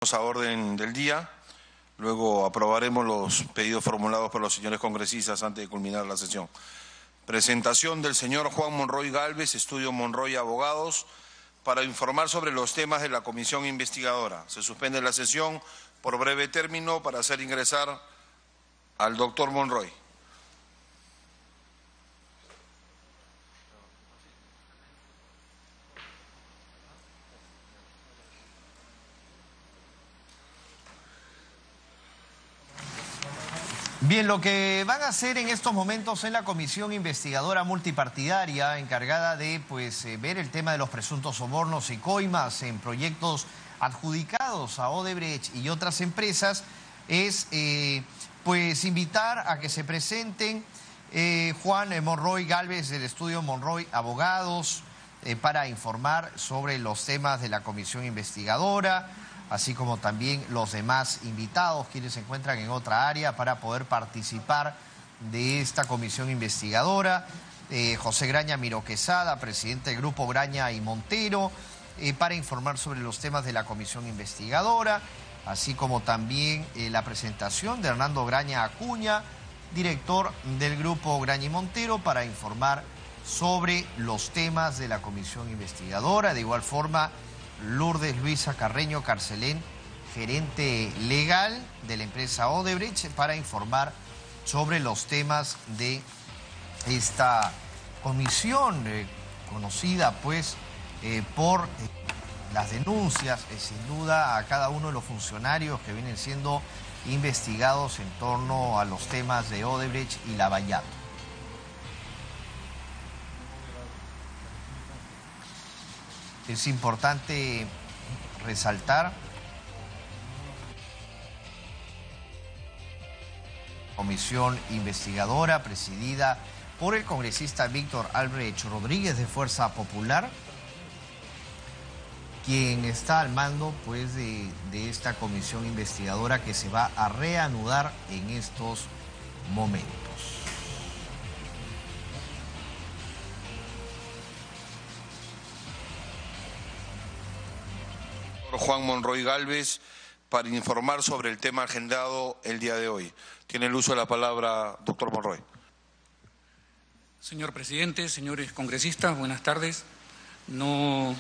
A orden del día, luego aprobaremos los pedidos formulados por los señores congresistas antes de culminar la sesión. Presentación del señor Juan Monroy Gálvez, Estudio Monroy Abogados, para informar sobre los temas de la comisión investigadora. Se suspende la sesión por breve término para hacer ingresar al doctor Monroy. Bien, lo que van a hacer en estos momentos en la comisión investigadora multipartidaria encargada de ver el tema de los presuntos sobornos y coimas en proyectos adjudicados a Odebrecht y otras empresas es invitar a que se presenten Juan Monroy Gálvez del Estudio Monroy Abogados para informar sobre los temas de la comisión investigadora, así como también los demás invitados quienes se encuentran en otra área para poder participar de esta comisión investigadora. José Graña Miró Quesada, presidente del Grupo Graña y Montero, para informar sobre los temas de la comisión investigadora, así como también la presentación de Hernando Graña Acuña, director del Grupo Graña y Montero, para informar sobre los temas de la comisión investigadora. De igual forma, Lourdes Luisa Carreño Carcelén, gerente legal de la empresa Odebrecht, para informar sobre los temas de esta comisión conocida por las denuncias, sin duda, a cada uno de los funcionarios que vienen siendo investigados en torno a los temas de Odebrecht y Lavallato. Es importante resaltar comisión investigadora presidida por el congresista Víctor Albrecht Rodríguez de Fuerza Popular, quien está al mando de esta comisión investigadora que se va a reanudar en estos momentos. Juan Monroy Gálvez, para informar sobre el tema agendado el día de hoy. Tiene el uso de la palabra, doctor Monroy. Señor presidente, señores congresistas, buenas tardes. No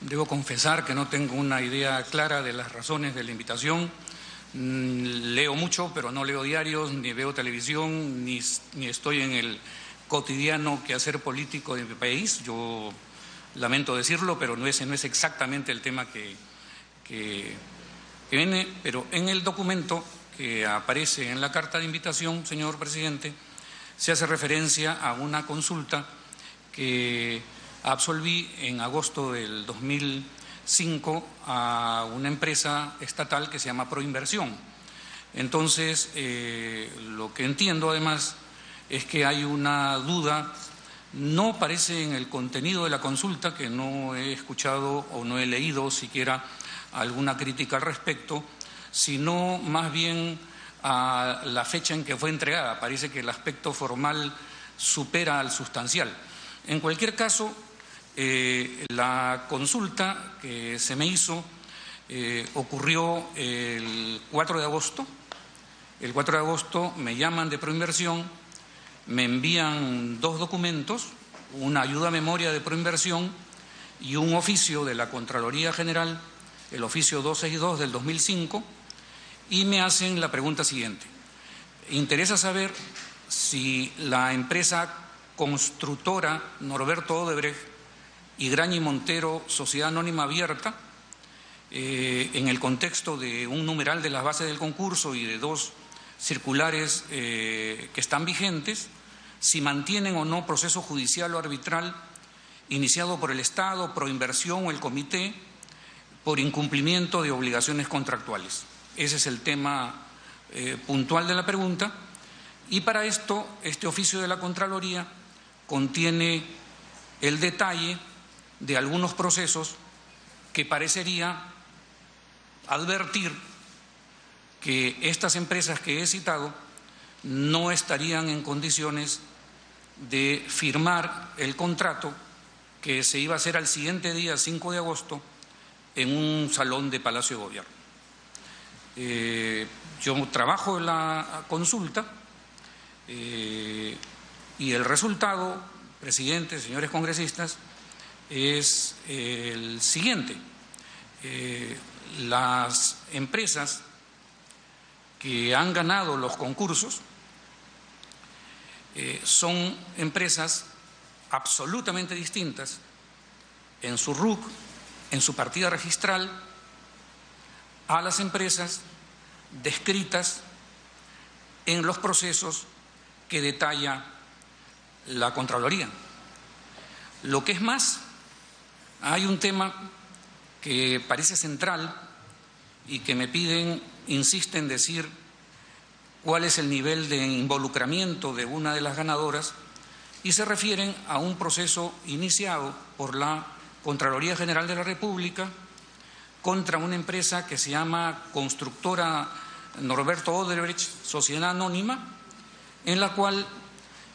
debo confesar que no tengo una idea clara de las razones de la invitación. Leo mucho, pero no leo diarios, ni veo televisión, ni estoy en el cotidiano quehacer político de mi país. Yo lamento decirlo, pero ese no es exactamente el tema que viene. Pero en el documento que aparece en la carta de invitación, señor presidente, se hace referencia a una consulta que absolví en agosto del 2005 a una empresa estatal que se llama Proinversión. Entonces, lo que entiendo además es que hay una duda. No parece en el contenido de la consulta, que no he escuchado o no he leído siquiera alguna crítica al respecto, sino más bien a la fecha en que fue entregada. Parece que el aspecto formal supera al sustancial. En cualquier caso, la consulta que se me hizo ocurrió el 4 de agosto. El 4 de agosto me llaman de Proinversión. Me envían dos documentos, una ayuda a memoria de Proinversión y un oficio de la Contraloría General, el oficio 262 del 2005, y me hacen la pregunta siguiente. Interesa saber si la empresa constructora Norberto Odebrecht y Graña y Montero, Sociedad Anónima Abierta, en el contexto de un numeral de las bases del concurso y de dos circulares que están vigentes, si mantienen o no proceso judicial o arbitral iniciado por el Estado, Proinversión o el Comité por incumplimiento de obligaciones contractuales. Ese es el tema puntual de la pregunta. Y para esto, este oficio de la Contraloría contiene el detalle de algunos procesos que parecería advertir que estas empresas que he citado no estarían en condiciones de firmar el contrato que se iba a hacer al siguiente día, 5 de agosto, en un salón de Palacio de Gobierno. Yo trabajo en la consulta y el resultado, presidente, señores congresistas, es el siguiente. Las empresas que han ganado los concursos son empresas absolutamente distintas en su RUC, en su partida registral, a las empresas descritas en los procesos que detalla la Contraloría. Lo que es más, hay un tema que parece central y que me piden, insisten en decir cuál es el nivel de involucramiento de una de las ganadoras, y se refieren a un proceso iniciado por la Contraloría General de la República contra una empresa que se llama Constructora Norberto Odebrecht, Sociedad Anónima, en la cual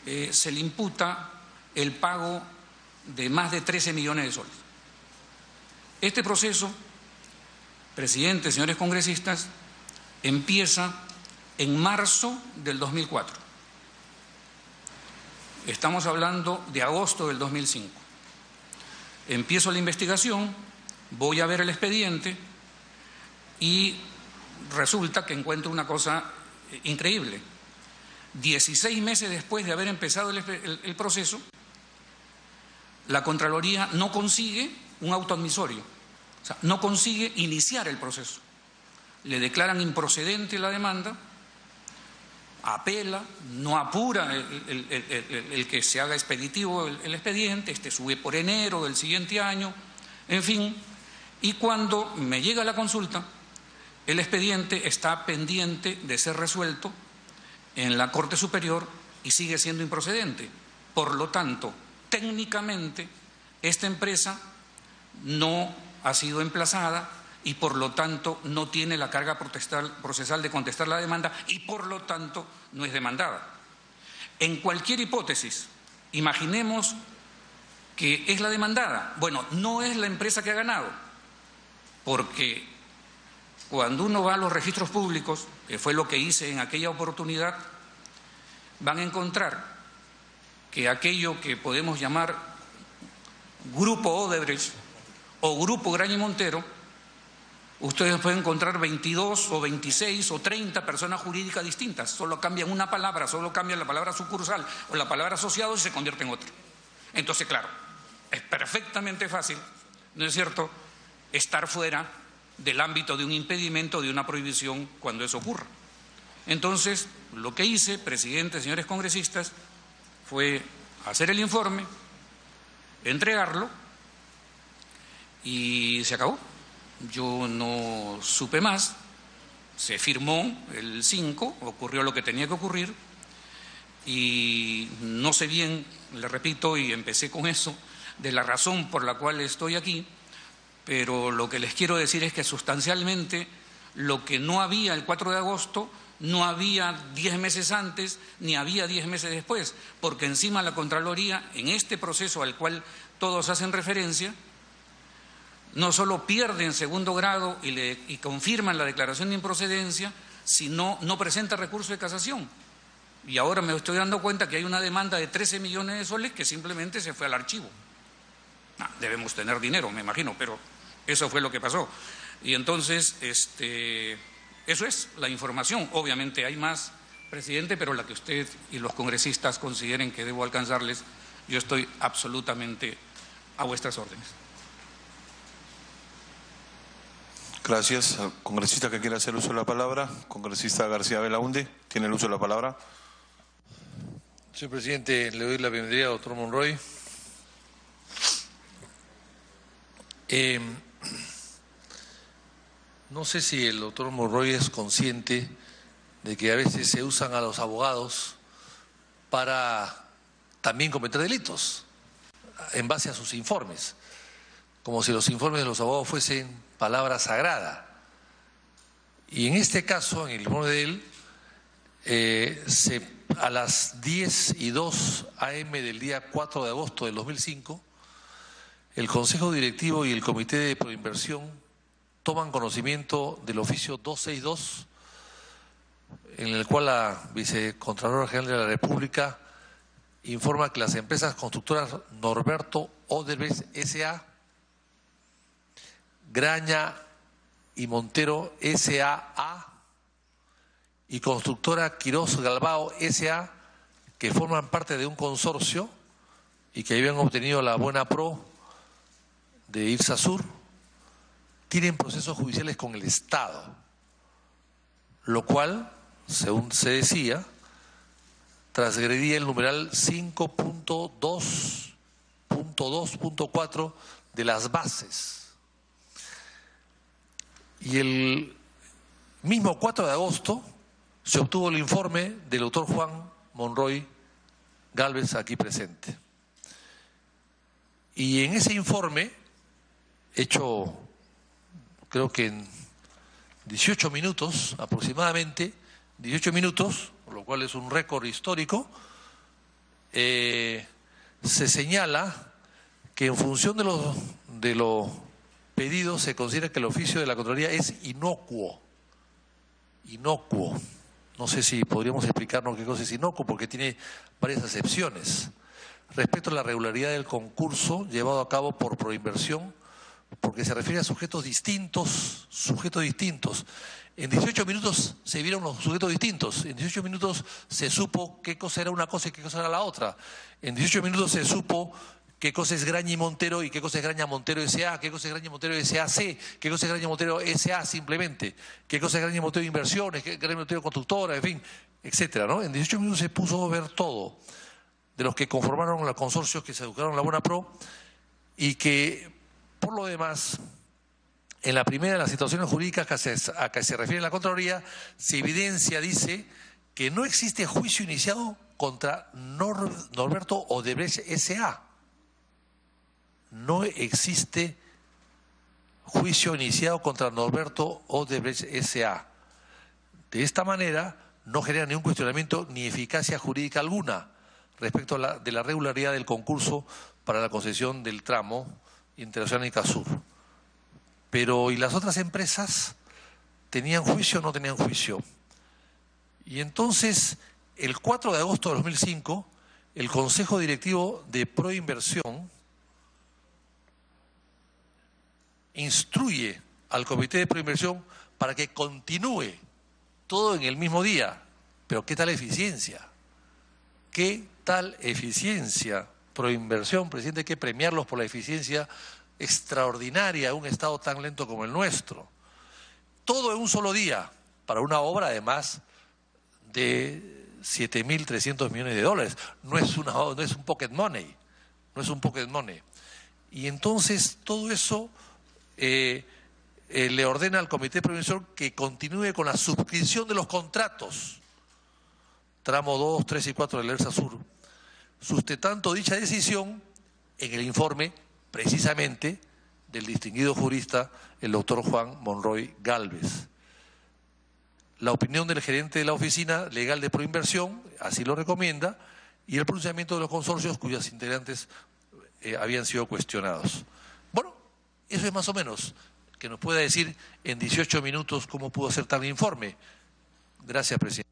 se le imputa el pago de más de 13 millones de soles. Este proceso, presidente, señores congresistas, empieza en marzo del 2004. Estamos hablando de agosto del 2005. Empiezo la investigación, voy a ver el expediente y resulta que encuentro una cosa increíble. 16 meses después de haber empezado el proceso, la Contraloría no consigue un auto admisorio, o sea, no consigue iniciar el proceso. Le declaran improcedente la demanda, apela, no apura el que se haga expeditivo el expediente, sube por enero del siguiente año, en fin, y cuando me llega la consulta, el expediente está pendiente de ser resuelto en la Corte Superior y sigue siendo improcedente. Por lo tanto, técnicamente, esta empresa no ha sido emplazada y por lo tanto no tiene la carga procesal de contestar la demanda y por lo tanto no es demandada. En cualquier hipótesis, imaginemos que es la demandada. Bueno, no es la empresa que ha ganado, porque cuando uno va a los registros públicos, que fue lo que hice en aquella oportunidad, van a encontrar que aquello que podemos llamar Grupo Odebrecht o Grupo Graña Montero, ustedes pueden encontrar 22 o 26 o 30 personas jurídicas distintas, solo cambian una palabra, solo cambian la palabra sucursal o la palabra asociado y se convierte en otra. Entonces, claro, es perfectamente fácil, ¿no es cierto?, estar fuera del ámbito de un impedimento, de una prohibición, cuando eso ocurra. Entonces, lo que hice, presidente, señores congresistas, fue hacer el informe, entregarlo y se acabó. Yo no supe más, se firmó el 5, ocurrió lo que tenía que ocurrir y no sé bien, le repito, y empecé con eso, de la razón por la cual estoy aquí, pero lo que les quiero decir es que sustancialmente lo que no había el 4 de agosto no había 10 meses antes ni había 10 meses después, porque encima la Contraloría, en este proceso al cual todos hacen referencia, no solo pierde en segundo grado y confirman la declaración de improcedencia, sino no presenta recurso de casación. Y ahora me estoy dando cuenta que hay una demanda de 13 millones de soles que simplemente se fue al archivo. Debemos tener dinero, me imagino, pero eso fue lo que pasó. Y entonces, eso es la información. Obviamente hay más, presidente, pero la que usted y los congresistas consideren que debo alcanzarles, yo estoy absolutamente a vuestras órdenes. Gracias. Congresista que quiera hacer uso de la palabra. Congresista García Belaunde, tiene el uso de la palabra. Señor presidente, le doy la bienvenida al doctor Monroy. No sé si el doctor Monroy es consciente de que a veces se usan a los abogados para también cometer delitos en base a sus informes, como si los informes de los abogados fuesen palabra sagrada. Y en este caso, en el informe de él, a las 10:02 AM del día 4 de agosto del 2005, el Consejo Directivo y el Comité de Proinversión toman conocimiento del oficio 262, en el cual la Vicecontralora General de la República informa que las empresas constructoras Norberto Odebrecht S.A., Graña y Montero S.A.A. y Constructora Quirós Galbao S.A., que forman parte de un consorcio y que habían obtenido la buena pro de IPSASUR, tienen procesos judiciales con el Estado, lo cual, según se decía, transgredía el numeral 5.2.2.4 de las bases. Y el mismo 4 de agosto se obtuvo el informe del doctor Juan Monroy Gálvez, aquí presente. Y en ese informe, hecho creo que en 18 minutos aproximadamente, 18 minutos, lo cual es un récord histórico, se señala que en función de lo pedido se considera que el oficio de la Contraloría es inocuo. Inocuo. No sé si podríamos explicarnos qué cosa es inocuo, porque tiene varias acepciones. Respecto a la regularidad del concurso llevado a cabo por Proinversión, porque se refiere a sujetos distintos. En 18 minutos se vieron los sujetos distintos. En 18 minutos se supo qué cosa era una cosa y qué cosa era la otra. En 18 minutos se supo qué cosa es Graña y Montero y qué cosa es Graña Montero S.A., qué cosa es Graña Montero S.A.C., qué cosa es Graña Montero S.A. simplemente, qué cosa es Graña Montero Inversiones, qué Graña Montero Constructora, en fin, etcétera, ¿no? En 18 minutos se puso a ver todo de los que conformaron los consorcios que se educaron la Buena Pro y que, por lo demás, en la primera de las situaciones jurídicas a que se refiere la Contraloría, se evidencia, dice, que no existe juicio iniciado contra Norberto Odebrecht S.A. No existe juicio iniciado contra Norberto Odebrecht S.A. De esta manera, no genera ningún cuestionamiento ni eficacia jurídica alguna respecto de la regularidad del concurso para la concesión del tramo Interoceánica Sur. Pero, ¿y las otras empresas tenían juicio o no tenían juicio? Y entonces, el 4 de agosto de 2005, el Consejo Directivo de Proinversión instruye al Comité de Proinversión para que continúe todo en el mismo día. Pero ¿qué tal eficiencia? ¿Qué tal eficiencia? Proinversión, presidente, hay que premiarlos por la eficiencia extraordinaria de un Estado tan lento como el nuestro. Todo en un solo día, para una obra además de 7.300 millones de dólares. No es un pocket money, no es un pocket money. Y entonces todo eso le ordena al Comité de Proinversión que continúe con la suscripción de los contratos, tramo 2, 3 y 4 del ERSA Sur, sustentando dicha decisión en el informe precisamente del distinguido jurista, el doctor Juan Monroy Gálvez. La opinión del gerente de la Oficina Legal de Proinversión así lo recomienda, y el pronunciamiento de los consorcios cuyos integrantes habían sido cuestionados. Bueno, eso es más o menos, que nos pueda decir en 18 minutos cómo pudo hacer tal informe. Gracias, presidente.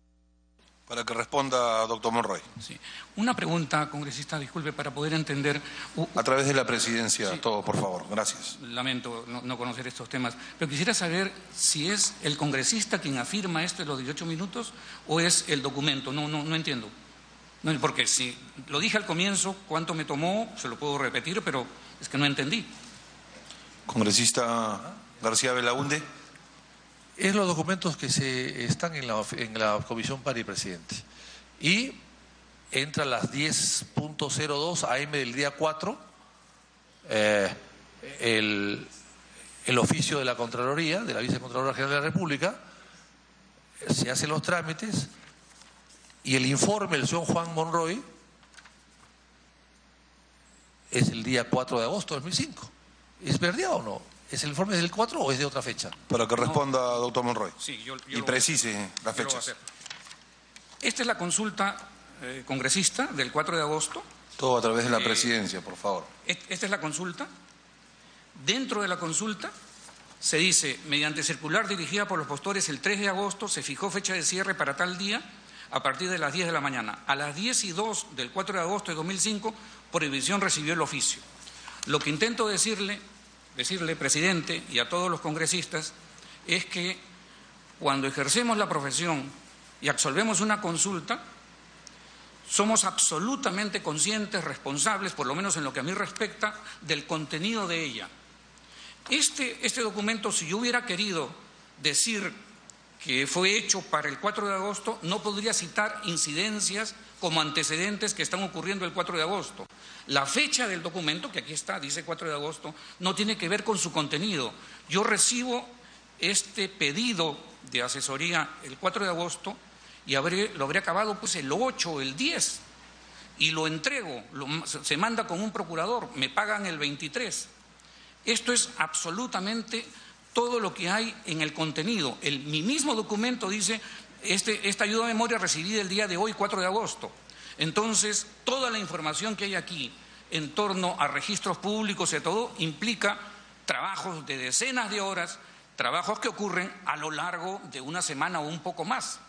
Para que responda, doctor Monroy. Sí. Una pregunta, congresista, disculpe, para poder entender. A través de la presidencia, sí. Todo, por favor. Gracias. Lamento no conocer estos temas, pero quisiera saber si es el congresista quien afirma esto en los 18 minutos o es el documento. No entiendo. No, porque si lo dije al comienzo, cuánto me tomó, se lo puedo repetir, pero es que no entendí. Congresista García Belaúnde. Es los documentos que están en la Comisión Pari, presidente. Y entra a las 10.02 AM del día 4 el oficio de la Contraloría, de la Vicecontralora General de la República, se hacen los trámites y el informe del señor Juan Monroy es el día 4 de agosto de 2005. ¿Es verdad o no? ¿Es el informe del 4 o es de otra fecha? Para que responda, doctor Monroy. Sí, yo y precise las fechas. Esta es la consulta congresista del 4 de agosto. Todo a través de la presidencia, por favor. Esta es la consulta. Dentro de la consulta se dice, mediante circular dirigida por los postores el 3 de agosto, se fijó fecha de cierre para tal día a partir de las 10 de la mañana. A las 10:02 del 4 de agosto de 2005, Prohibición recibió el oficio. Lo que intento decirle, presidente, y a todos los congresistas, es que cuando ejercemos la profesión y absolvemos una consulta, somos absolutamente conscientes, responsables, por lo menos en lo que a mí respecta, del contenido de ella. Este documento, si yo hubiera querido decir que fue hecho para el 4 de agosto, no podría citar incidencias como antecedentes que están ocurriendo el 4 de agosto. La fecha del documento, que aquí está, dice 4 de agosto, no tiene que ver con su contenido. Yo recibo este pedido de asesoría el 4 de agosto y lo habré acabado pues el 8 o el 10 y lo entrego, se manda con un procurador, me pagan el 23. Esto es absolutamente todo lo que hay en el contenido. Mi mismo documento dice, esta ayuda a memoria recibida el día de hoy, 4 de agosto. Entonces, toda la información que hay aquí en torno a registros públicos y a todo implica trabajos de decenas de horas, trabajos que ocurren a lo largo de una semana o un poco más.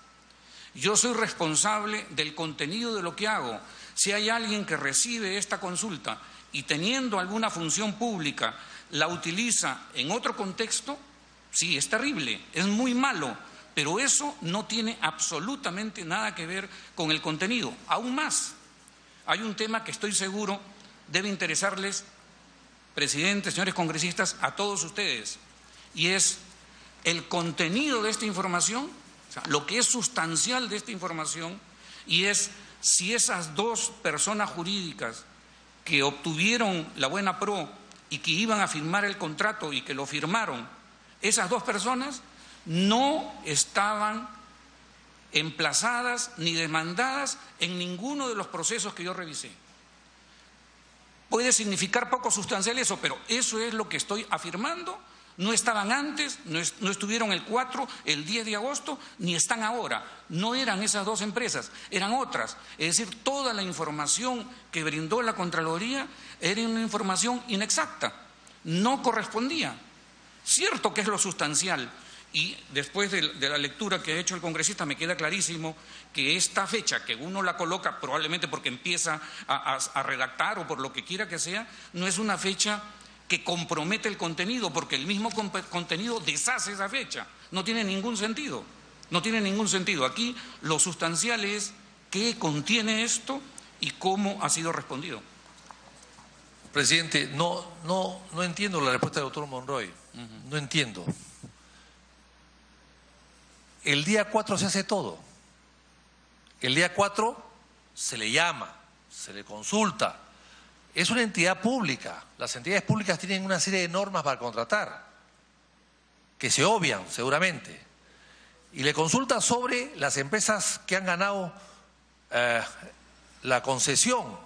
Yo soy responsable del contenido de lo que hago. Si hay alguien que recibe esta consulta y teniendo alguna función pública la utiliza en otro contexto, sí, es terrible, es muy malo, pero eso no tiene absolutamente nada que ver con el contenido. Aún más, hay un tema que estoy seguro debe interesarles, presidente, señores congresistas, a todos ustedes, y es el contenido de esta información, o sea, lo que es sustancial de esta información, y es si esas dos personas jurídicas que obtuvieron la buena pro y que iban a firmar el contrato y que lo firmaron, esas dos personas no estaban emplazadas ni demandadas en ninguno de los procesos que yo revisé. Puede significar poco sustancial eso, pero eso es lo que estoy afirmando. No estaban antes, no estuvieron el 4, el 10 de agosto, ni están ahora. No eran esas dos empresas, eran otras. Es decir, toda la información que brindó la Contraloría era una información inexacta, no correspondía. Cierto que es lo sustancial, y después de la lectura que ha hecho el congresista me queda clarísimo que esta fecha que uno la coloca, probablemente porque empieza a redactar o por lo que quiera que sea, no es una fecha que compromete el contenido, porque el mismo contenido deshace esa fecha. No tiene ningún sentido. No tiene ningún sentido. Aquí lo sustancial es qué contiene esto y cómo ha sido respondido. Presidente, no entiendo la respuesta del doctor Monroy. No entiendo. El día 4 se hace todo. El día 4 se le llama, se le consulta. Es una entidad pública. Las entidades públicas tienen una serie de normas para contratar, que se obvian seguramente. Y le consulta sobre las empresas que han ganado la concesión,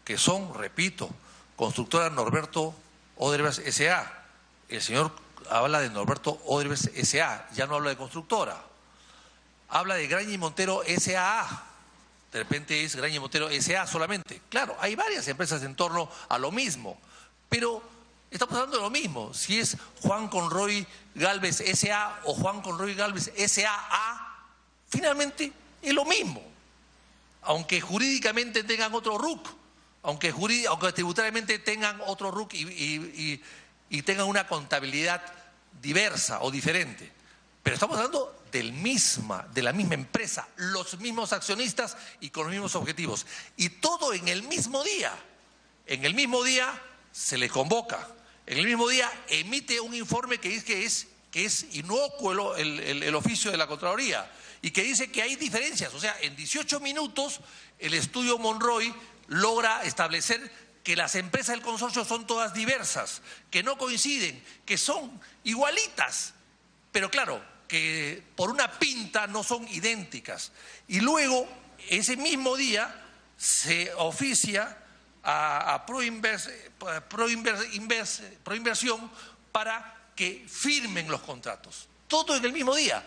que son, repito, Constructora Norberto Odebrecht S.A. El señor habla de Norberto Odebrecht S.A., ya no habla de constructora. Habla de Graña y Montero S.A. De repente es Graña y Montero S.A. solamente. Claro, hay varias empresas en torno a lo mismo, pero estamos hablando de lo mismo. Si es Juan Conroy Galvez S.A. o Juan Conroy Galvez S.A.A., finalmente es lo mismo. Aunque jurídicamente tengan otro RUC, aunque tributariamente tengan otro RUC y tengan una contabilidad diversa o diferente. Pero estamos hablando de la misma empresa, los mismos accionistas y con los mismos objetivos. Y todo en el mismo día. En el mismo día se le convoca. En el mismo día emite un informe que dice que es inocuo el oficio de la Contraloría y que dice que hay diferencias. O sea, en 18 minutos el estudio Monroy logra establecer que las empresas del consorcio son todas diversas, que no coinciden, que son igualitas, pero claro, que por una pinta no son idénticas. Y luego, ese mismo día, se oficia a Proinversión para que firmen los contratos. Todo en el mismo día.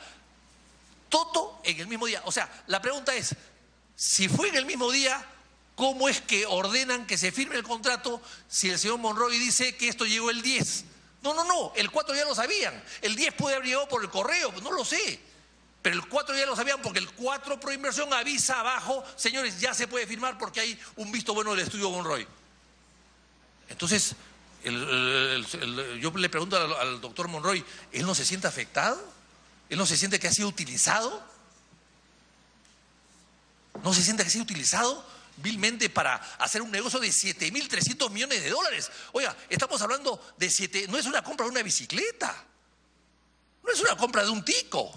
Todo en el mismo día. O sea, la pregunta es, si fue en el mismo día, ¿cómo es que ordenan que se firme el contrato si el señor Monroy dice que esto llegó el 10? No, el 4 ya lo sabían. El 10 puede haber llegado por el correo, no lo sé. Pero el 4 ya lo sabían porque el 4 Proinversión avisa abajo, señores, ya se puede firmar porque hay un visto bueno del estudio Monroy. Entonces, yo le pregunto al doctor Monroy, ¿él no se siente afectado? ¿Él no se siente que ha sido utilizado? ¿No se siente que ha sido utilizado vilmente para hacer un negocio de 7.300 millones de dólares? Oiga, estamos hablando de no es una compra de una bicicleta, no es una compra de un tico,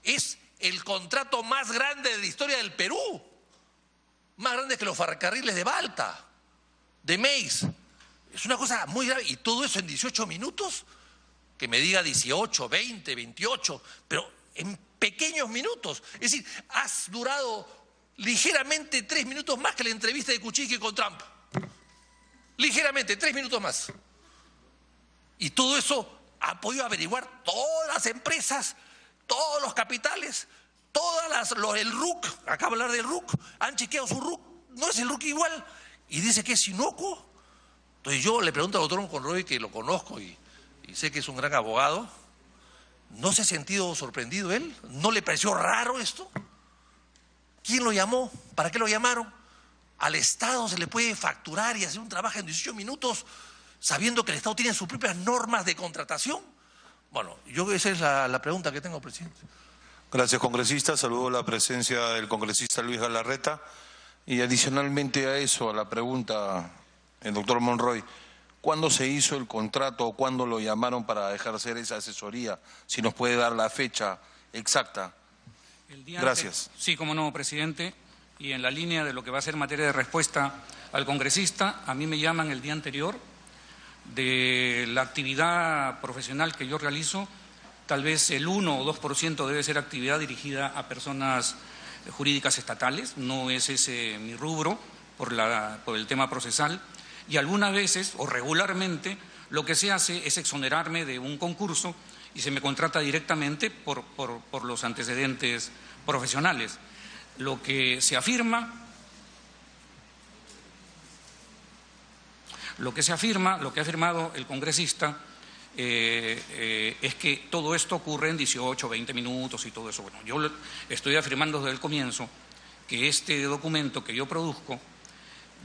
es el contrato más grande de la historia del Perú, más grande que los ferrocarriles de Balta, de Meis. Es una cosa muy grave, y todo eso en 18 minutos, que me diga 18, 20, 28, pero en pequeños minutos. Es decir, has durado ligeramente 3 minutos más que la entrevista de Kuczynski con Trump. Ligeramente, 3 minutos más. Y todo eso ha podido averiguar todas las empresas, todos los capitales, el RUC, acaba de hablar del RUC, han chequeado su RUC, no es el RUC igual, y dice que es inocuo. Entonces yo le pregunto al doctor Monroy, que lo conozco y sé que es un gran abogado, ¿no se ha sentido sorprendido él? ¿No le pareció raro esto? ¿Quién lo llamó? ¿Para qué lo llamaron? ¿Al Estado se le puede facturar y hacer un trabajo en 18 minutos sabiendo que el Estado tiene sus propias normas de contratación? Bueno, esa es la pregunta que tengo, presidente. Gracias, congresista. Saludo la presencia del congresista Luis Galarreta. Y adicionalmente a eso, a la pregunta, el doctor Monroy, ¿cuándo se hizo el contrato o cuándo lo llamaron para ejercer esa asesoría? Si nos puede dar la fecha exacta. Gracias. Sí, como no, presidente. Y en la línea de lo que va a ser materia de respuesta al congresista, a mí me llaman el día anterior de la actividad profesional que yo realizo. Tal vez el 1 o 2% debe ser actividad dirigida a personas jurídicas estatales. No es ese mi rubro por el tema procesal. Y algunas veces, o regularmente, lo que se hace es exonerarme de un concurso y se me contrata directamente por los antecedentes profesionales. Lo que se afirma, lo que ha afirmado el congresista es que todo esto ocurre en 18, 20 minutos y todo eso. Bueno, yo estoy afirmando desde el comienzo que este documento que yo produzco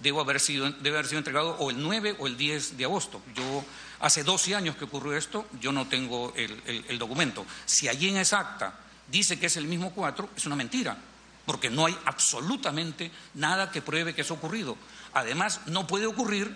debe haber sido entregado o el 9 o el 10 de agosto. Yo hace 12 años que ocurrió esto, yo no tengo el documento. Si allí en esa acta dice que es el mismo 4, es una mentira, porque no hay absolutamente nada que pruebe que eso ha ocurrido. Además, no puede ocurrir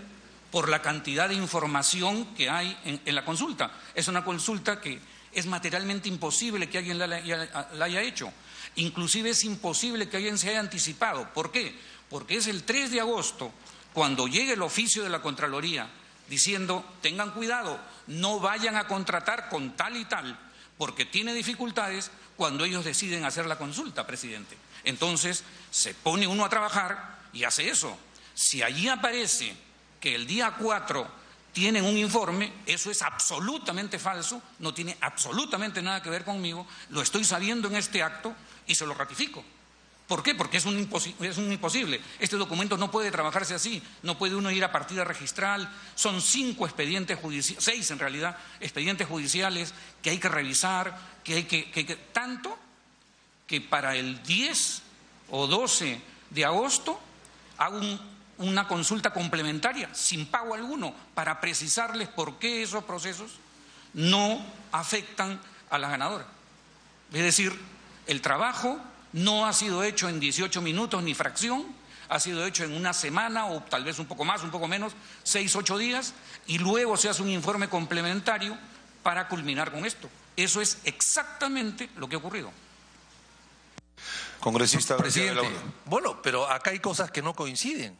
por la cantidad de información que hay en la consulta. Es una consulta que es materialmente imposible que alguien la haya hecho. Inclusive es imposible que alguien se haya anticipado. ¿Por qué? Porque es el 3 de agosto cuando llegue el oficio de la Contraloría diciendo, tengan cuidado, no vayan a contratar con tal y tal, porque tiene dificultades, cuando ellos deciden hacer la consulta, presidente. Entonces, se pone uno a trabajar y hace eso. Si allí aparece que el día 4 tienen un informe, eso es absolutamente falso, no tiene absolutamente nada que ver conmigo, lo estoy sabiendo en este acto y se lo ratifico. ¿Por qué? Porque es un imposible. Este documento no puede trabajarse así, no puede uno ir a partida registral, son 5 expedientes judiciales, 6 en realidad, expedientes judiciales que hay que revisar, tanto que para el 10 o 12 de agosto hago una consulta complementaria sin pago alguno para precisarles por qué esos procesos no afectan a la ganadora. Es decir, el trabajo no ha sido hecho en 18 minutos ni fracción, ha sido hecho en una semana o tal vez un poco más, un poco menos, 6, 8 días, y luego se hace un informe complementario para culminar con esto. Eso es exactamente lo que ha ocurrido. Congresista presidente, bueno, pero acá hay cosas que no coinciden.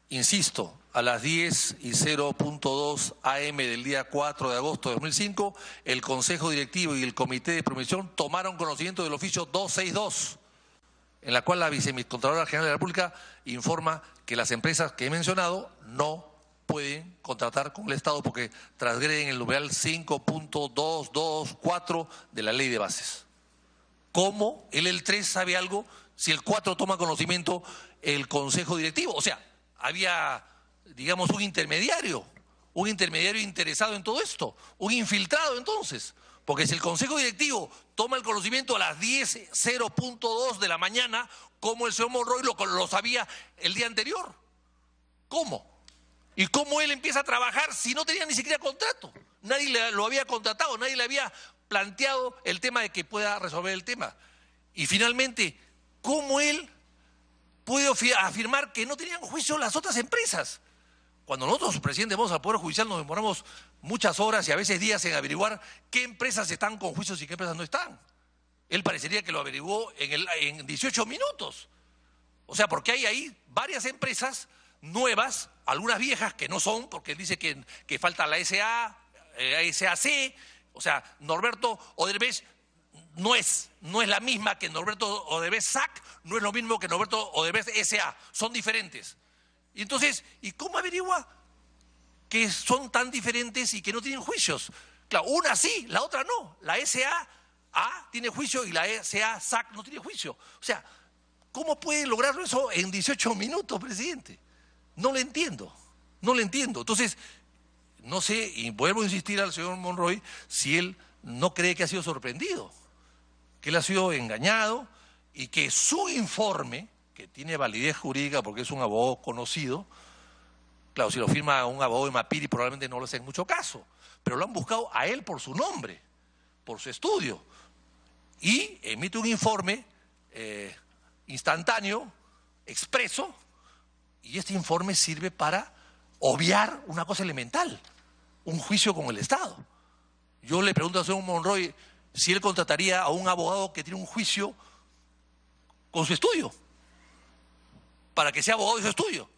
Insisto, a las 10:02 AM del día 4 de agosto de 2005, el Consejo Directivo y el Comité de Promoción tomaron conocimiento del oficio 262, en la cual la Vicecontralora General de la República informa que las empresas que he mencionado no pueden contratar con el Estado porque transgreden el numeral 5.224 de la Ley de Bases. ¿Cómo el 3 sabe algo si el 4 toma conocimiento el Consejo Directivo? O sea, había, digamos, un intermediario un intermediario interesado en todo esto, un infiltrado entonces. Porque si el Consejo Directivo toma el conocimiento a las 10:02 de la mañana, ¿cómo el señor Monroy lo sabía el día anterior? ¿Cómo? ¿Y cómo él empieza a trabajar si no tenía ni siquiera contrato? Nadie lo había contratado, nadie le había planteado el tema de que pueda resolver el tema. Y finalmente, ¿cómo él puede afirmar que no tenían juicio las otras empresas? Cuando nosotros, presidente, vamos al Poder Judicial, nos demoramos muchas horas y a veces días en averiguar qué empresas están con juicios y qué empresas no están. Él parecería que lo averiguó en 18 minutos. O sea, porque hay ahí varias empresas nuevas, algunas viejas que no son, porque él dice que falta la SAC, o sea, Norberto Odebrecht no es la misma que Norberto Odebrecht SAC, no es lo mismo que Norberto Odebrecht SA, son diferentes. Y entonces, ¿y cómo averigua que son tan diferentes y que no tienen juicios? Claro, una sí, la otra no. La SAA tiene juicio y la SAC no tiene juicio. O sea, ¿cómo puede lograrlo eso en 18 minutos, presidente? No lo entiendo, no lo entiendo. Entonces, no sé, y vuelvo a insistir al señor Monroy, si él no cree que ha sido sorprendido, que él ha sido engañado y que su informe, que tiene validez jurídica porque es un abogado conocido, claro, si lo firma un abogado de Mapiri probablemente no le hacen mucho caso, pero lo han buscado a él por su nombre, por su estudio, y emite un informe instantáneo, expreso, y este informe sirve para obviar una cosa elemental, un juicio con el Estado. Yo le pregunto al señor Monroy si él contrataría a un abogado que tiene un juicio con su estudio, para que sea abogado de su estudio.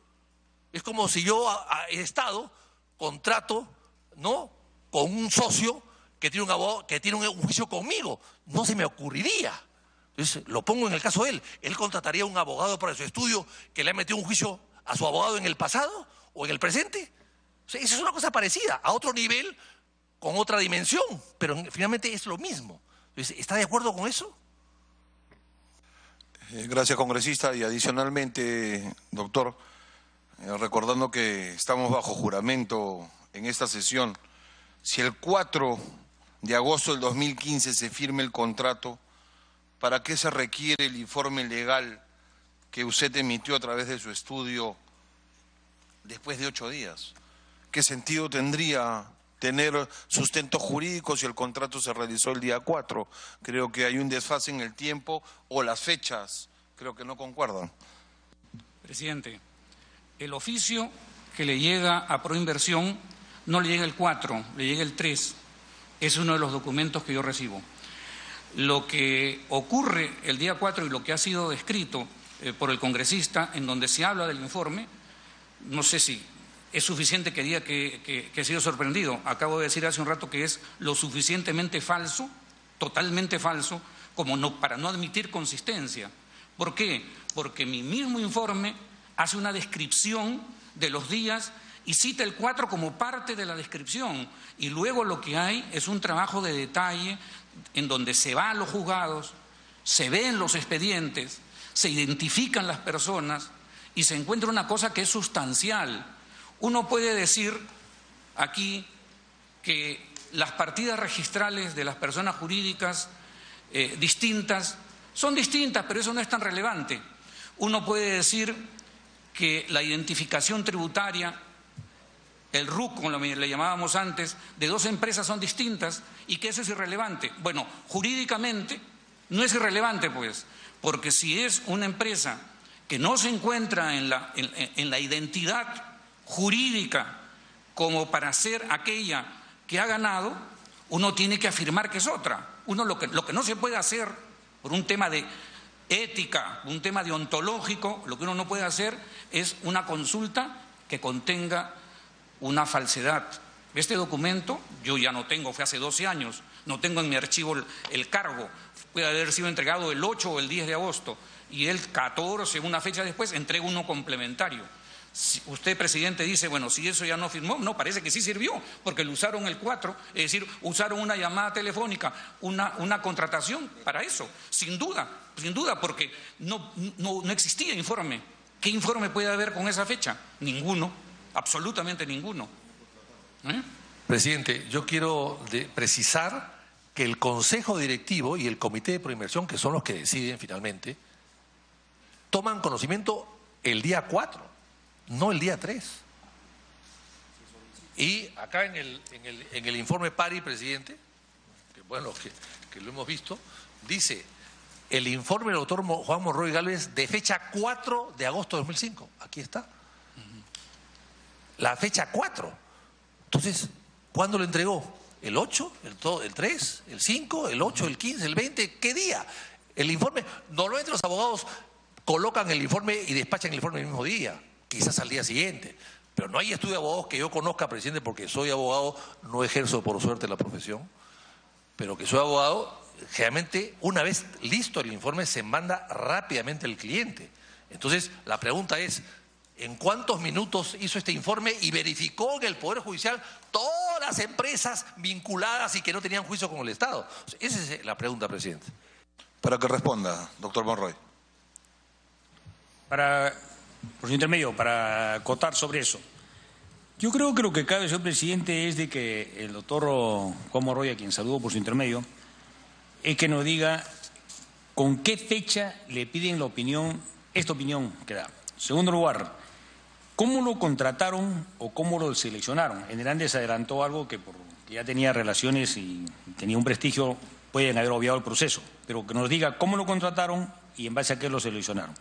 Es como si yo, Estado, contrato, ¿no?, con un socio que tiene un abogado, que tiene un juicio conmigo. No se me ocurriría. Entonces, lo pongo en el caso de él. ¿Él contrataría a un abogado para su estudio que le ha metido un juicio a su abogado en el pasado o en el presente? O sea, esa es una cosa parecida, a otro nivel, con otra dimensión, pero finalmente es lo mismo. Entonces, ¿está de acuerdo con eso? Gracias, congresista. Y adicionalmente, doctor, recordando que estamos bajo juramento en esta sesión, si el 4 de agosto del 2015 se firme el contrato, ¿para qué se requiere el informe legal que usted emitió a través de su estudio después de 8 días? ¿Qué sentido tendría tener sustento jurídico si el contrato se realizó el día 4? Creo que hay un desfase en el tiempo o las fechas, creo que no concuerdan. Presidente, el oficio que le llega a Proinversión no le llega el 4, le llega el 3. Es uno de los documentos que yo recibo. Lo que ocurre el día 4 y lo que ha sido descrito por el congresista, en donde se habla del informe, no sé si es suficiente que diga que he sido sorprendido. Acabo de decir hace un rato que es lo suficientemente falso, totalmente falso, como para no admitir consistencia. ¿Por qué? Porque mi mismo informe hace una descripción de los días y cita el 4 como parte de la descripción. Y luego lo que hay es un trabajo de detalle en donde se va a los juzgados, se ven los expedientes, se identifican las personas y se encuentra una cosa que es sustancial. Uno puede decir aquí que las partidas registrales de las personas jurídicas distintas son distintas, pero eso no es tan relevante. Uno puede decir que la identificación tributaria, el RUC, como le llamábamos antes, de dos empresas son distintas y que eso es irrelevante. Bueno, jurídicamente no es irrelevante, pues, porque si es una empresa que no se encuentra en la identidad jurídica como para ser aquella que ha ganado, uno tiene que afirmar que es otra. Uno lo que no se puede hacer por un tema de ética, un tema deontológico, lo que uno no puede hacer es una consulta que contenga una falsedad. Este documento yo ya no tengo, fue hace 12 años, no tengo en mi archivo el cargo, puede haber sido entregado el 8 o el 10 de agosto y el 14, una fecha después, entrego uno complementario. Si usted, presidente, dice, bueno, si eso ya no firmó, no, parece que sí sirvió, porque lo usaron el 4, es decir, usaron una llamada telefónica, una contratación para eso, sin duda, porque no existía informe. ¿Qué informe puede haber con esa fecha? Ninguno, absolutamente ninguno. Presidente, yo quiero precisar que el Consejo Directivo y el Comité de Proinversión, que son los que deciden finalmente, toman conocimiento el día 4, no el día 3. Y acá en el informe PARI, presidente, que bueno, que lo hemos visto, dice el informe del doctor Juan Monroy Gálvez de fecha 4 de agosto de 2005. Aquí está. La fecha 4. Entonces, ¿cuándo lo entregó? ¿El 8? ¿El 3? ¿El 5? ¿El 8? ¿El 15? ¿El 20? ¿Qué día? El informe, normalmente los abogados colocan el informe y despachan el informe el mismo día, quizás al día siguiente. Pero no hay estudio de abogados que yo conozca, presidente, porque soy abogado, no ejerzo por suerte la profesión, pero que soy abogado, generalmente una vez listo el informe se manda rápidamente al cliente. Entonces, la pregunta es, ¿en cuántos minutos hizo este informe y verificó en el Poder Judicial todas las empresas vinculadas y que no tenían juicio con el Estado? Esa es la pregunta, presidente. Para que responda, doctor Monroy. Por su intermedio, para acotar sobre eso. Yo creo que lo que cabe, señor presidente, es de que el doctor Juan Monroy, a quien saludo por su intermedio, es que nos diga con qué fecha le piden la opinión, esta opinión que da. En segundo lugar, ¿cómo lo contrataron o cómo lo seleccionaron? En el Andes adelantó algo que porque ya tenía relaciones y tenía un prestigio, pueden haber obviado el proceso, pero que nos diga cómo lo contrataron y en base a qué lo seleccionaron.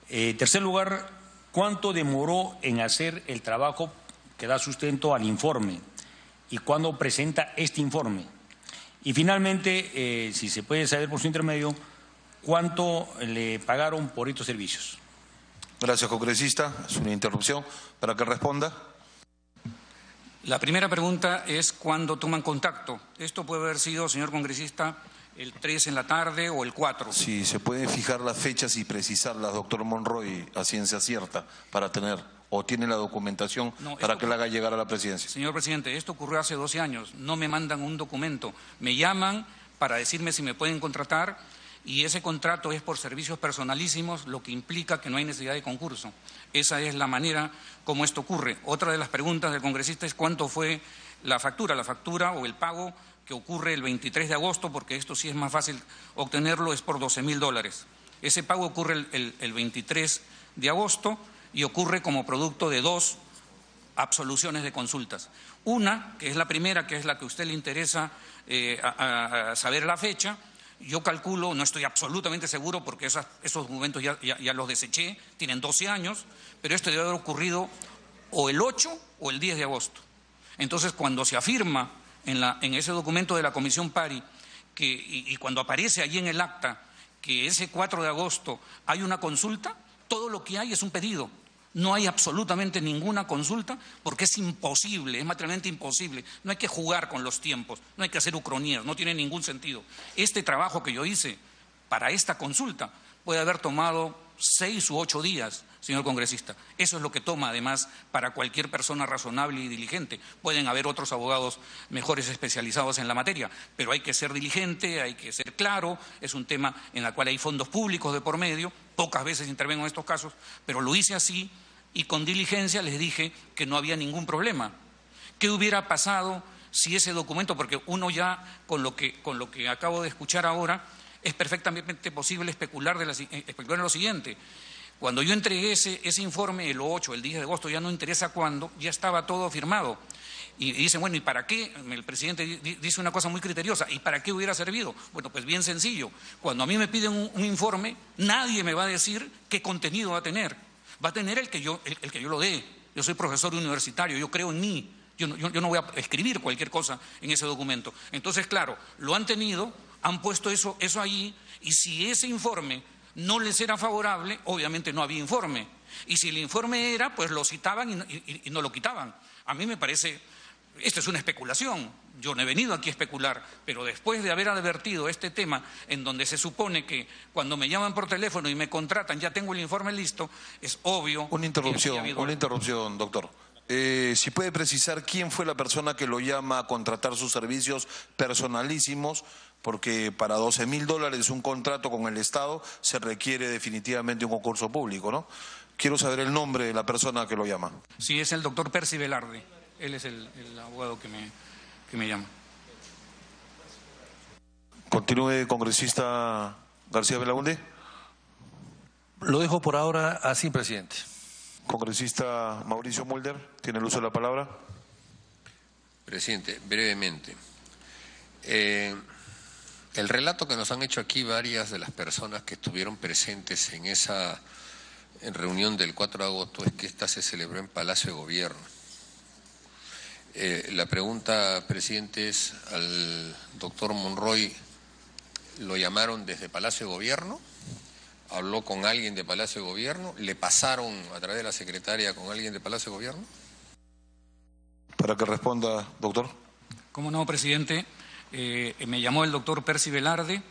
Tercer lugar, ¿cuánto demoró en hacer el trabajo que da sustento al informe? ¿Y cuándo presenta este informe? Y finalmente, si se puede saber por su intermedio, ¿cuánto le pagaron por estos servicios? Gracias, congresista. Es una interrupción. Para que responda. La primera pregunta es ¿cuándo toman contacto? Esto puede haber sido, señor congresista, el 3 en la tarde o el 4. Sí, se pueden fijar las fechas y precisarlas, doctor Monroy, a ciencia cierta, para tener, o tiene la documentación para que la haga llegar a la presidencia. Señor presidente, esto ocurrió hace 12 años, no me mandan un documento, me llaman para decirme si me pueden contratar y ese contrato es por servicios personalísimos, lo que implica que no hay necesidad de concurso. Esa es la manera como esto ocurre. Otra de las preguntas del congresista es cuánto fue la factura o el pago que ocurre el 23 de agosto, porque esto sí es más fácil obtenerlo, es por $12.000. Ese pago ocurre el 23 de agosto y ocurre como producto de 2 absoluciones de consultas. Una, que es la primera, que es la que a usted le interesa a saber la fecha, yo calculo, no estoy absolutamente seguro porque esos documentos ya los deseché, tienen 12 años, pero esto debe haber ocurrido o el 8 o el 10 de agosto. Entonces, cuando se afirma en ese documento de la Comisión PARI y cuando aparece allí en el acta que ese 4 de agosto hay una consulta, todo lo que hay es un pedido. No hay absolutamente ninguna consulta porque es imposible, es materialmente imposible. No hay que jugar con los tiempos, no hay que hacer ucronías, no tiene ningún sentido. Este trabajo que yo hice para esta consulta puede haber tomado 6 u 8 días, señor congresista. Eso es lo que toma, además, para cualquier persona razonable y diligente. Pueden haber otros abogados mejores especializados en la materia, pero hay que ser diligente, hay que ser claro. Es un tema en el cual hay fondos públicos de por medio. Pocas veces intervengo en estos casos, pero lo hice así y con diligencia les dije que no había ningún problema. ¿Qué hubiera pasado si ese documento, porque uno ya con lo que acabo de escuchar ahora, es perfectamente posible especular en lo siguiente? Cuando yo entregué ese informe, el 8, el 10 de agosto, ya no interesa cuándo, ya estaba todo firmado. Y dicen, bueno, ¿y para qué? El presidente dice una cosa muy criteriosa, ¿y para qué hubiera servido? Bueno, pues bien sencillo. Cuando a mí me piden un informe, nadie me va a decir qué contenido va a tener. Va a tener el que yo lo dé. Yo soy profesor universitario, yo creo en mí. Yo no voy a escribir cualquier cosa en ese documento. Entonces, claro, lo han tenido, han puesto eso ahí, y si ese informe no les era favorable, obviamente no había informe. Y si el informe era, pues lo citaban y no lo quitaban. A mí me parece, esto es una especulación. Yo no he venido aquí a especular, pero después de haber advertido este tema, en donde se supone que cuando me llaman por teléfono y me contratan, ya tengo el informe listo, es obvio. Una interrupción, doctor. Si puede precisar quién fue la persona que lo llama a contratar sus servicios personalísimos, porque para $12.000 un contrato con el Estado se requiere definitivamente un concurso público, ¿no? Quiero saber el nombre de la persona que lo llama. Sí, es el doctor Percy Velarde. él es el abogado que me llama. Continúe, congresista García Belaúnde. Lo dejo por ahora así, presidente. Congresista Mauricio Mulder, tiene el uso de la palabra. Presidente, brevemente. El relato que nos han hecho aquí varias de las personas que estuvieron presentes en esa reunión del 4 de agosto es que esta se celebró en Palacio de Gobierno. La pregunta, presidente, es al doctor Monroy, ¿lo llamaron desde Palacio de Gobierno? ¿Habló con alguien de Palacio de Gobierno? ¿Le pasaron a través de la secretaria con alguien de Palacio de Gobierno? Para que responda, doctor. ¿Cómo no, presidente? Me llamó el doctor Percy Velarde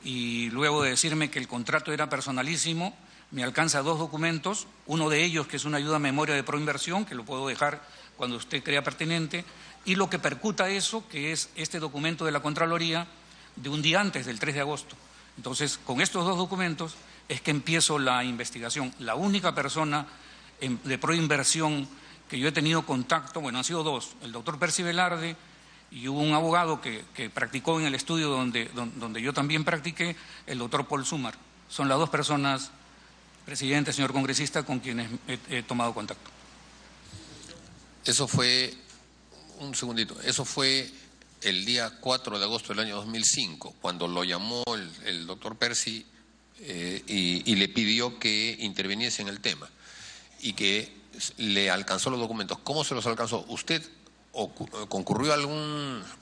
y luego de decirme que el contrato era personalísimo, me alcanza 2 documentos, uno de ellos que es una ayuda a memoria de proinversión, que lo puedo dejar cuando usted crea pertinente, y lo que percuta eso, que es este documento de la Contraloría de un día antes del 3 de agosto. Entonces, con estos 2 documentos es que empiezo la investigación. La única persona de proinversión que yo he tenido contacto, bueno, han sido 2, el doctor Percy Velarde y hubo un abogado que practicó en el estudio donde yo también practiqué, el doctor Paul Sumar. Son las 2 personas, presidente, señor congresista, con quienes he tomado contacto. Eso fue, un segundito, eso fue el día 4 de agosto del año 2005, cuando lo llamó el doctor Percy y le pidió que interviniese en el tema y que le alcanzó los documentos. ¿Cómo se los alcanzó? ¿Usted concurrió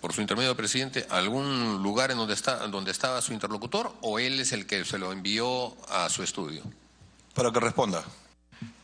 por su intermedio, presidente, a algún lugar en donde estaba su interlocutor o él es el que se lo envió a su estudio? Para que responda.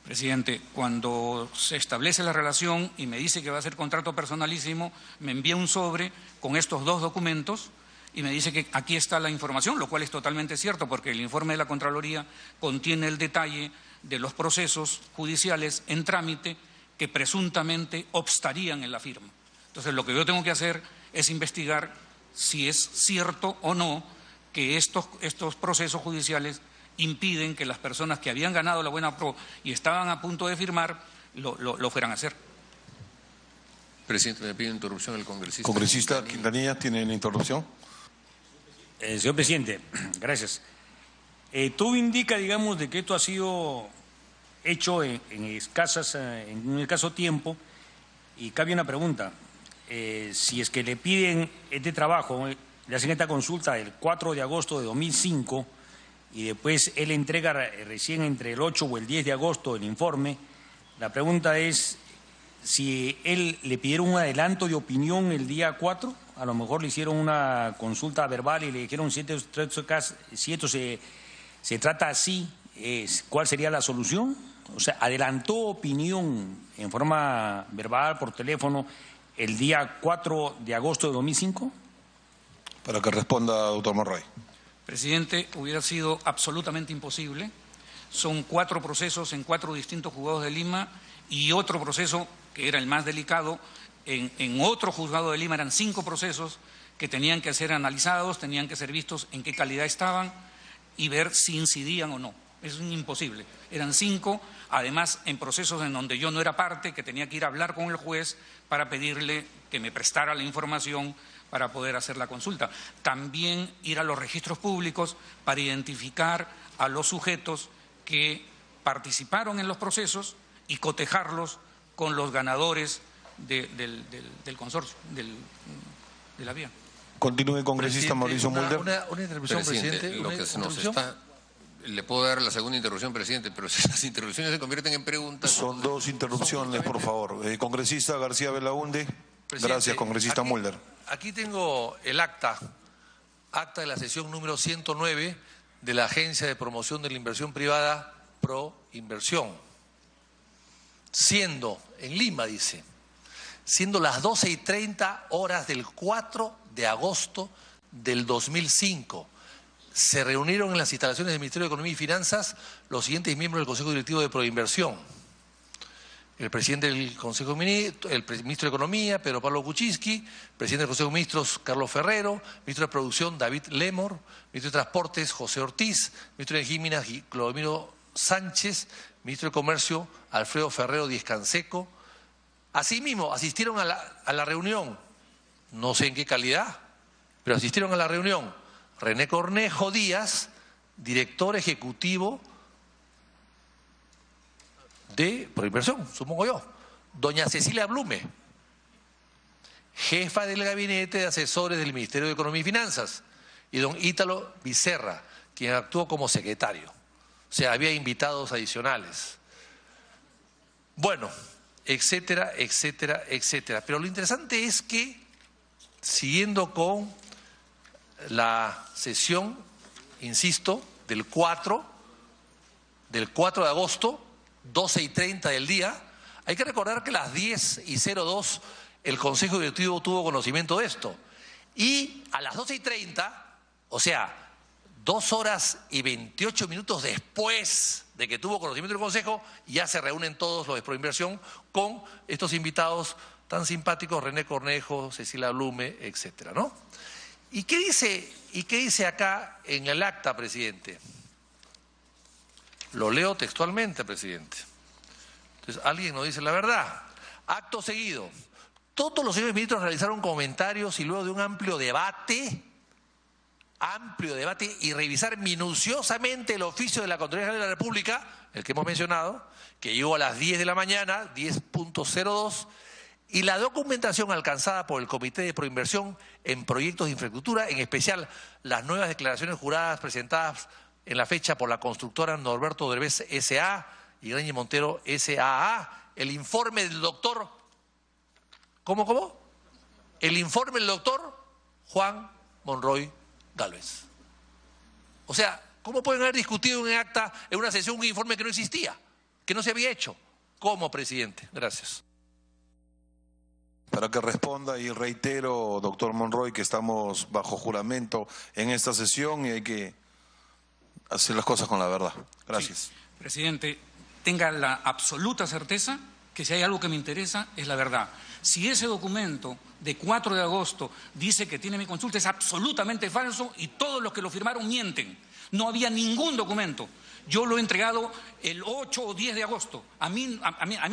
Presidente, cuando se establece la relación y me dice que va a ser contrato personalísimo, me envía un sobre con estos 2 documentos y me dice que aquí está la información, lo cual es totalmente cierto porque el informe de la Contraloría contiene el detalle de los procesos judiciales en trámite que presuntamente obstarían en la firma. Entonces, lo que yo tengo que hacer es investigar si es cierto o no que estos procesos judiciales impiden que las personas que habían ganado la buena pro y estaban a punto de firmar lo fueran a hacer. Presidente, me pide interrupción el congresista. Congresista Quintanilla, ¿tiene la interrupción? Señor presidente, gracias. Todo indica, digamos, de que esto ha sido hecho en un escaso tiempo y cabe una pregunta. Si es que le piden este trabajo, le hacen esta consulta el 4 de agosto de 2005 y después él entrega recién entre el 8 o el 10 de agosto el informe, la pregunta es si él le pidieron un adelanto de opinión el día 4, a lo mejor le hicieron una consulta verbal y le dijeron si esto se trata así, ¿cuál sería la solución? O sea, ¿adelantó opinión en forma verbal, por teléfono, el día 4 de agosto de 2005? Para que responda, doctor Monroy. Presidente, hubiera sido absolutamente imposible. Son 4 procesos en 4 distintos juzgados de Lima y otro proceso, que era el más delicado, en otro juzgado de Lima eran 5 procesos que tenían que ser analizados, tenían que ser vistos en qué calidad estaban y ver si incidían o no. Es imposible. Eran 5, además en procesos en donde yo no era parte, que tenía que ir a hablar con el juez para pedirle que me prestara la información para poder hacer la consulta. También ir a los registros públicos para identificar a los sujetos que participaron en los procesos y cotejarlos con los ganadores del consorcio, de la vía. Continúe, congresista Mauricio Mulder. Una interrupción, presidente. Lo que se nos está... Le puedo dar la segunda interrupción, presidente, pero si las interrupciones se convierten en preguntas... Son 2 interrupciones, por favor. Congresista García Belaúnde. Gracias, congresista Mulder. Aquí tengo el acta de la sesión número 109 de la Agencia de Promoción de la Inversión Privada Proinversión. Siendo, en Lima dice, siendo las 12:30 del 4 de agosto del 2005, se reunieron en las instalaciones del Ministerio de Economía y Finanzas los siguientes miembros del Consejo Directivo de Proinversión. El presidente del Consejo de Ministros, el ministro de Economía, Pedro Pablo Kuczynski, presidente del Consejo de Ministros, Carlos Ferrero, ministro de Producción, David Lemor, ministro de Transportes, José Ortiz, ministro de Energía y Clodomiro Sánchez, ministro de Comercio, Alfredo Ferrero Díez Canseco, Asimismo, asistieron a la reunión, no sé en qué calidad, pero asistieron a la reunión René Cornejo Díaz, director ejecutivo de Proinversión, supongo yo, doña Cecilia Blume, jefa del gabinete de asesores del Ministerio de Economía y Finanzas, y don Ítalo Becerra, quien actuó como secretario. O sea, había invitados adicionales. Bueno, etcétera, etcétera, etcétera. Pero lo interesante es que, siguiendo con la sesión, insisto, del 4 de agosto, 12:30 del día, hay que recordar que a las 10:02 el Consejo Directivo tuvo conocimiento de esto. Y a las 12:30, o sea, 2 horas y 28 minutos después de que tuvo conocimiento del Consejo, ya se reúnen todos los de Proinversión con estos invitados tan simpáticos, René Cornejo, Cecilia Blume, etcétera, ¿no? ¿Y qué dice acá en el acta, presidente? Lo leo textualmente, presidente. Entonces, alguien nos dice la verdad. Acto seguido, todos los señores ministros realizaron comentarios y luego de un amplio debate y revisar minuciosamente el oficio de la Contraloría General de la República, el que hemos mencionado, que llegó a las 10 de la mañana, 10:02, y la documentación alcanzada por el Comité de Proinversión en proyectos de infraestructura, en especial las nuevas declaraciones juradas presentadas en la fecha por la constructora Norberto Derbez S.A. y Graña Montero S.A.A., el informe del doctor, ¿cómo? El informe del doctor Juan Monroy Gálvez. O sea, ¿cómo pueden haber discutido en un acta, en una sesión, un informe que no existía, que no se había hecho? ¿Cómo, presidente? Gracias. Para que responda, y reitero, doctor Monroy, que estamos bajo juramento en esta sesión y hay que hacer las cosas con la verdad. Gracias. Sí, presidente, tenga la absoluta certeza que si hay algo que me interesa es la verdad. Si ese documento de 4 de agosto dice que tiene mi consulta, es absolutamente falso y todos los que lo firmaron mienten. No había ningún documento. Yo lo he entregado el 8 o 10 de agosto. A mí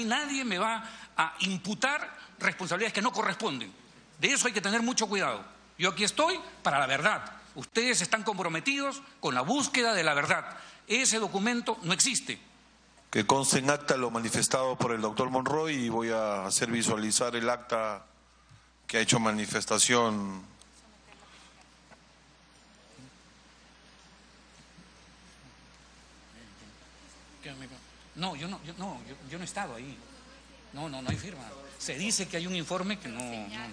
nadie me va a imputar responsabilidades que no corresponden. De eso hay que tener mucho cuidado. Yo aquí estoy para la verdad. Ustedes están comprometidos con la búsqueda de la verdad. Ese documento no existe. Que conste en acta lo manifestado por el doctor Monroy y voy a hacer visualizar el acta que ha hecho manifestación. No, yo no he estado ahí. No hay firma. Se dice que hay un informe que no.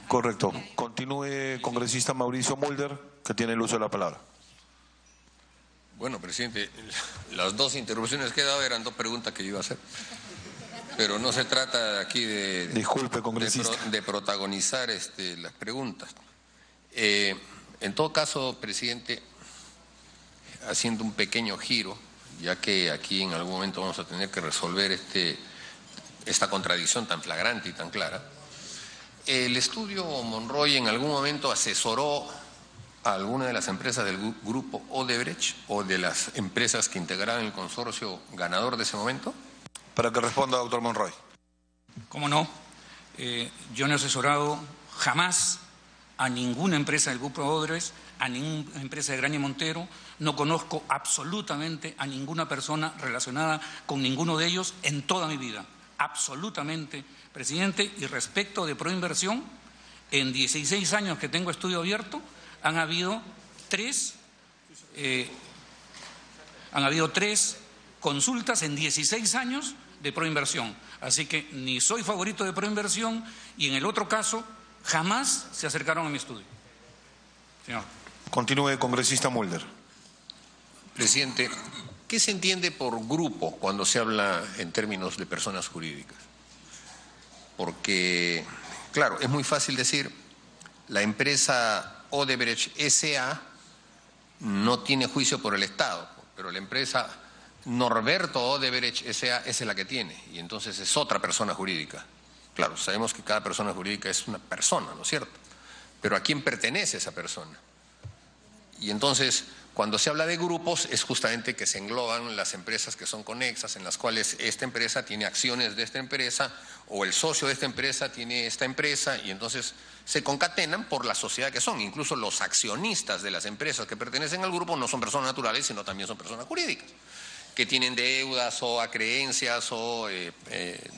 Correcto. Continúe, congresista Mauricio Mulder, que tiene el uso de la palabra. Bueno, presidente, las 2 interrupciones que he dado eran 2 preguntas que yo iba a hacer. Pero no se trata aquí de... Disculpe, congresista. De protagonizar las preguntas. En todo caso, presidente, haciendo un pequeño giro, ya que aquí en algún momento vamos a tener que resolver esta contradicción tan flagrante y tan clara. El estudio Monroy en algún momento asesoró a alguna de las empresas del grupo Odebrecht o de las empresas que integraban el consorcio ganador de ese momento. Para que responda, doctor Monroy. ¿Cómo no? Yo no he asesorado jamás a ninguna empresa del grupo Odebrecht, a ninguna empresa de Graña Montero. No conozco absolutamente a ninguna persona relacionada con ninguno de ellos en toda mi vida. Absolutamente, presidente. Y respecto de Proinversión, en 16 años que tengo estudio abierto, han habido tres consultas en 16 años de Proinversión. Así que ni soy favorito de Proinversión y en el otro caso jamás se acercaron a mi estudio. Señor. Continúe, congresista Mulder. Presidente, ¿qué se entiende por grupo cuando se habla en términos de personas jurídicas? Porque, claro, es muy fácil decir, la empresa Odebrecht S.A. no tiene juicio por el Estado, pero la empresa Norberto Odebrecht S.A. es la que tiene, y entonces es otra persona jurídica. Claro, sabemos que cada persona jurídica es una persona, ¿no es cierto? Pero ¿a quién pertenece esa persona? Y entonces, Cuando se habla de grupos es justamente que se engloban las empresas que son conexas, en las cuales esta empresa tiene acciones de esta empresa o el socio de esta empresa tiene esta empresa y entonces se concatenan por la sociedad que son. Incluso los accionistas de las empresas que pertenecen al grupo no son personas naturales, sino también son personas jurídicas, que tienen deudas o acreencias o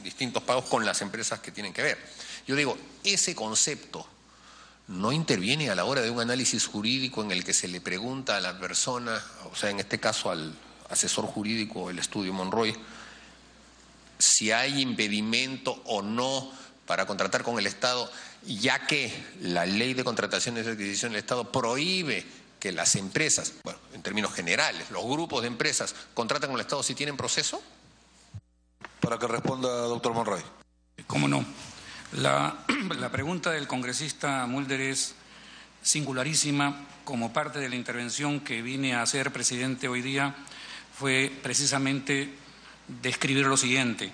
distintos pagos con las empresas que tienen que ver. Yo digo, ese concepto no interviene a la hora de un análisis jurídico en el que se le pregunta a la persona, o sea, en este caso al asesor jurídico del estudio Monroy, si hay impedimento o no para contratar con el Estado, ya que la ley de contrataciones y adquisición del Estado prohíbe que las empresas, bueno, en términos generales, los grupos de empresas contratan con el Estado si tienen proceso. Para que responda, doctor Monroy. ¿Cómo no? La pregunta del congresista Mulder es singularísima. Como parte de la intervención que vine a hacer, presidente, hoy día, fue precisamente describir lo siguiente.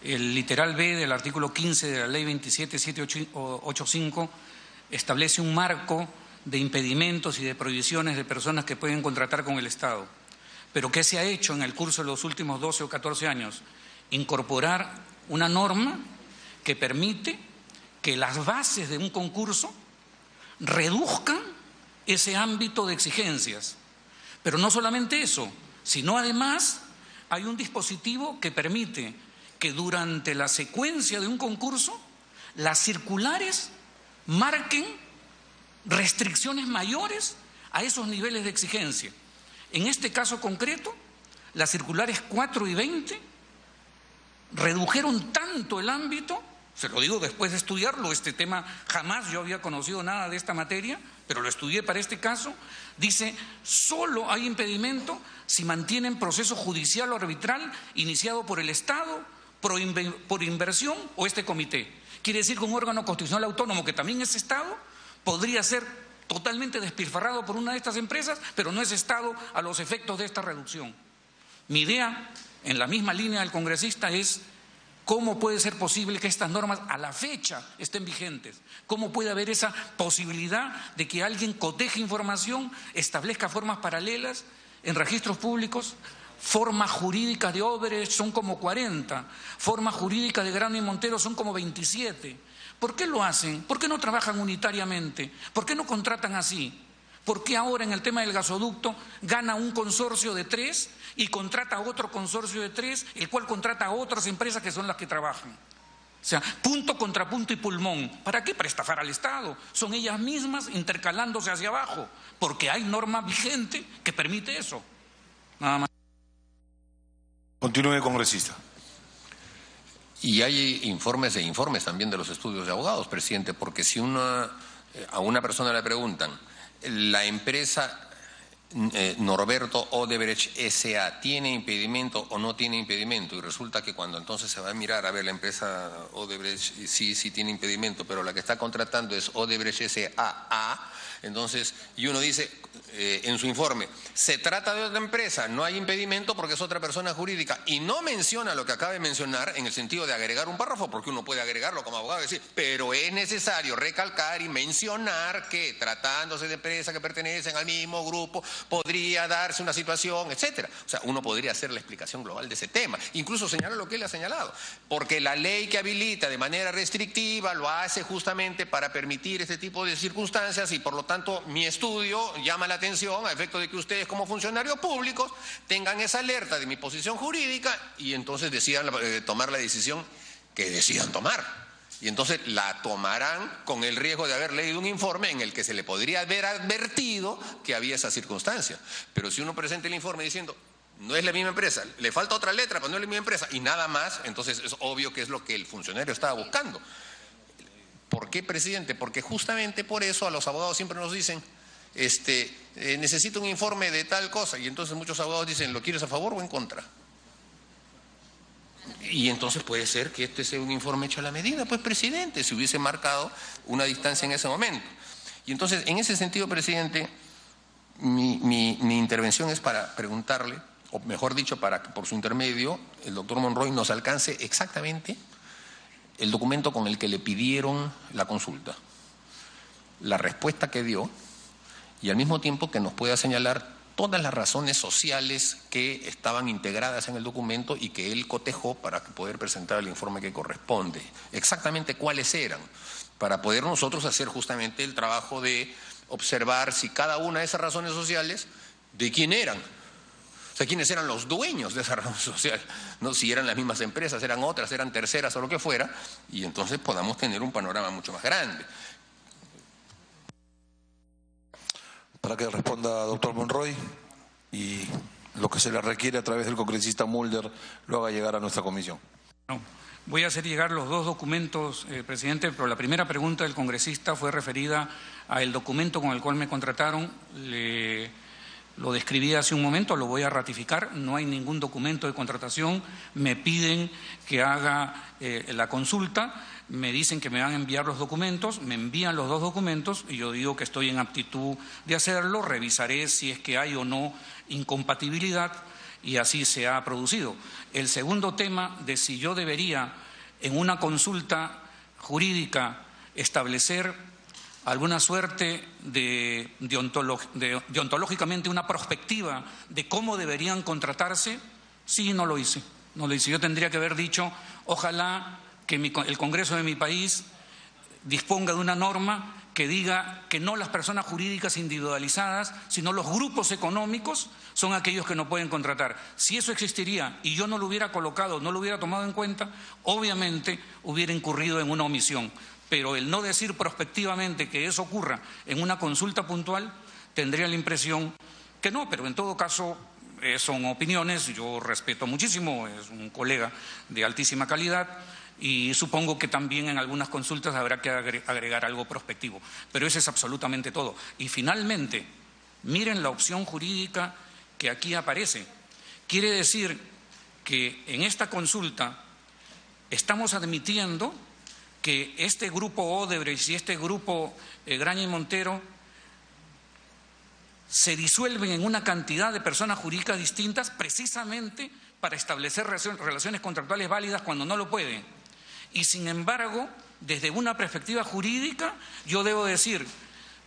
El literal B del artículo 15 de la Ley 27785 establece un marco de impedimentos y de prohibiciones de personas que pueden contratar con el Estado. Pero ¿qué se ha hecho en el curso de los últimos 12 o 14 años? Incorporar una norma que permite que las bases de un concurso reduzcan ese ámbito de exigencias. Pero no solamente eso, sino además hay un dispositivo que permite que durante la secuencia de un concurso las circulares marquen restricciones mayores a esos niveles de exigencia. En este caso concreto, las circulares 4 y 20 redujeron tanto el ámbito. Se lo digo después de estudiarlo, este tema jamás yo había conocido nada de esta materia, pero lo estudié para este caso. Dice, solo hay impedimento si mantienen proceso judicial o arbitral iniciado por el Estado, por inversión o este comité. Quiere decir que un órgano constitucional autónomo, que también es Estado, podría ser totalmente despilfarrado por una de estas empresas, pero no es Estado a los efectos de esta reducción. Mi idea, en la misma línea del congresista, es ¿cómo puede ser posible que estas normas a la fecha estén vigentes? ¿Cómo puede haber esa posibilidad de que alguien coteje información, establezca formas paralelas en registros públicos? Formas jurídicas de Odebrecht son como 40, formas jurídicas de Grano y Montero son como 27. ¿Por qué lo hacen? ¿Por qué no trabajan unitariamente? ¿Por qué no contratan así? ¿Por qué ahora en el tema del gasoducto gana un consorcio de 3 y contrata a otro consorcio de 3, el cual contrata a otras empresas que son las que trabajan? O sea, punto, contrapunto y pulmón. ¿Para qué? Para estafar al Estado. Son ellas mismas intercalándose hacia abajo, porque hay norma vigente que permite eso. Nada más. Continúe, congresista. Y hay informes e informes también de los estudios de abogados, presidente, porque si a una persona le preguntan, la empresa Norberto Odebrecht S.A. ¿tiene impedimento o no tiene impedimento? Y resulta que cuando entonces se va a mirar, a ver, la empresa Odebrecht sí tiene impedimento, pero la que está contratando es Odebrecht S.A. Entonces, y uno dice en su informe, se trata de otra empresa, no hay impedimento porque es otra persona jurídica, y no menciona lo que acaba de mencionar en el sentido de agregar un párrafo, porque uno puede agregarlo como abogado y decir, pero es necesario recalcar y mencionar que tratándose de empresas que pertenecen al mismo grupo, podría darse una situación, etcétera. O sea, uno podría hacer la explicación global de ese tema, incluso señalar lo que él ha señalado, porque la ley que habilita de manera restrictiva lo hace justamente para permitir este tipo de circunstancias y por lo tanto mi estudio llama la atención a efecto de que ustedes como funcionarios públicos tengan esa alerta de mi posición jurídica y entonces decidan tomar la decisión que decidan tomar. Y entonces la tomarán con el riesgo de haber leído un informe en el que se le podría haber advertido que había esa circunstancia. Pero si uno presenta el informe diciendo, no es la misma empresa, le falta otra letra, pero no es la misma empresa, y nada más, entonces es obvio que es lo que el funcionario estaba buscando. ¿Por qué, presidente? Porque justamente por eso a los abogados siempre nos dicen, necesito un informe de tal cosa, y entonces muchos abogados dicen, ¿lo quieres a favor o en contra? Y entonces puede ser que este sea un informe hecho a la medida, pues, presidente, si hubiese marcado una distancia en ese momento. Y entonces, en ese sentido, presidente, mi intervención es para preguntarle, o mejor dicho, para que por su intermedio el doctor Monroy nos alcance exactamente el documento con el que le pidieron la consulta, la respuesta que dio, y al mismo tiempo que nos pueda señalar todas las razones sociales que estaban integradas en el documento y que él cotejó para poder presentar el informe que corresponde. Exactamente cuáles eran, para poder nosotros hacer justamente el trabajo de observar si cada una de esas razones sociales, de quién eran. O sea, quiénes eran los dueños de esa razón social, ¿no? Si eran las mismas empresas, eran otras, eran terceras o lo que fuera, y entonces podamos tener un panorama mucho más grande. Para que responda doctor Monroy y lo que se le requiere a través del congresista Mulder lo haga llegar a nuestra comisión. No, voy a hacer llegar los dos documentos, presidente, pero la primera pregunta del congresista fue referida al documento con el cual me contrataron. Lo describí hace un momento, lo voy a ratificar, no hay ningún documento de contratación, me piden que haga la consulta, me dicen que me van a enviar los documentos, me envían los dos documentos y yo digo que estoy en aptitud de hacerlo, revisaré si es que hay o no incompatibilidad y así se ha producido. El segundo tema de si yo debería en una consulta jurídica establecer alguna suerte de deontológicamente una perspectiva de cómo deberían contratarse, sí, no lo hice. Yo tendría que haber dicho, ojalá que el Congreso de mi país disponga de una norma que diga que no las personas jurídicas individualizadas, sino los grupos económicos son aquellos que no pueden contratar. Si eso existiría y yo no lo hubiera colocado, no lo hubiera tomado en cuenta, obviamente hubiera incurrido en una omisión. Pero el no decir prospectivamente que eso ocurra en una consulta puntual, tendría la impresión que no, pero en todo caso son opiniones, yo respeto muchísimo, es un colega de altísima calidad y supongo que también en algunas consultas habrá que agregar algo prospectivo, pero eso es absolutamente todo. Y finalmente, miren la opción jurídica que aquí aparece. Quiere decir que en esta consulta estamos admitiendo que este grupo Odebrecht y este grupo Graña y Montero se disuelven en una cantidad de personas jurídicas distintas precisamente para establecer relaciones contractuales válidas cuando no lo pueden. Y sin embargo, desde una perspectiva jurídica, yo debo decir,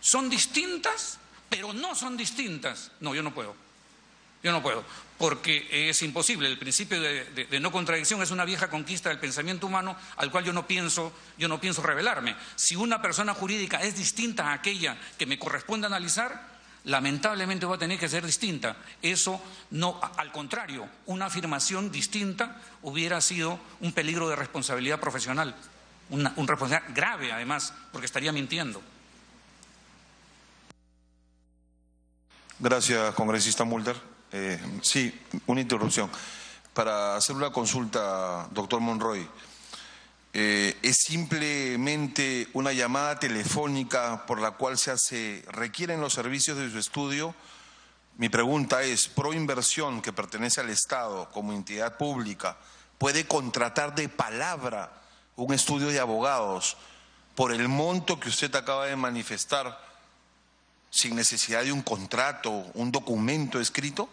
son distintas, pero no son distintas. No, yo no puedo. Yo no puedo, porque es imposible. El principio de no contradicción es una vieja conquista del pensamiento humano al cual yo no pienso rebelarme. Si una persona jurídica es distinta a aquella que me corresponde analizar, lamentablemente va a tener que ser distinta. Eso no, al contrario, una afirmación distinta hubiera sido un peligro de responsabilidad profesional, una responsabilidad grave además, porque estaría mintiendo. Gracias, congresista Mulder. Sí, una interrupción. Para hacer una consulta, doctor Monroy, ¿es simplemente una llamada telefónica por la cual requieren los servicios de su estudio? Mi pregunta es, Proinversión, que pertenece al Estado como entidad pública, ¿puede contratar de palabra un estudio de abogados por el monto que usted acaba de manifestar sin necesidad de un contrato, un documento escrito?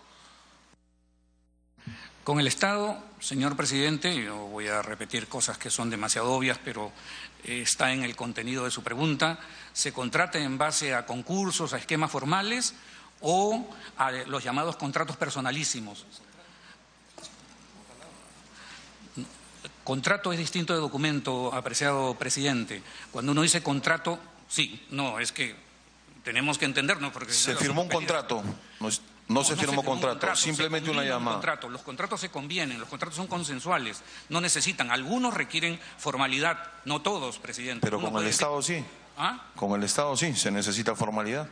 Con el Estado, señor presidente, yo voy a repetir cosas que son demasiado obvias, pero está en el contenido de su pregunta, se contrata en base a concursos, a esquemas formales o a los llamados contratos personalísimos. Contrato es distinto de documento, apreciado presidente. Cuando uno dice contrato, sí, no, es que tenemos que entendernos. Porque se firmó un contrato. No se firmó contrato, simplemente una llamada. Los contratos se convienen, los contratos son consensuales, no necesitan. Algunos requieren formalidad, no todos, presidente. Pero con el Estado sí. ¿Ah? Con el Estado sí, se necesita formalidad.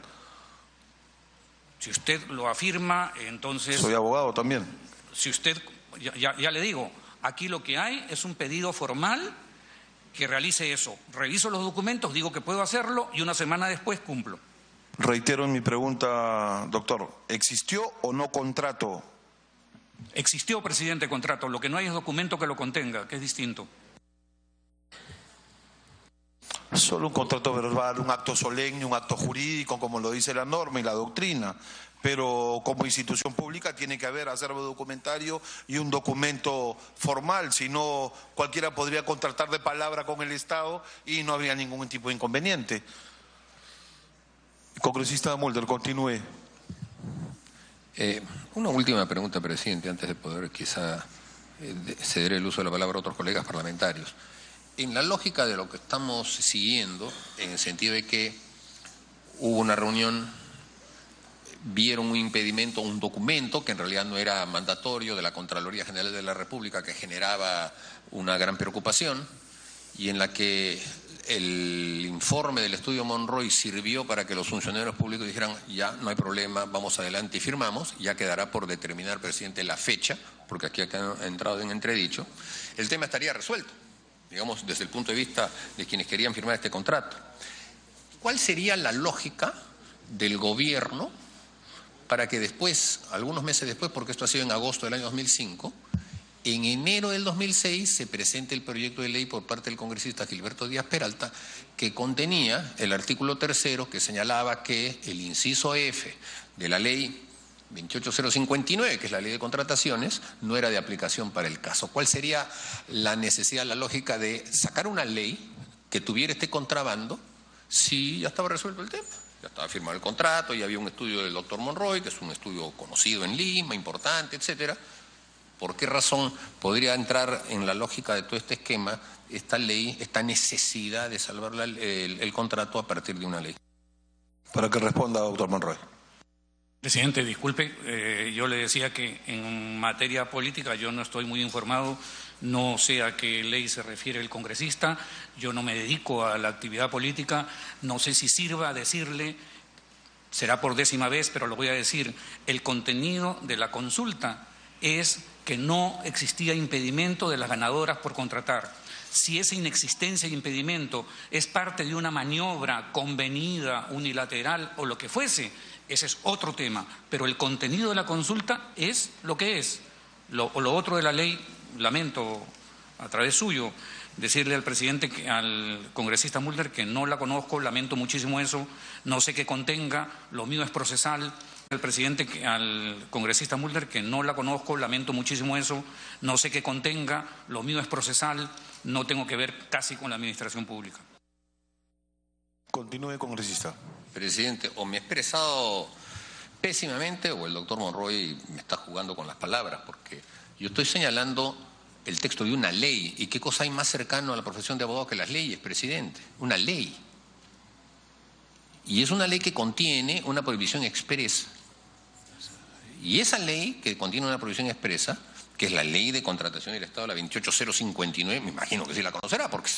Si usted lo afirma, entonces... Soy abogado también. Si usted, ya le digo, aquí lo que hay es un pedido formal que realice eso. Reviso los documentos, digo que puedo hacerlo y una semana después cumplo. Reitero en mi pregunta, doctor, ¿existió o no contrato? Existió, presidente, contrato. Lo que no hay es documento que lo contenga, que es distinto. Solo un contrato verbal, un acto solemne, un acto jurídico, como lo dice la norma y la doctrina. Pero como institución pública tiene que haber acervo documentario y un documento formal. Si no, cualquiera podría contratar de palabra con el Estado y no habría ningún tipo de inconveniente. Congresista Mulder, continúe. Una última pregunta, presidente, antes de poder quizá ceder el uso de la palabra a otros colegas parlamentarios. En la lógica de lo que estamos siguiendo, en el sentido de que hubo una reunión, vieron un impedimento, un documento que en realidad no era mandatorio de la Contraloría General de la República, que generaba una gran preocupación, y en la que el informe del estudio Monroy sirvió para que los funcionarios públicos dijeran ya no hay problema, vamos adelante y firmamos. Ya quedará por determinar, presidente, la fecha, porque aquí ha entrado en entredicho. El tema estaría resuelto, digamos, desde el punto de vista de quienes querían firmar este contrato. ¿Cuál sería la lógica del gobierno para que después, algunos meses después, porque esto ha sido en agosto del año 2005, en enero del 2006 se presente el proyecto de ley por parte del congresista Gilberto Díaz Peralta, que contenía el artículo 3º que señalaba que el inciso F de la ley 28059, que es la ley de contrataciones, no era de aplicación para el caso? ¿Cuál sería la necesidad, la lógica de sacar una ley que tuviera este contrabando si ya estaba resuelto el tema? Ya estaba firmado el contrato, ya había un estudio del doctor Monroy, que es un estudio conocido en Lima, importante, etcétera. ¿Por qué razón podría entrar en la lógica de todo este esquema esta ley, esta necesidad de salvar el contrato a partir de una ley? Para que responda, doctor Monroy. Presidente, disculpe, yo le decía que en materia política yo no estoy muy informado, no sé a qué ley se refiere el congresista, yo no me dedico a la actividad política, no sé si sirva decirle, será por 10ª vez, pero lo voy a decir, el contenido de la consulta es que no existía impedimento de las ganadoras por contratar. Si esa inexistencia de impedimento es parte de una maniobra convenida, unilateral o lo que fuese, ese es otro tema. Pero el contenido de la consulta es lo que es. Lo otro de la ley, lamento a través suyo decirle al presidente, al congresista Mulder, que no la conozco, lamento muchísimo eso, no sé qué contenga, lo mío es procesal. Al presidente, al congresista Mulder, que no la conozco, lamento muchísimo eso, no sé qué contenga, lo mío es procesal, no tengo que ver casi con la administración pública. Continúe, congresista. Presidente, o me he expresado pésimamente o el doctor Monroy me está jugando con las palabras, porque yo estoy señalando el texto de una ley. ¿Y qué cosa hay más cercano a la profesión de abogado que las leyes, presidente? Una ley. Y es una ley que contiene una prohibición expresa. Y esa ley que contiene una prohibición expresa, que es la ley de contratación del Estado, la 28059, me imagino que sí la conocerá, porque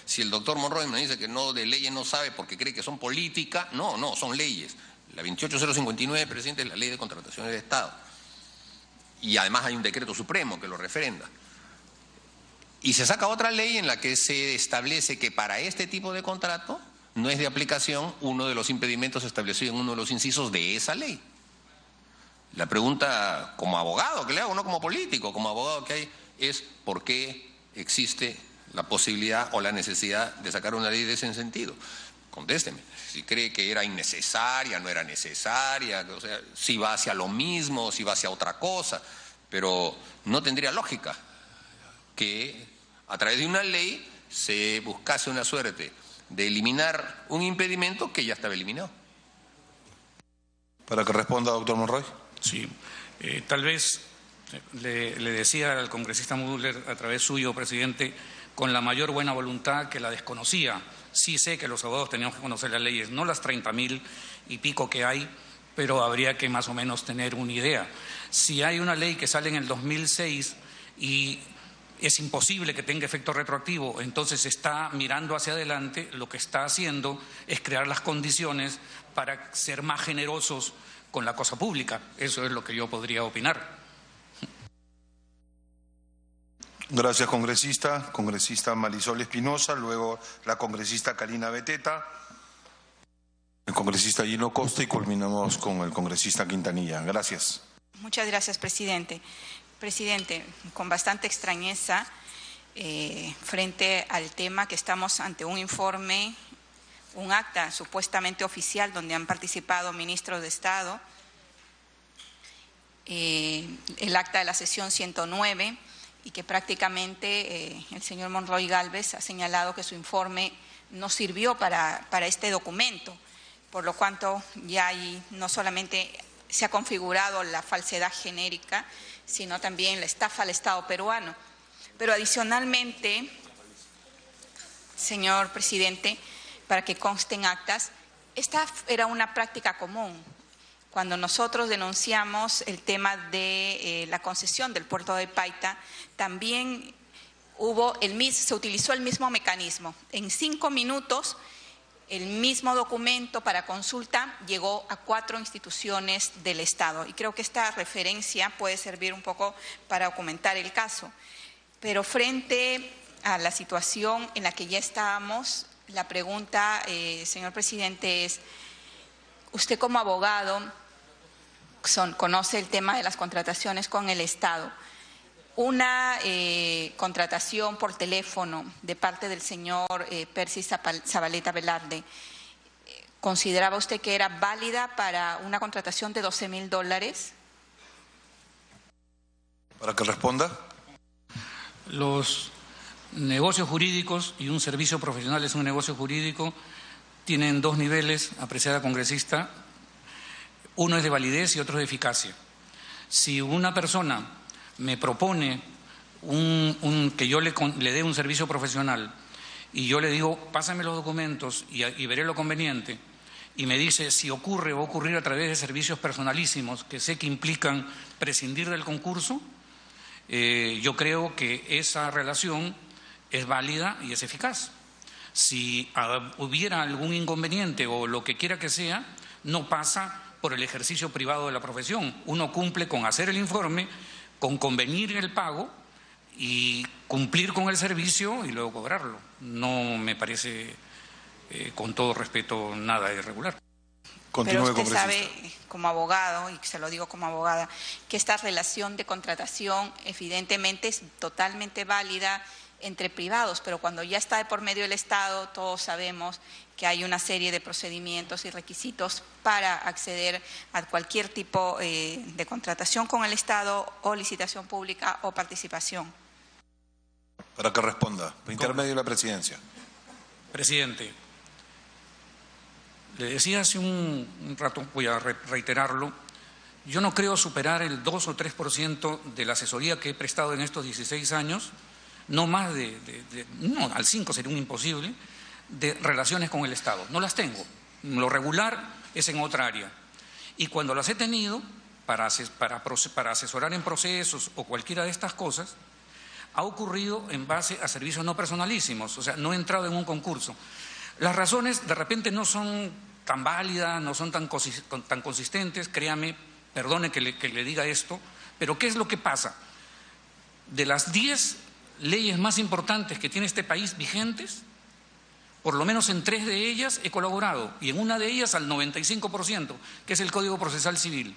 si el doctor Monroy me dice que no de leyes no sabe porque cree que son políticas, no, son leyes. La 28059, presidente, es la ley de contratación del Estado. Y además hay un decreto supremo que lo refrenda. Y se saca otra ley en la que se establece que para este tipo de contrato no es de aplicación uno de los impedimentos establecidos en uno de los incisos de esa ley. La pregunta como abogado que le hago, no como político, como abogado que hay, es ¿por qué existe la posibilidad o la necesidad de sacar una ley de ese sentido? Contésteme. Si cree que era innecesaria, no era necesaria, o sea, si va hacia lo mismo, si va hacia otra cosa, pero no tendría lógica que a través de una ley se buscase una suerte de eliminar un impedimento que ya estaba eliminado. Para que responda, doctor Monroy. Sí, tal vez le decía al congresista Mulder a través suyo, presidente, con la mayor buena voluntad, que la desconocía. Sí sé que los abogados teníamos que conocer las leyes, no las 30.000 y pico que hay, pero habría que más o menos tener una idea. Si hay una ley que sale en el 2006 y es imposible que tenga efecto retroactivo, entonces está mirando hacia adelante, lo que está haciendo es crear las condiciones para ser más generosos con la cosa pública. Eso es lo que yo podría opinar. Gracias, congresista. Congresista Marisol Espinosa, luego la congresista Karina Beteta, el congresista Gino Costa y culminamos con el congresista Quintanilla. Gracias. Muchas gracias, presidente. Presidente, con bastante extrañeza, frente al tema que estamos ante un informe, un acta supuestamente oficial donde han participado ministros de Estado, el acta de la sesión 109, y que prácticamente el señor Monroy Gálvez ha señalado que su informe no sirvió para este documento, por lo cuanto ya ahí no solamente se ha configurado la falsedad genérica, sino también la estafa al Estado peruano. Pero adicionalmente, señor presidente, para que consten actas, esta era una práctica común. Cuando nosotros denunciamos el tema de la concesión del puerto de Paita, también se utilizó el mismo mecanismo. En 5 minutos, el mismo documento para consulta llegó a 4 instituciones del Estado. Y creo que esta referencia puede servir un poco para documentar el caso. Pero frente a la situación en la que ya estábamos, la pregunta, señor presidente, es, usted como abogado conoce el tema de las contrataciones con el Estado. Una contratación por teléfono de parte del señor Percy Zabaleta Velarde, ¿consideraba usted que era válida para una contratación de $12.000? Para que responda. Los negocios jurídicos y un servicio profesional es un negocio jurídico, tienen 2 niveles, apreciada congresista. Uno es de validez y otro es de eficacia. Si una persona me propone que yo le dé un servicio profesional y yo le digo, pásame los documentos y veré lo conveniente, y me dice si ocurre o va a ocurrir a través de servicios personalísimos que sé que implican prescindir del concurso, yo creo que esa relación es válida y es eficaz. Si hubiera algún inconveniente o lo que quiera que sea, no pasa por el ejercicio privado de la profesión. Uno cumple con hacer el informe, con convenir el pago y cumplir con el servicio y luego cobrarlo. No me parece, con todo respeto, nada irregular. Continúe, pero usted congresista. sabe, como abogado, y se lo digo como abogada, que esta relación de contratación evidentemente es totalmente válida entre privados, pero cuando ya está de por medio el Estado, todos sabemos que hay una serie de procedimientos y requisitos para acceder a cualquier tipo de contratación con el Estado o licitación pública o participación. Para que responda. Por intermedio de la presidencia. Presidente, le decía hace un rato, voy a reiterarlo, yo no creo superar el 2 o 3% de la asesoría que he prestado en estos 16 años, no más no, al 5 sería un imposible, de relaciones con el Estado. No las tengo. Lo regular es en otra área. Y cuando las he tenido, para asesorar en procesos o cualquiera de estas cosas, ha ocurrido en base a servicios no personalísimos, o sea, no he entrado en un concurso. Las razones de repente no son tan válidas, no son tan consistentes, créame, perdone que le diga esto, pero ¿qué es lo que pasa? De las 10 leyes más importantes que tiene este país vigentes, por lo menos en 3 de ellas he colaborado, y en una de ellas al 95%, que es el Código Procesal Civil.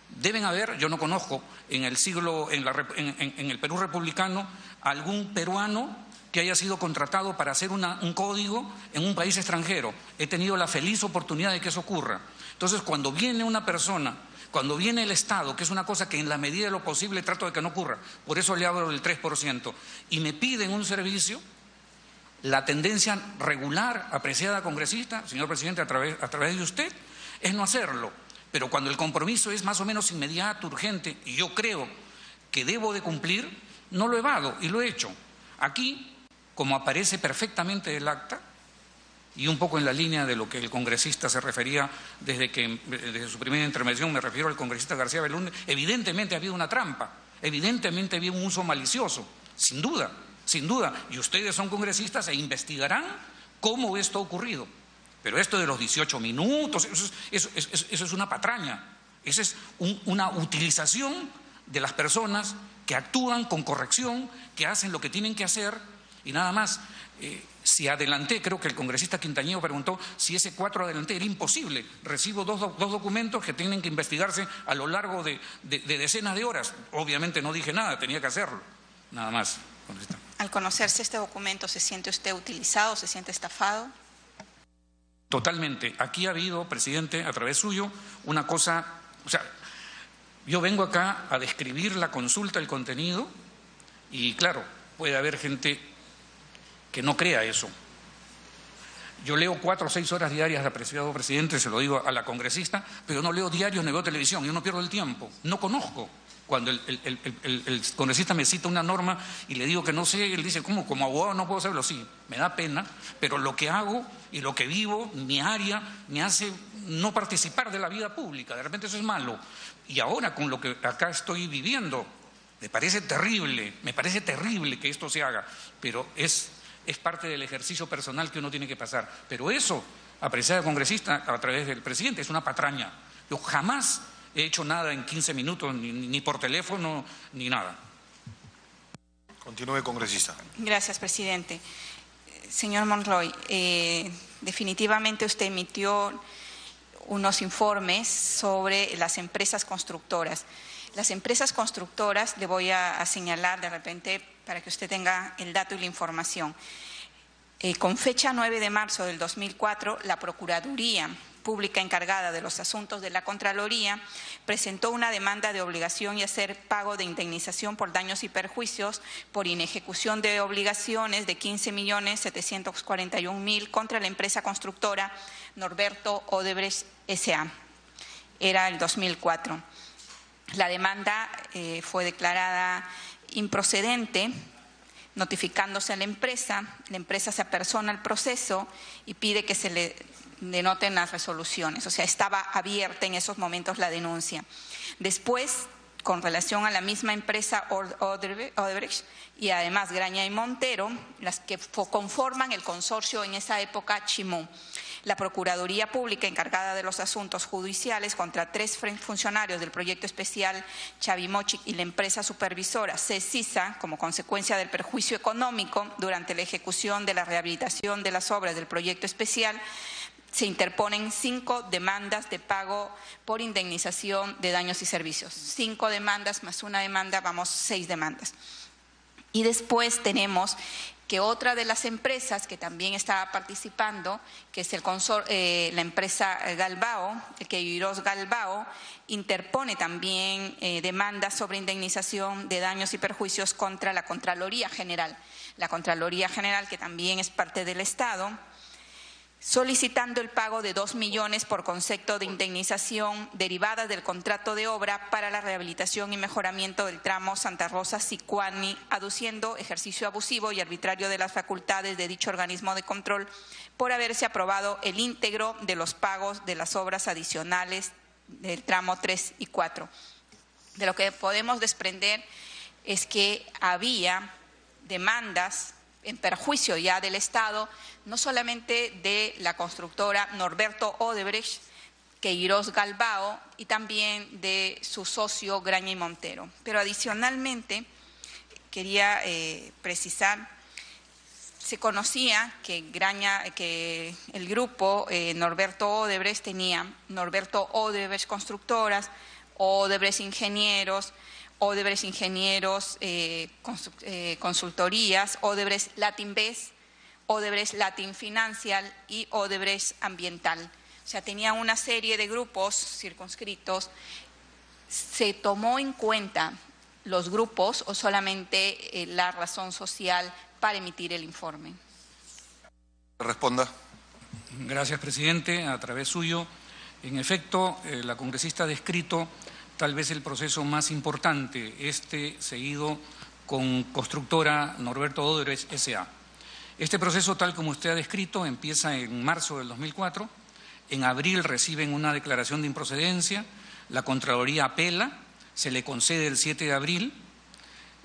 Deben haber, yo no conozco en el Perú republicano, algún peruano que haya sido contratado para hacer un código en un país extranjero. He tenido la feliz oportunidad de que eso ocurra. Entonces, cuando viene una persona, cuando viene el Estado, que es una cosa que en la medida de lo posible trato de que no ocurra, por eso le hablo del 3%, y me piden un servicio, la tendencia regular, apreciada congresista, señor presidente, a través de usted, es no hacerlo. Pero cuando el compromiso es más o menos inmediato, urgente, y yo creo que debo de cumplir, no lo evado y lo he hecho. Aquí, como aparece perfectamente del acta, y un poco en la línea de lo que el congresista se refería desde su primera intervención, me refiero al congresista García Belunde, evidentemente ha habido una trampa, evidentemente ha habido un uso malicioso, sin duda, y ustedes son congresistas e investigarán cómo esto ha ocurrido. Pero esto de los 18 minutos, eso es una patraña, esa es una utilización de las personas que actúan con corrección, que hacen lo que tienen que hacer y nada más. Si adelanté, creo que el congresista Quintanilla preguntó si ese 4 adelanté, era imposible. Recibo dos documentos que tienen que investigarse a lo largo de decenas de horas. Obviamente no dije nada, tenía que hacerlo. Nada más. Al conocerse este documento, ¿se siente usted utilizado, se siente estafado? Totalmente. Aquí ha habido, presidente, a través suyo, una cosa, o sea, yo vengo acá a describir la consulta, el contenido, y claro, puede haber gente que no crea eso. Yo leo 4 o 6 horas diarias, apreciado presidente, se lo digo a la congresista, pero no leo diarios ni veo televisión, yo no pierdo el tiempo, no conozco. Cuando el congresista me cita una norma y le digo que no sé, él dice, ¿cómo? Como abogado no puedo saberlo. Sí, me da pena, pero lo que hago y lo que vivo, mi área, me hace no participar de la vida pública. De repente eso es malo. Y ahora con lo que acá estoy viviendo, me parece terrible que esto se haga, pero es parte del ejercicio personal que uno tiene que pasar. Pero eso, apreciada congresista, a través del presidente, es una patraña. Yo jamás he hecho nada en 15 minutos, ni por teléfono, ni nada. Continúe, congresista. Gracias, presidente. Señor Monroy, definitivamente usted emitió unos informes sobre las empresas constructoras. Las empresas constructoras, le voy a señalar de repente para que usted tenga el dato y la información. Con fecha 9 de marzo del 2004, la Procuraduría Pública encargada de los asuntos de la Contraloría presentó una demanda de obligación y hacer pago de indemnización por daños y perjuicios por inejecución de obligaciones de 15.741.000 contra la empresa constructora Norberto Odebrecht S.A. Era el 2004. La demanda fue declarada improcedente, notificándose a la empresa se apersona al proceso y pide que se le denoten las resoluciones, o sea, estaba abierta en esos momentos la denuncia. Después, con relación a la misma empresa Odebrecht y además Graña y Montero, las que conforman el consorcio en esa época Chimú, la Procuraduría Pública encargada de los asuntos judiciales contra 3 funcionarios del proyecto especial Chavimochic y la empresa supervisora CECISA, como consecuencia del perjuicio económico durante la ejecución de la rehabilitación de las obras del proyecto especial, se interponen 5 demandas de pago por indemnización de daños y servicios. 5 demandas más una demanda, vamos 6 demandas. Y después tenemos que otra de las empresas que también estaba participando, que es la empresa Galbao, el Queiroz Galbao, interpone también demandas sobre indemnización de daños y perjuicios contra la Contraloría General. La Contraloría General, que también es parte del Estado, solicitando el pago de 2 millones por concepto de indemnización derivada del contrato de obra para la rehabilitación y mejoramiento del tramo Santa Rosa-Sicuani, aduciendo ejercicio abusivo y arbitrario de las facultades de dicho organismo de control por haberse aprobado el íntegro de los pagos de las obras adicionales del tramo 3 y 4. De lo que podemos desprender es que había demandas en perjuicio ya del Estado, no solamente de la constructora Norberto Odebrecht, Queiroz Galbao y también de su socio Graña y Montero. Pero adicionalmente quería precisar, se conocía que el grupo Norberto Odebrecht tenía Norberto Odebrecht Constructoras, Odebrecht Ingenieros, Consultorías, Odebrecht Latinvest, Odebrecht Latin Financial y Odebrecht Ambiental. O sea, tenía una serie de grupos circunscritos. ¿Se tomó en cuenta los grupos o solamente la razón social para emitir el informe? Responda. Gracias, presidente. A través suyo, en efecto, la congresista ha descrito tal vez el proceso más importante, seguido con constructora Norberto Odebrecht S.A. Este proceso, tal como usted ha descrito, empieza en marzo del 2004. En abril reciben una declaración de improcedencia, la Contraloría apela, se le concede el 7 de abril,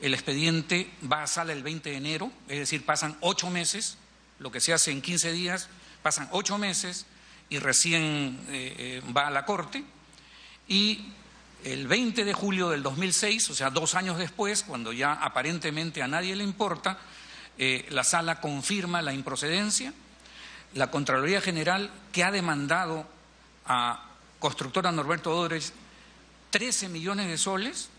el expediente va a sala el 20 de enero, es decir, pasan 8 meses, lo que se hace en 15 días, pasan 8 meses y recién va a la Corte. Y el 20 de julio del 2006, o sea, 2 años después, cuando ya aparentemente a nadie le importa, la sala confirma la improcedencia. La Contraloría General, que ha demandado a constructora Norberto Odebrecht 13 millones de soles,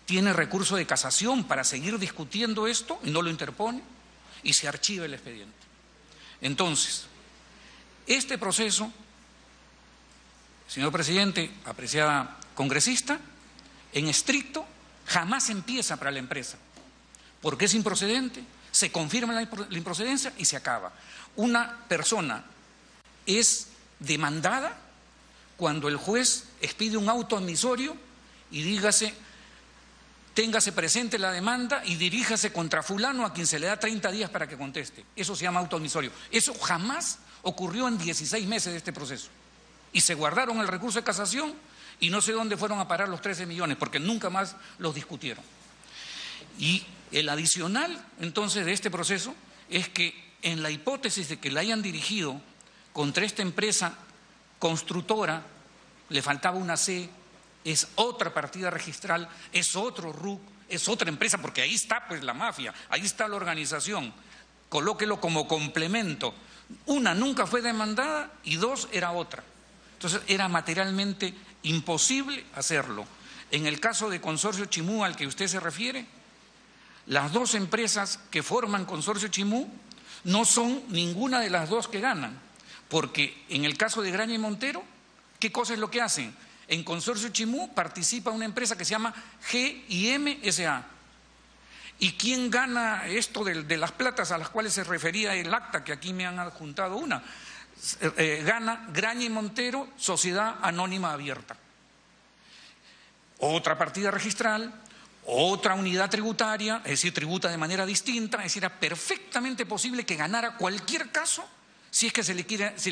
tiene recurso de casación para seguir discutiendo esto y no lo interpone y se archiva el expediente. Entonces, este proceso, señor presidente, apreciada congresista, en estricto jamás empieza para la empresa, porque es improcedente, se confirma la improcedencia y se acaba. Una persona es demandada cuando el juez expide un auto admisorio y téngase presente la demanda y diríjase contra fulano a quien se le da 30 días para que conteste. Eso se llama auto admisorio. Eso jamás ocurrió en 16 meses de este proceso. Y se guardaron el recurso de casación y no sé dónde fueron a parar los 13 millones, porque nunca más los discutieron. Y el adicional, entonces, de este proceso es que en la hipótesis de que la hayan dirigido contra esta empresa constructora, le faltaba una C, es otra partida registral, es otro RUC, es otra empresa, porque ahí está pues la mafia, ahí está la organización. Colóquelo como complemento. Una nunca fue demandada y dos era otra. Entonces era materialmente imposible hacerlo. En el caso de Consorcio Chimú al que usted se refiere, las dos empresas que forman Consorcio Chimú no son ninguna de las dos que ganan, porque en el caso de Graña y Montero, ¿qué cosa es lo que hacen? En Consorcio Chimú participa una empresa que se llama G&M S.A. ¿Y quién gana esto de las platas a las cuales se refería el acta, que aquí me han adjuntado una? Gana Graña y Montero, Sociedad Anónima Abierta. Otra partida registral, otra unidad tributaria, es decir, tributa de manera distinta, es decir, era perfectamente posible que ganara cualquier caso si es que se le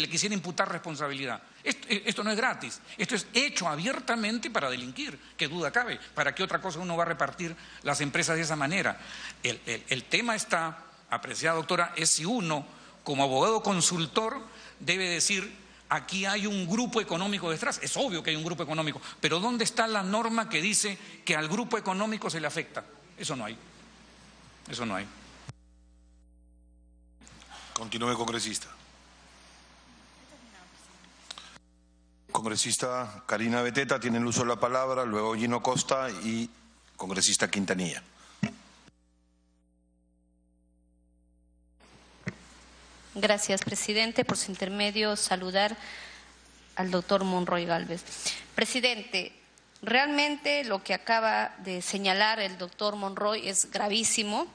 quisiera imputar responsabilidad. Esto no es gratis, esto es hecho abiertamente para delinquir, qué duda cabe. ¿Para qué otra cosa uno va a repartir las empresas de esa manera? El tema está, apreciada doctora, es si uno, como abogado consultor, debe decir, aquí hay un grupo económico detrás. Es obvio que hay un grupo económico, pero ¿dónde está la norma que dice que al grupo económico se le afecta? Eso no hay. Eso no hay. Continúe, congresista. Congresista Karina Beteta tiene el uso de la palabra, luego Gino Costa y congresista Quintanilla. Gracias, presidente. Por su intermedio, saludar al doctor Monroy Gálvez. Presidente, realmente lo que acaba de señalar el doctor Monroy es gravísimo,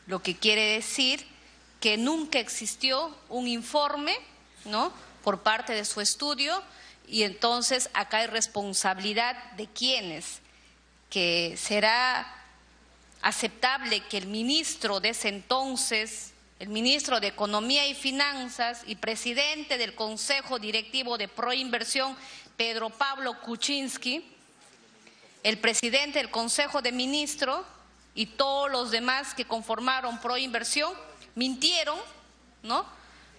lo que quiere decir que nunca existió un informe, ¿no?, por parte de su estudio, y entonces acá hay responsabilidad de quiénes, que será aceptable que el ministro de ese entonces, el ministro de Economía y Finanzas y presidente del Consejo Directivo de Proinversión, Pedro Pablo Kuczynski, el presidente del Consejo de Ministros y todos los demás que conformaron Proinversión mintieron, ¿no?,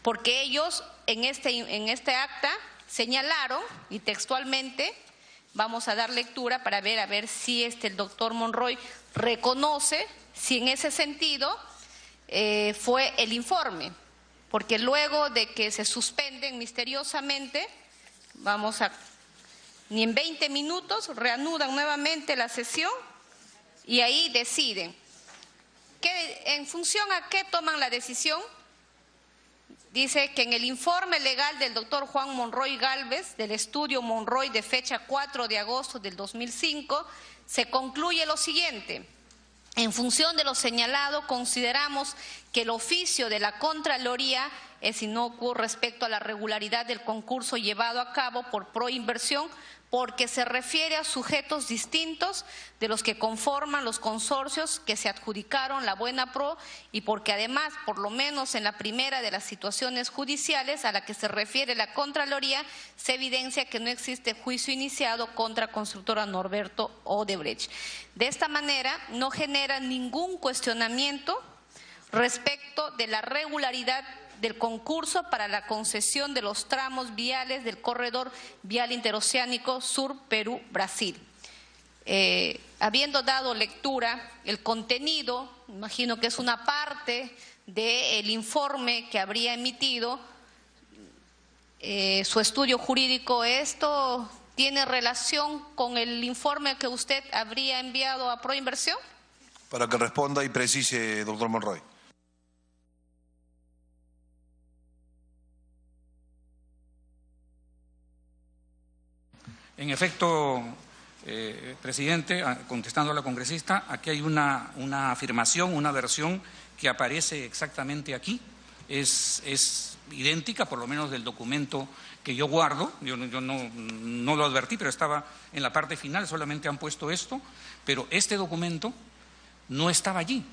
porque ellos en este acta señalaron, y textualmente vamos a dar lectura para ver si el doctor Monroy reconoce si en ese sentido fue el informe, porque luego de que se suspenden misteriosamente, ni en 20 minutos reanudan nuevamente la sesión y ahí deciden. ¿En función a qué toman la decisión? Dice que en el informe legal del doctor Juan Monroy Gálvez, del estudio Monroy de fecha 4 de agosto del 2005, se concluye lo siguiente. En función de lo señalado, consideramos que el oficio de la Contraloría es inocuo respecto a la regularidad del concurso llevado a cabo por Proinversión, porque se refiere a sujetos distintos de los que conforman los consorcios que se adjudicaron la Buena Pro, y porque además, por lo menos en la primera de las situaciones judiciales a la que se refiere la Contraloría, se evidencia que no existe juicio iniciado contra Constructora Norberto Odebrecht. De esta manera, no genera ningún cuestionamiento respecto de la regularidad del concurso para la concesión de los tramos viales del corredor vial interoceánico Sur Perú-Brasil. Habiendo dado lectura, el contenido, imagino que es una parte del informe que habría emitido su estudio jurídico, ¿esto tiene relación con el informe que usted habría enviado a Proinversión? Para que responda y precise, doctor Monroy. En efecto, presidente, contestando a la congresista, aquí hay una afirmación, una versión que aparece exactamente aquí. Es idéntica, por lo menos del documento que yo guardo. Yo no lo advertí, pero estaba en la parte final, solamente han puesto esto, pero este documento no estaba allí.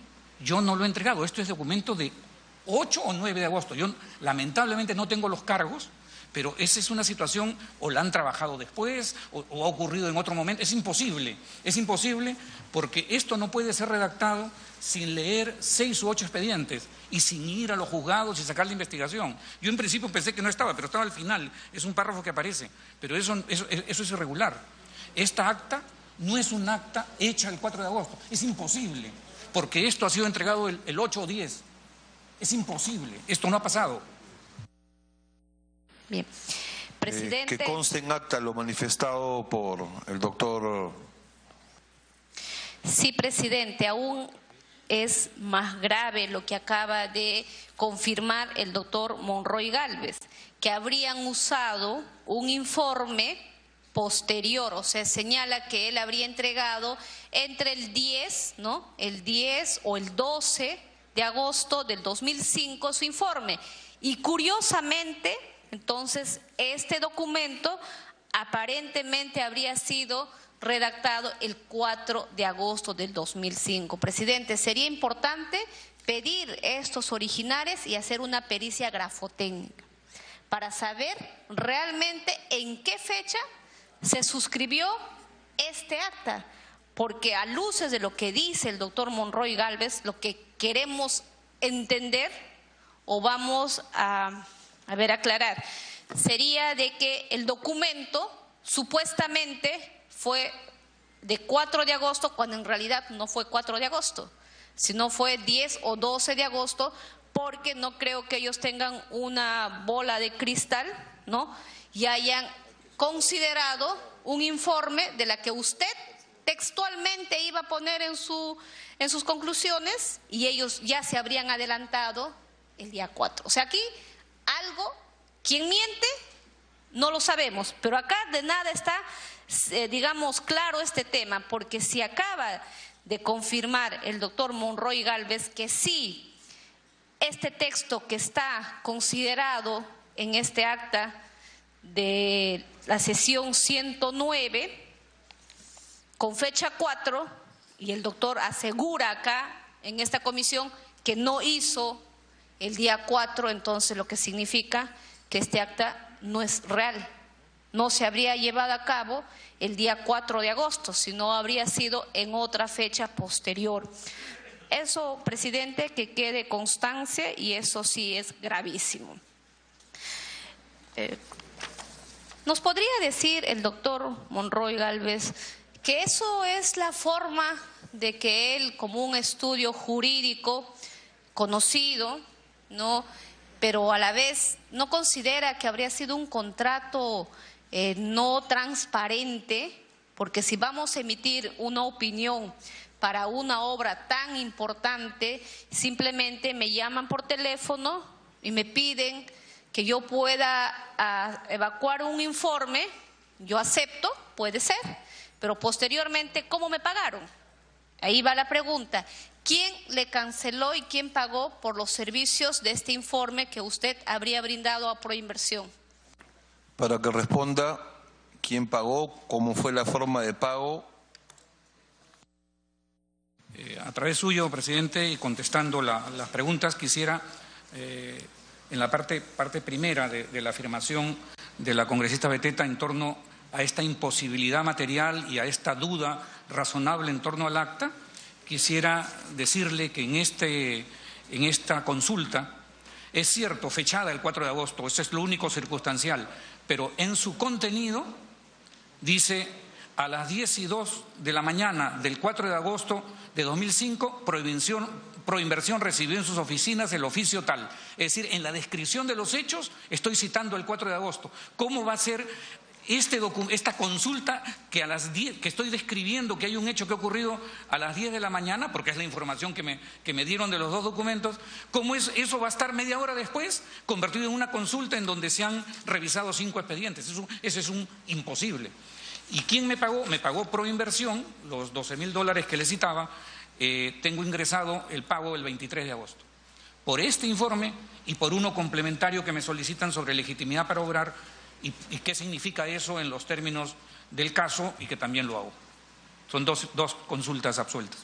Yo no lo he entregado. Esto es documento de 8 o 9 de agosto. Yo lamentablemente no tengo los cargos, pero esa es una situación, o la han trabajado después, o ha ocurrido en otro momento. Es imposible porque esto no puede ser redactado sin leer 6 u 8 expedientes y sin ir a los juzgados y sacar la investigación. Yo en principio pensé que no estaba, pero estaba al final. Es un párrafo que aparece, pero eso es irregular. Esta acta no es un acta hecha el 4 de agosto. Es imposible, porque esto ha sido entregado el 8 o 10. Es imposible. Esto no ha pasado. Bien. Presidente. Que conste en acta lo manifestado por el doctor. Sí, presidente, aún es más grave lo que acaba de confirmar el doctor Monroy Gálvez, que habrían usado un informe posterior, o sea, señala que él habría entregado entre el 10, ¿no? El 10 o el 12 de agosto del 2005 su informe. Y curiosamente, entonces, este documento aparentemente habría sido redactado el 4 de agosto del 2005. Presidente, sería importante pedir estos originales y hacer una pericia grafotécnica para saber realmente en qué fecha se suscribió este acta, porque a luces de lo que dice el doctor Monroy Gálvez, lo que queremos entender o vamos a aclarar, sería de que el documento supuestamente fue de 4 de agosto, cuando en realidad no fue 4 de agosto, sino fue 10 o 12 de agosto, porque no creo que ellos tengan una bola de cristal, ¿no? Y hayan considerado un informe de la que usted textualmente iba a poner en sus conclusiones, y ellos ya se habrían adelantado el día 4. O sea, aquí algo, ¿quién miente? No lo sabemos, pero acá de nada está, digamos, claro este tema, porque si acaba de confirmar el doctor Monroy Gálvez que sí, este texto que está considerado en este acta de la sesión 109, con fecha 4, y el doctor asegura acá en esta comisión que no hizo el día 4, entonces lo que significa que este acta no es real, no se habría llevado a cabo el día 4 de agosto, sino habría sido en otra fecha posterior. Eso, presidente, que quede constancia, y eso sí es gravísimo. ¿Nos podría decir el doctor Monroy Gálvez que eso es la forma de que él, como un estudio jurídico conocido, ¿no?, pero a la vez no considera que habría sido un contrato no transparente? Porque si vamos a emitir una opinión para una obra tan importante, simplemente me llaman por teléfono y me piden que yo pueda evacuar un informe, yo acepto, puede ser, pero posteriormente, ¿cómo me pagaron? Ahí va la pregunta. ¿Quién le canceló y quién pagó por los servicios de este informe que usted habría brindado a Proinversión? Para que responda, ¿quién pagó? ¿Cómo fue la forma de pago? A través suyo, presidente, y contestando las preguntas, quisiera, en la parte primera de la afirmación de la congresista Beteta en torno a esta imposibilidad material y a esta duda razonable en torno al acta, quisiera decirle que en esta consulta, es cierto, fechada el 4 de agosto, eso es lo único circunstancial, pero en su contenido dice: a las 10:02 de la mañana del 4 de agosto de 2005, Proinversión recibió en sus oficinas el oficio tal. Es decir, en la descripción de los hechos estoy citando el 4 de agosto. ¿Cómo va a ser esta consulta que a las 10, que estoy describiendo que hay un hecho que ha ocurrido a las 10 de la mañana, porque es la información que me dieron de los dos documentos? ¿Cómo eso va a estar media hora después convertido en una consulta en donde se han revisado 5 expedientes? Eso es un imposible. ¿Y quién me pagó? Me pagó Proinversión, los $12.000 que le citaba. Tengo ingresado el pago el 23 de agosto. por este informe y por uno complementario que me solicitan sobre legitimidad para obrar y qué significa eso en los términos del caso, y que también lo hago. Son dos consultas absueltas.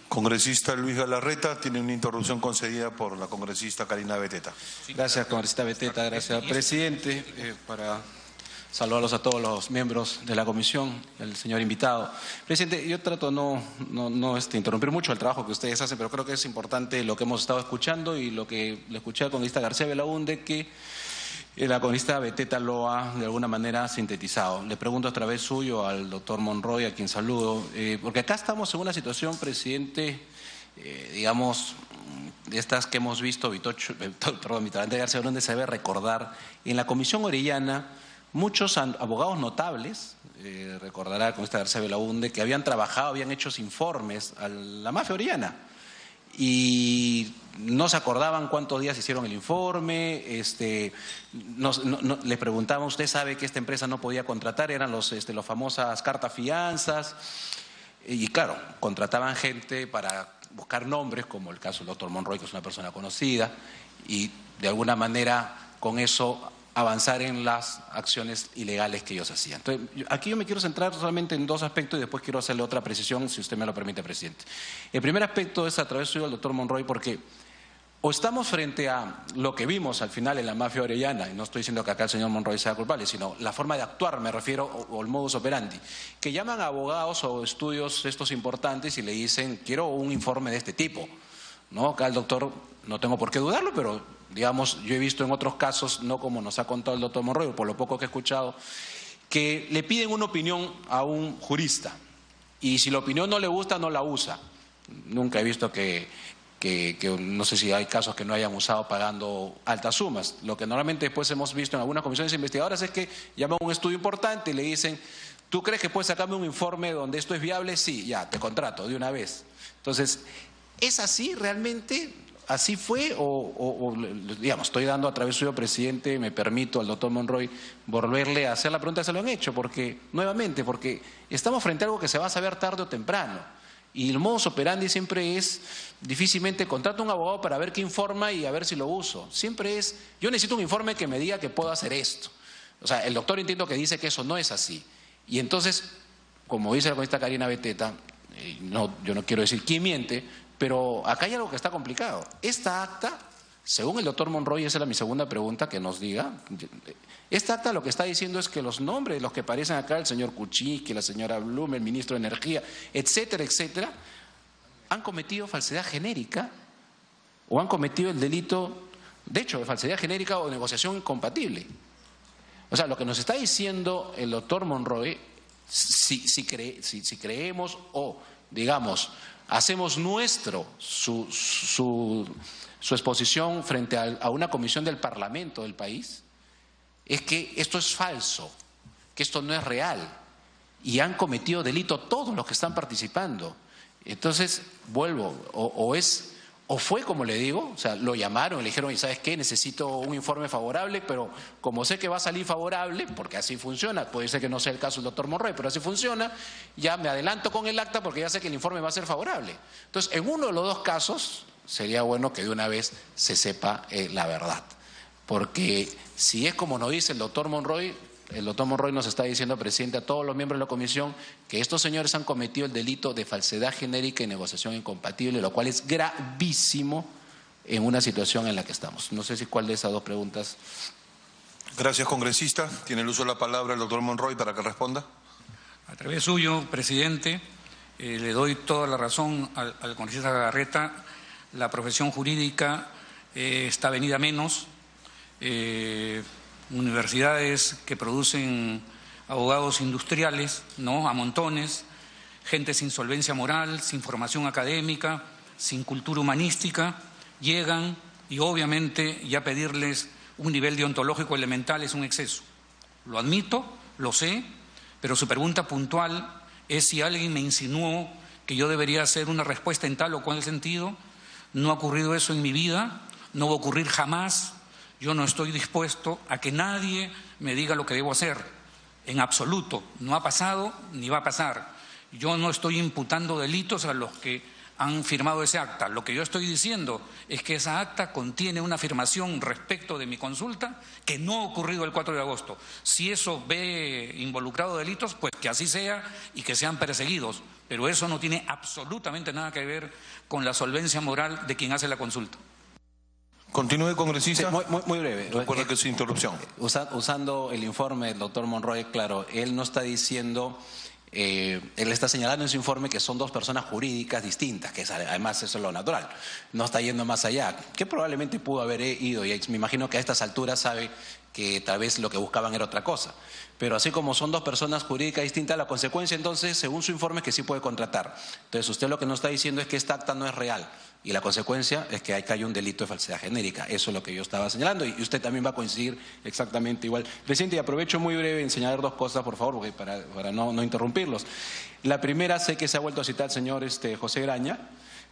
Congresista Luis Galarreta, tiene una interrupción concedida por la congresista Karina Beteta. Gracias, congresista Beteta. Gracias, presidente. Para saludarlos a todos los miembros de la comisión, el señor invitado. Presidente, yo trato no interrumpir mucho el trabajo que ustedes hacen, pero creo que es importante lo que hemos estado escuchando y lo que le escuché al congresista García Belaúnde, que la congresista Beteta lo ha de alguna manera sintetizado. Le pregunto a través suyo al doctor Monroy, a quien saludo, porque acá estamos en una situación, presidente, digamos, de estas que hemos visto, Vitalante García Belaúnde se debe recordar, en la Comisión Orellana, muchos abogados notables, recordará el congresista García Belaúnde, que habían trabajado, habían hecho informes a la mafia orellana y no se acordaban cuántos días hicieron el informe. Le preguntaban, usted sabe que esta empresa no podía contratar, eran los famosas cartas fianzas, y claro, contrataban gente para buscar nombres, como el caso del doctor Monroy, que es una persona conocida, y de alguna manera con eso avanzar en las acciones ilegales que ellos hacían. Entonces, aquí yo me quiero centrar solamente en dos aspectos y después quiero hacerle otra precisión, si usted me lo permite, presidente. El primer aspecto es a través suyo del doctor Monroy, porque o estamos frente a lo que vimos al final en la mafia orellana, y no estoy diciendo que acá el señor Monroy sea culpable, sino la forma de actuar, me refiero, o el modus operandi, que llaman a abogados o estudios estos importantes y le dicen, quiero un informe de este tipo, ¿no? Acá el doctor, no tengo por qué dudarlo, pero digamos, yo he visto en otros casos, no como nos ha contado el doctor Monroy, por lo poco que he escuchado, que le piden una opinión a un jurista y si la opinión no le gusta, no la usa. Nunca he visto que no sé si hay casos que no hayan usado pagando altas sumas. Lo que normalmente después hemos visto en algunas comisiones investigadoras es que llaman a un estudio importante y le dicen, ¿tú crees que puedes sacarme un informe donde esto es viable? Sí, ya, te contrato de una vez. Entonces, ¿es así realmente? ¿Así fue? O digamos, estoy dando a través suyo, presidente, me permito al doctor Monroy volverle a hacer la pregunta que se lo han hecho, porque estamos frente a algo que se va a saber tarde o temprano. Y el modus operandi siempre es, difícilmente contrato a un abogado para ver qué informa y a ver si lo uso. Siempre es, yo necesito un informe que me diga que puedo hacer esto. O sea, el doctor entiendo que dice que eso no es así. Y entonces, como dice la congresista Karina Beteta, yo no quiero decir quién miente, pero acá hay algo que está complicado. Esta acta, según el doctor Monroy, esa era mi segunda pregunta, que nos diga, esta acta lo que está diciendo es que los nombres de los que aparecen acá, el señor Kuczynski, la señora Blum, el ministro de Energía, etcétera, etcétera, han cometido falsedad genérica o han cometido el delito, de hecho, de falsedad genérica o negociación incompatible. O sea, lo que nos está diciendo el doctor Monroy, si creemos o, digamos, hacemos nuestro su exposición frente a una comisión del Parlamento del país, es que esto es falso, que esto no es real y han cometido delito todos los que están participando. Entonces, vuelvo, o fue como le digo, o sea, lo llamaron y le dijeron, ¿sabes qué? Necesito un informe favorable, pero como sé que va a salir favorable, porque así funciona, puede ser que no sea el caso del doctor Monroy, pero así funciona, ya me adelanto con el acta porque ya sé que el informe va a ser favorable. Entonces, en uno de los dos casos, sería bueno que de una vez se sepa la verdad. Porque si es como nos dice el doctor Monroy nos está diciendo, presidente, a todos los miembros de la comisión, que estos señores han cometido el delito de falsedad genérica y negociación incompatible, lo cual es gravísimo en una situación en la que estamos. No sé si cuál de esas dos preguntas. Gracias, congresista. Tiene el uso de la palabra el doctor Monroy para que responda. A través suyo, presidente, le doy toda la razón al congresista Galarreta. La profesión jurídica está venida menos. Universidades que producen abogados industriales, ¿no?, a montones, gente sin solvencia moral, sin formación académica, sin cultura humanística, llegan y obviamente ya pedirles un nivel deontológico elemental es un exceso. Lo admito, lo sé, pero su pregunta puntual es si alguien me insinuó que yo debería hacer una respuesta en tal o cual sentido. No ha ocurrido eso en mi vida, no va a ocurrir jamás. Yo no estoy dispuesto a que nadie me diga lo que debo hacer, en absoluto. No ha pasado ni va a pasar. Yo no estoy imputando delitos a los que han firmado ese acta. Lo que yo estoy diciendo es que esa acta contiene una afirmación respecto de mi consulta que no ha ocurrido el 4 de agosto. Si eso ve involucrado delitos, pues que así sea y que sean perseguidos. Pero eso no tiene absolutamente nada que ver con la solvencia moral de quien hace la consulta. Continúe, congresista. Sí, muy breve. Recuerda que es su interrupción. Usando el informe del doctor Monroy, claro, él no está diciendo... él está señalando en su informe que son dos personas jurídicas distintas, que además eso es lo natural. No está yendo más allá, que probablemente pudo haber ido, y me imagino que a estas alturas sabe que tal vez lo que buscaban era otra cosa. Pero así como son dos personas jurídicas distintas, la consecuencia entonces, según su informe, es que sí puede contratar. Entonces usted lo que nos está diciendo es que esta acta no es real. Y la consecuencia es que hay un delito de falsedad genérica. Eso es lo que yo estaba señalando y usted también va a coincidir exactamente igual. Presidente, y aprovecho muy breve en señalar dos cosas, por favor, porque para no interrumpirlos. La primera, sé que se ha vuelto a citar el señor José Graña,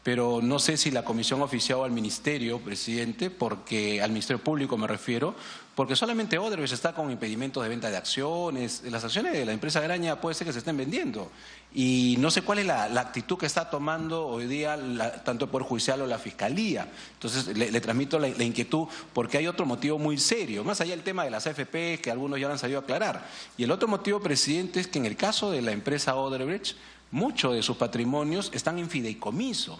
pero no sé si la comisión ha oficiado al Ministerio, presidente, porque al Ministerio Público me refiero, porque solamente Odebrecht está con impedimentos de venta de acciones. Las acciones de la empresa Graña puede ser que se estén vendiendo. Y no sé cuál es la actitud que está tomando hoy día tanto el Poder Judicial o la Fiscalía. Entonces le transmito la inquietud porque hay otro motivo muy serio, más allá del tema de las AFP que algunos ya lo han sabido aclarar. Y el otro motivo, presidente, es que en el caso de la empresa Odebrecht, muchos de sus patrimonios están en fideicomiso.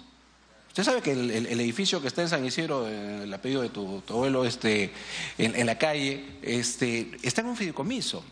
Usted sabe que el edificio que está en San Isidro, el apellido de tu abuelo, en la calle, está en un fideicomiso.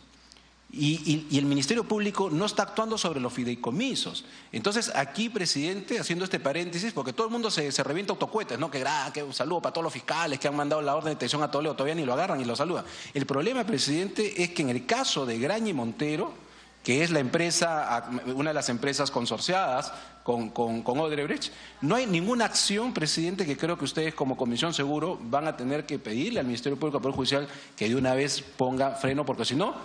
Y el Ministerio Público no está actuando sobre los fideicomisos. Entonces, aquí, presidente, haciendo este paréntesis, porque todo el mundo se revienta autocuetes, ¿no? Que un saludo para todos los fiscales que han mandado la orden de detención a Toledo, todavía ni lo agarran y lo saludan. El problema, presidente, es que en el caso de Graña y Montero, que es la empresa, una de las empresas consorciadas con Odebrecht, no hay ninguna acción, presidente, que creo que ustedes como comisión seguro van a tener que pedirle al Ministerio Público, al Poder Judicial, que de una vez ponga freno, porque si no,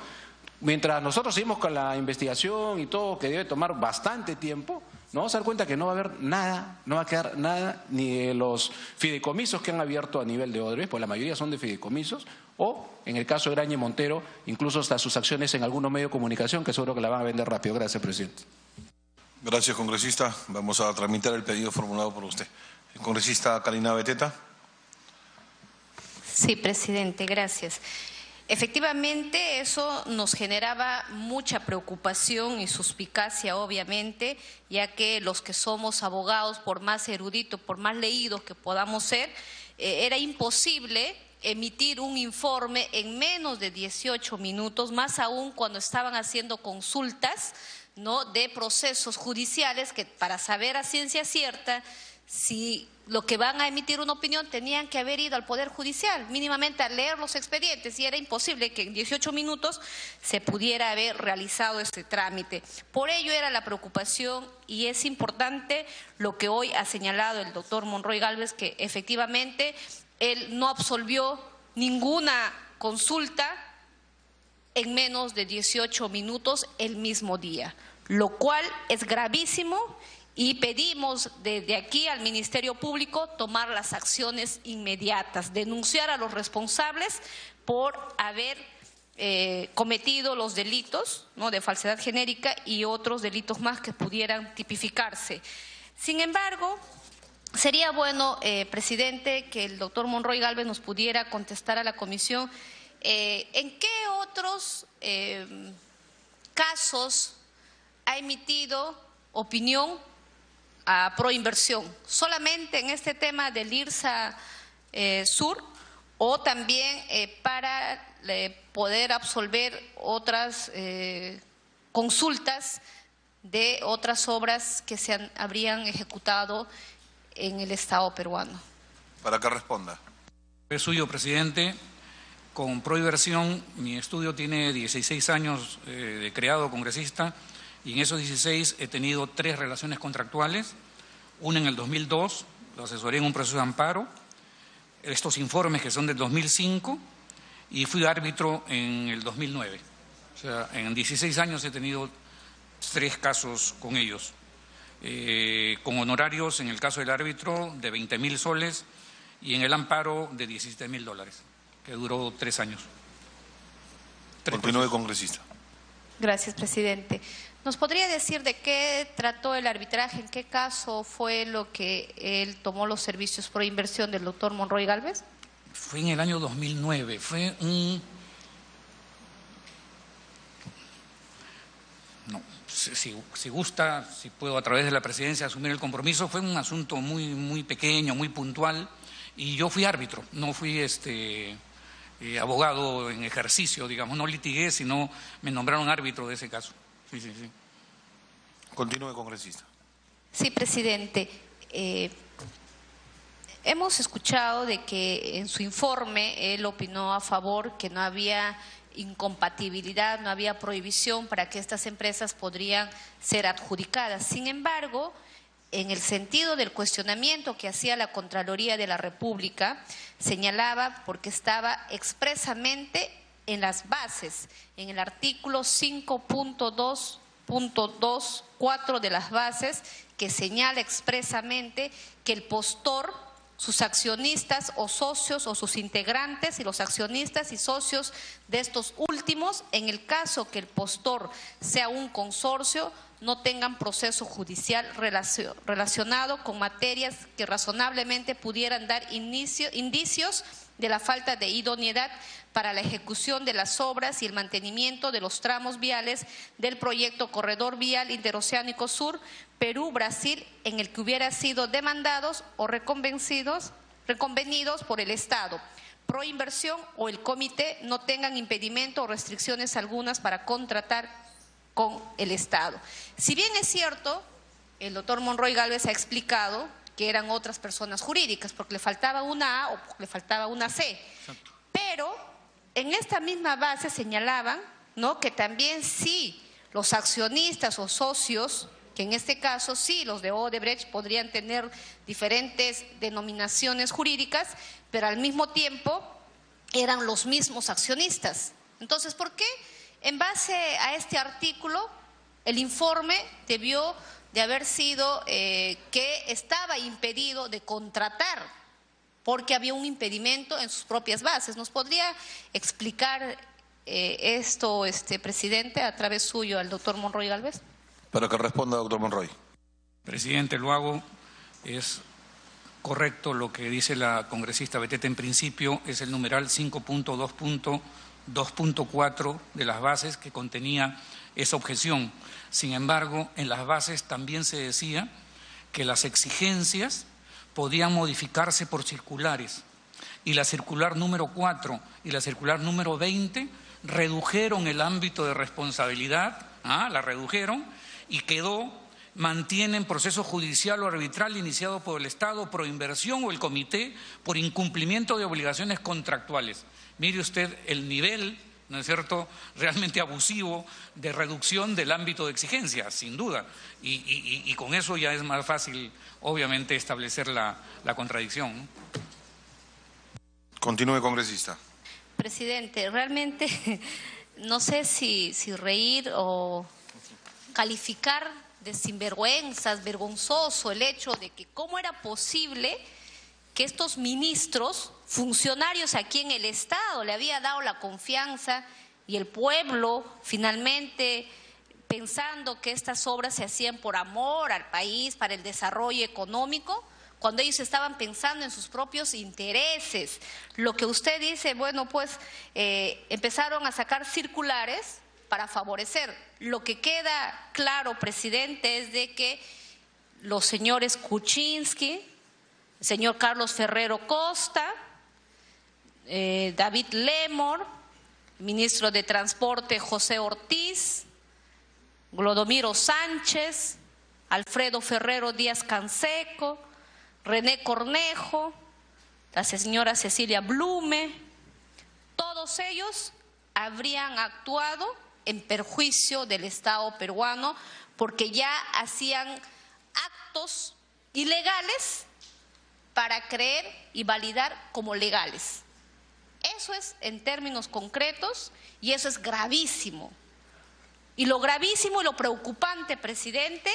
mientras nosotros seguimos con la investigación y todo, que debe tomar bastante tiempo, nos vamos a dar cuenta que no va a haber nada, no va a quedar nada, ni de los fideicomisos que han abierto a nivel de Odebrecht, pues la mayoría son de fideicomisos, o en el caso de Graña y Montero, incluso hasta sus acciones en algunos medios de comunicación, que seguro que la van a vender rápido. Gracias, presidente. Gracias, congresista. Vamos a tramitar el pedido formulado por usted. El congresista Karina Beteta. Sí, presidente, gracias. Efectivamente, eso nos generaba mucha preocupación y suspicacia, obviamente, ya que los que somos abogados, por más eruditos, por más leídos que podamos ser, era imposible emitir un informe en menos de 18 minutos, más aún cuando estaban haciendo consultas, ¿no?, de procesos judiciales que para saber a ciencia cierta si lo que van a emitir una opinión tenían que haber ido al Poder Judicial, mínimamente a leer los expedientes, y era imposible que en 18 minutos se pudiera haber realizado este trámite. Por ello era la preocupación, y es importante lo que hoy ha señalado el doctor Monroy Gálvez, que efectivamente él no absolvió ninguna consulta en menos de 18 minutos el mismo día, lo cual es gravísimo. Y pedimos desde aquí al Ministerio Público tomar las acciones inmediatas, denunciar a los responsables por haber cometido los delitos, ¿no?, de falsedad genérica y otros delitos más que pudieran tipificarse. Sin embargo, sería bueno, presidente, que el doctor Monroy Gálvez nos pudiera contestar a la comisión en qué otros casos ha emitido opinión a Proinversión, solamente en este tema del IRSA Sur, o también para poder absolver otras consultas de otras obras que se habrían ejecutado en el Estado peruano. Para que responda. Es suyo, presidente. Con Proinversión, mi estudio tiene 16 años de creado congresista, y en esos 16 he tenido 3 relaciones contractuales, una en el 2002, lo asesoré en un proceso de amparo, estos informes que son del 2005, y fui árbitro en el 2009. O sea, en 16 años he tenido 3 casos con ellos, con honorarios en el caso del árbitro de 20.000 soles y en el amparo de $17.000, que duró 3 años. Continúe, congresista. Gracias, presidente. ¿Nos podría decir de qué trató el arbitraje? ¿En qué caso fue lo que él tomó los servicios por inversión del doctor Monroy Gálvez? Fue en el año 2009. Fue un... No, si gusta, si puedo a través de la presidencia asumir el compromiso, fue un asunto muy pequeño, muy puntual, y yo fui árbitro, no fui abogado en ejercicio, digamos, no litigué, sino me nombraron árbitro de ese caso. Sí. Continúe, congresista. Sí, presidente. Hemos escuchado de que en su informe él opinó a favor que no había incompatibilidad, no había prohibición para que estas empresas podrían ser adjudicadas. Sin embargo, en el sentido del cuestionamiento que hacía la Contraloría de la República, señalaba porque estaba expresamente en las bases, en el artículo 5.2.2.4 de las bases, que señala expresamente que el postor, sus accionistas o socios o sus integrantes y los accionistas y socios de estos últimos, en el caso que el postor sea un consorcio, no tengan proceso judicial relacionado con materias que razonablemente pudieran dar indicios de la falta de idoneidad para la ejecución de las obras y el mantenimiento de los tramos viales del proyecto Corredor Vial Interoceánico Sur, Perú-Brasil, en el que hubiera sido demandados o reconvenidos por el Estado. Proinversión o el comité no tengan impedimento o restricciones algunas para contratar con el Estado. Si bien es cierto, el doctor Monroy Gálvez ha explicado que eran otras personas jurídicas, porque le faltaba una A o porque le faltaba una C. Pero en esta misma base señalaban, ¿no?, que también sí los accionistas o socios, que en este caso sí los de Odebrecht podrían tener diferentes denominaciones jurídicas, pero al mismo tiempo eran los mismos accionistas. Entonces, ¿por qué? En base a este artículo, el informe debió de haber sido que estaba impedido de contratar, porque había un impedimento en sus propias bases. ¿Nos podría explicar esto, presidente, a través suyo al doctor Monroy Gálvez? Para que responda, doctor Monroy. Presidente, lo hago. Es correcto lo que dice la congresista Beteta en principio, es el numeral 5.2.2.4 de las bases que contenía esa objeción. Sin embargo, en las bases también se decía que las exigencias podían modificarse por circulares, y la circular número 4 y la circular número 20 redujeron el ámbito de responsabilidad, la redujeron, y mantienen proceso judicial o arbitral iniciado por el Estado, proinversión o el comité por incumplimiento de obligaciones contractuales. Mire usted el nivel, ¿no es cierto?, realmente abusivo de reducción del ámbito de exigencia, sin duda. Y con eso ya es más fácil, obviamente, establecer la contradicción, ¿no? Continúe, congresista. Presidente, realmente no sé si reír o calificar de sinvergüenzas, vergonzoso el hecho de que cómo era posible que estos ministros, funcionarios aquí en el Estado, le había dado la confianza y el pueblo finalmente, pensando que estas obras se hacían por amor al país, para el desarrollo económico, cuando ellos estaban pensando en sus propios intereses. Lo que usted dice, bueno, pues empezaron a sacar circulares para favorecer. Lo que queda claro, presidente, es de que los señores Kuczynski, el señor Carlos Ferrero Costa, David Lemor, ministro de Transporte José Ortiz, Glodomiro Sánchez, Alfredo Ferrero Díaz Canseco, René Cornejo, la señora Cecilia Blume, todos ellos habrían actuado en perjuicio del Estado peruano porque ya hacían actos ilegales para creer y validar como legales. Eso es en términos concretos y eso es gravísimo. Y lo gravísimo y lo preocupante, presidente,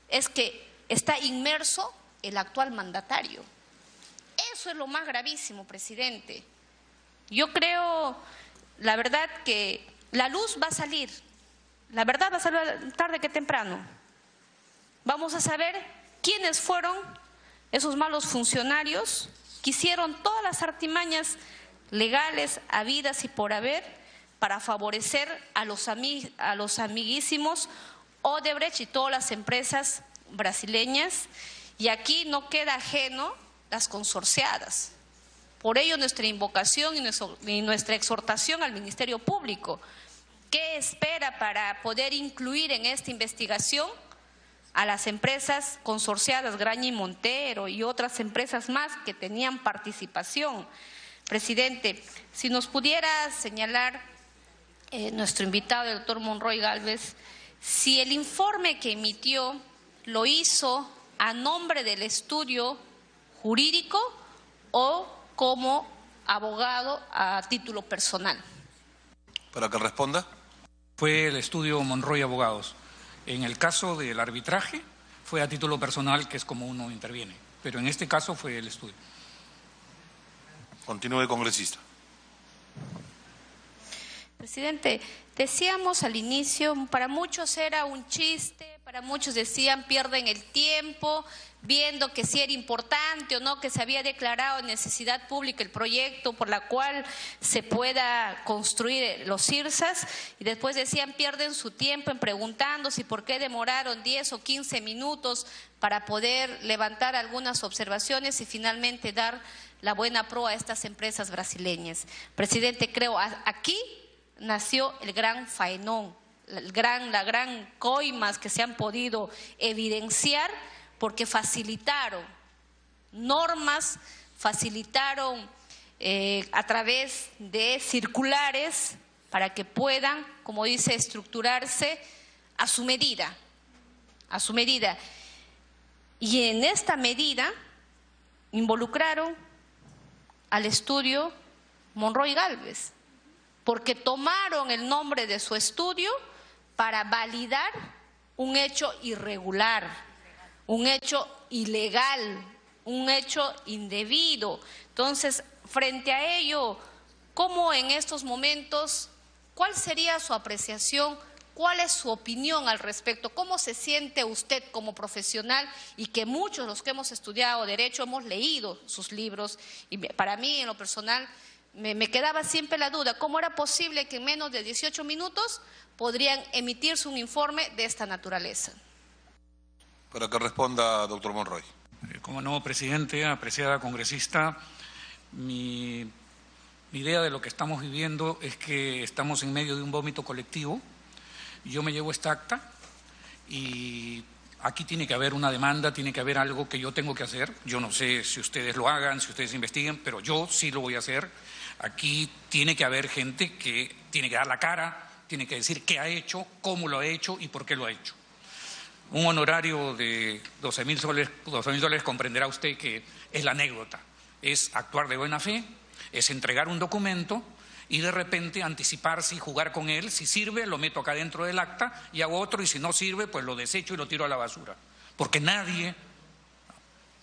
es que está inmerso el actual mandatario. Eso es lo más gravísimo, presidente. Yo creo, la verdad, que la luz va a salir La verdad va a salir tarde que temprano. Vamos a saber quiénes fueron esos malos funcionarios que hicieron todas las artimañas legales habidas y por haber para favorecer a los amiguísimos Odebrecht y todas las empresas brasileñas. Y aquí no queda ajeno las consorciadas. Por ello nuestra invocación y nuestra exhortación al Ministerio Público. ¿Qué espera para poder incluir en esta investigación a las empresas consorciadas Graña y Montero y otras empresas más que tenían participación? Presidente, si nos pudiera señalar nuestro invitado, el doctor Monroy Gálvez, si el informe que emitió lo hizo a nombre del estudio jurídico o como abogado a título personal. Para que responda. Fue el estudio Monroy Abogados. En el caso del arbitraje fue a título personal, que es como uno interviene, pero en este caso fue el estudio. Continúe, congresista. Presidente, decíamos al inicio, para muchos era un chiste, para muchos decían pierden el tiempo, viendo que si era importante o no, que se había declarado necesidad pública el proyecto por la cual se pueda construir los CIRSAs, y después decían pierden su tiempo en preguntando si por qué demoraron 10 o 15 minutos para poder levantar algunas observaciones y finalmente dar la buena proa a estas empresas brasileñas. Presidente, creo aquí nació el gran faenón, la gran coimas que se han podido evidenciar porque facilitaron normas, facilitaron a través de circulares para que puedan, como dice, estructurarse a su medida. Y en esta medida involucraron al estudio Monroy Gálvez, porque tomaron el nombre de su estudio para validar un hecho irregular, un hecho ilegal, un hecho indebido. Entonces, frente a ello, ¿cómo en estos momentos, cuál sería su apreciación, cuál es su opinión al respecto? ¿Cómo se siente usted como profesional y que muchos los que hemos estudiado Derecho hemos leído sus libros? Y para mí, en lo personal, me quedaba siempre la duda, ¿cómo era posible que en menos de 18 minutos podrían emitirse un informe de esta naturaleza? Para que responda, doctor Monroy. Como no, presidente, apreciada congresista, mi idea de lo que estamos viviendo es que estamos en medio de un vómito colectivo. Yo me llevo esta acta y aquí tiene que haber una demanda, tiene que haber algo que yo tengo que hacer. Yo no sé si ustedes lo hagan, si ustedes investiguen, pero yo sí lo voy a hacer. Aquí tiene que haber gente que tiene que dar la cara, tiene que decir qué ha hecho, cómo lo ha hecho y por qué lo ha hecho. Un honorario de 12.000 soles, comprenderá usted que es la anécdota, es actuar de buena fe, es entregar un documento y de repente anticiparse y jugar con él. Si sirve, lo meto acá dentro del acta y hago otro, y si no sirve, pues lo desecho y lo tiro a la basura. Porque nadie,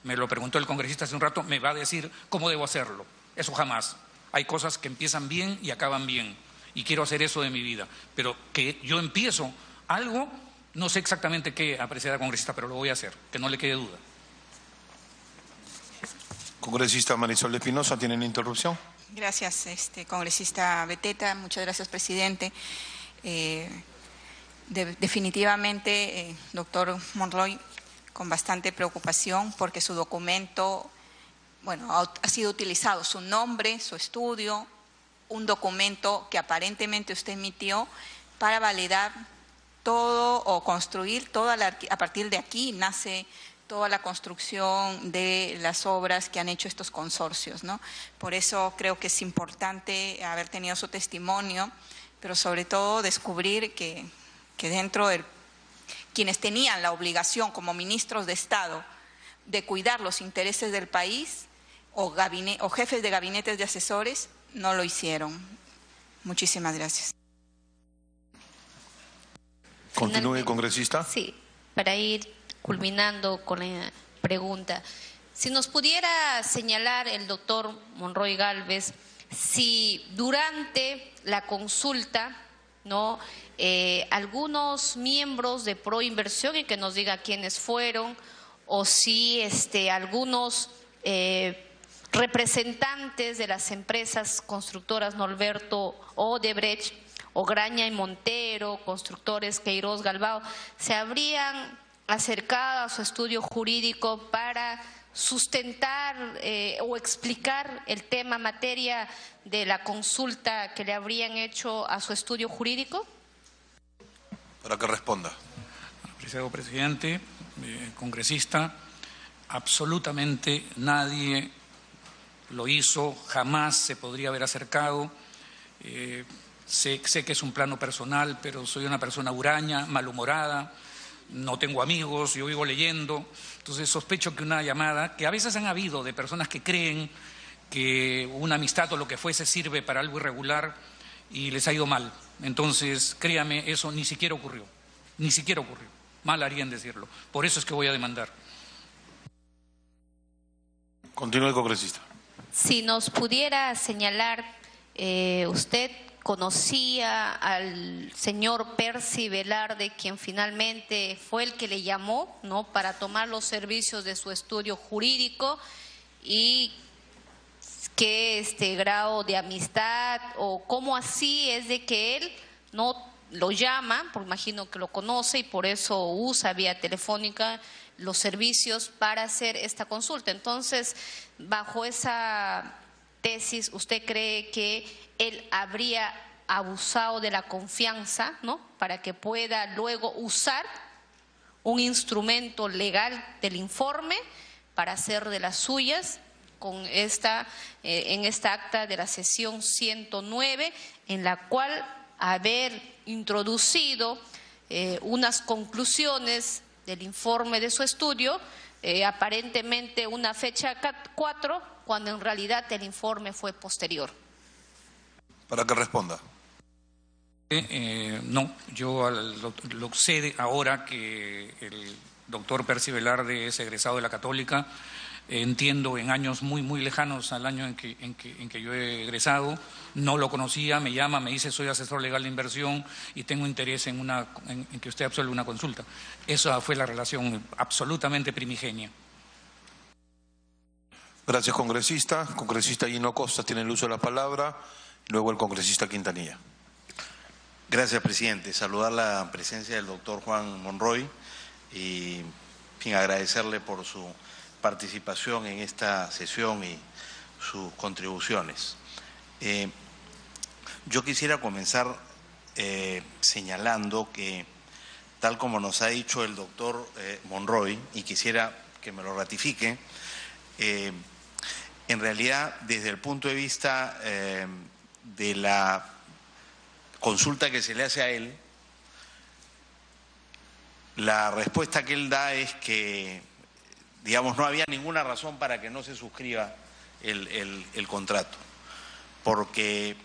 me lo preguntó el congresista hace un rato, me va a decir cómo debo hacerlo. Eso jamás. Hay cosas que empiezan bien y acaban bien, y quiero hacer eso de mi vida. Pero que yo empiezo algo, no sé exactamente qué, apreciada congresista, pero lo voy a hacer, que no le quede duda. Congresista Marisol Espinosa, ¿tienen interrupción? Gracias, congresista Beteta. Muchas gracias, presidente. Definitivamente, doctor Monroy, con bastante preocupación porque su documento, bueno, ha sido utilizado su nombre, su estudio, un documento que aparentemente usted emitió para validar todo o construir toda a partir de aquí nace toda la construcción de las obras que han hecho estos consorcios, ¿no? Por eso creo que es importante haber tenido su testimonio, pero sobre todo descubrir que dentro de quienes tenían la obligación como ministros de Estado de cuidar los intereses del país o jefes de gabinetes de asesores no lo hicieron. Muchísimas gracias. Continúe, congresista. Sí, para ir culminando con la pregunta, si nos pudiera señalar el doctor Monroy Gálvez si durante la consulta ¿no? Algunos miembros de Proinversión, y que nos diga quiénes fueron, o si algunos representantes de las empresas constructoras Norberto Odebrecht, Ograña y Montero, constructores Queiroz Galbao, se habrían acercado a su estudio jurídico para sustentar o explicar el tema materia de la consulta que le habrían hecho a su estudio jurídico? Para que responda. Apreciado presidente, congresista, absolutamente nadie lo hizo, jamás se podría haber acercado. Sé que es un plano personal, pero soy una persona huraña, malhumorada, no tengo amigos, yo vivo leyendo, entonces sospecho que una llamada, que a veces han habido de personas que creen que una amistad o lo que fuese sirve para algo irregular y les ha ido mal. Entonces, créame, eso ni siquiera ocurrió, mal haría en decirlo, por eso es que voy a demandar. Continúe el congresista. Si nos pudiera señalar, usted conocía al señor Percy Velarde, quien finalmente fue el que le llamó, ¿no?, para tomar los servicios de su estudio jurídico, y qué grado de amistad o cómo así es de que él no lo llama, porque imagino que lo conoce y por eso usa vía telefónica los servicios para hacer esta consulta. Entonces, bajo esa tesis, ¿usted cree que él habría abusado de la confianza, ¿no?, para que pueda luego usar un instrumento legal del informe para hacer de las suyas con en esta acta de la sesión 109, en la cual haber introducido unas conclusiones del informe de su estudio, aparentemente una fecha 4, cuando en realidad el informe fue posterior? Para que responda. No, yo lo sé ahora que el doctor Percy Velarde es egresado de la Católica. Entiendo en años muy lejanos al año en que yo he egresado, no lo conocía, me llama, me dice soy asesor legal de inversión y tengo interés en que usted absuelva una consulta. Esa fue la relación absolutamente primigenia. Gracias, congresista. Congresista Gino Costa tiene el uso de la palabra, luego el congresista Quintanilla. Gracias, presidente. Saludar la presencia del doctor Juan Monroy y agradecerle por su participación en esta sesión y sus contribuciones. Yo quisiera comenzar señalando que, tal como nos ha dicho el doctor Monroy, y quisiera que me lo ratifique, en realidad, desde el punto de vista de la consulta que se le hace a él, la respuesta que él da es que, digamos, no había ninguna razón para que no se suscriba el contrato, porque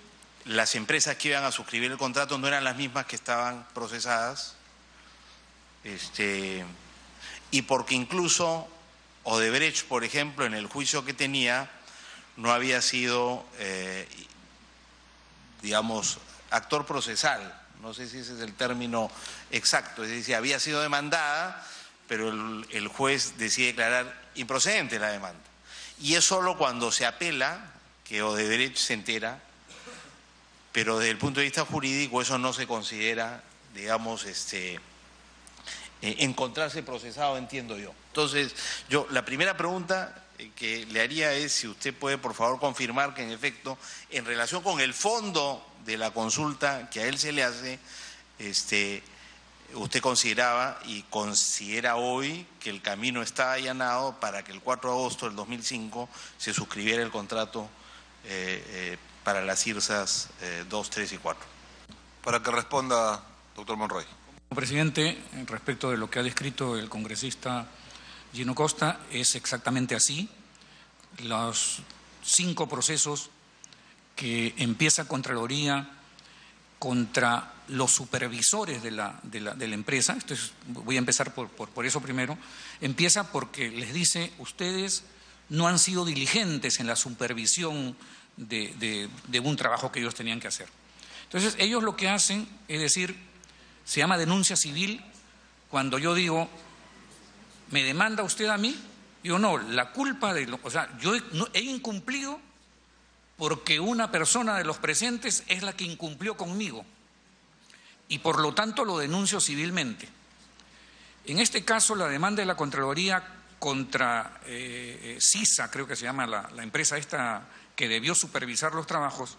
las empresas que iban a suscribir el contrato no eran las mismas que estaban procesadas, y porque incluso Odebrecht, por ejemplo, en el juicio que tenía, no había sido, digamos, actor procesal, no sé si ese es el término exacto, es decir, había sido demandada, pero el juez decide declarar improcedente la demanda. Y es solo cuando se apela que Odebrecht se entera, pero desde el punto de vista jurídico eso no se considera, digamos, encontrarse procesado, entiendo yo. Entonces, la primera pregunta que le haría es si usted puede, por favor, confirmar que en efecto, en relación con el fondo de la consulta que a él se le hace, usted consideraba y considera hoy que el camino está allanado para que el 4 de agosto del 2005 se suscribiera el contrato para las IRSAs 2, 3 y 4. Para que responda, doctor Monroy. Presidente, respecto de lo que ha descrito el congresista Gino Costa, es exactamente así. Los 5 procesos que empieza Contraloría contra los supervisores de la empresa, voy a empezar por eso primero, empieza porque les dice, ustedes no han sido diligentes en la supervisión de un trabajo que ellos tenían que hacer. Entonces, ellos lo que hacen es decir, se llama denuncia civil, cuando yo digo, ¿me demanda usted a mí? Digo, no, la culpa de o sea, yo he incumplido porque una persona de los presentes es la que incumplió conmigo y por lo tanto lo denuncio civilmente. En este caso, la demanda de la Contraloría contra CISA, creo que se llama la empresa esta que debió supervisar los trabajos,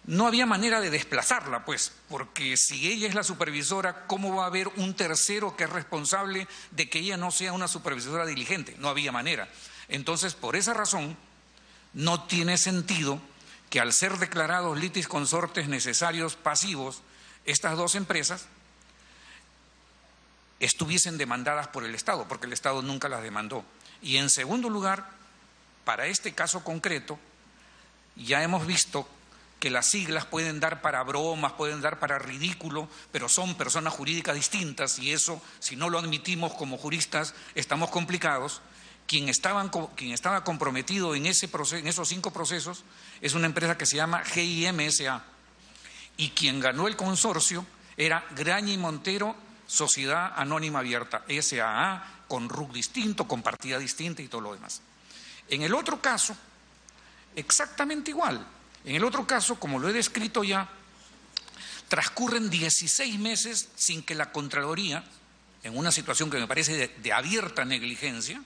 no había manera de desplazarla, pues, porque si ella es la supervisora, ¿cómo va a haber un tercero que es responsable de que ella no sea una supervisora diligente? No había manera. Entonces, por esa razón, no tiene sentido que al ser declarados litis consortes necesarios pasivos, estas dos empresas estuviesen demandadas por el Estado, porque el Estado nunca las demandó. Y en segundo lugar, para este caso concreto, ya hemos visto que las siglas pueden dar para bromas, pueden dar para ridículo, pero son personas jurídicas distintas y eso, si no lo admitimos como juristas, estamos complicados. Quien estaba comprometido en esos 5 procesos es una empresa que se llama GIM S.A. y quien ganó el consorcio era Graña y Montero, Sociedad Anónima Abierta, S.A.A., con RUC distinto, con partida distinta y todo lo demás. En el otro caso, exactamente igual. En el otro caso, como lo he descrito ya, transcurren 16 meses sin que la Contraloría, en una situación que me parece de abierta negligencia,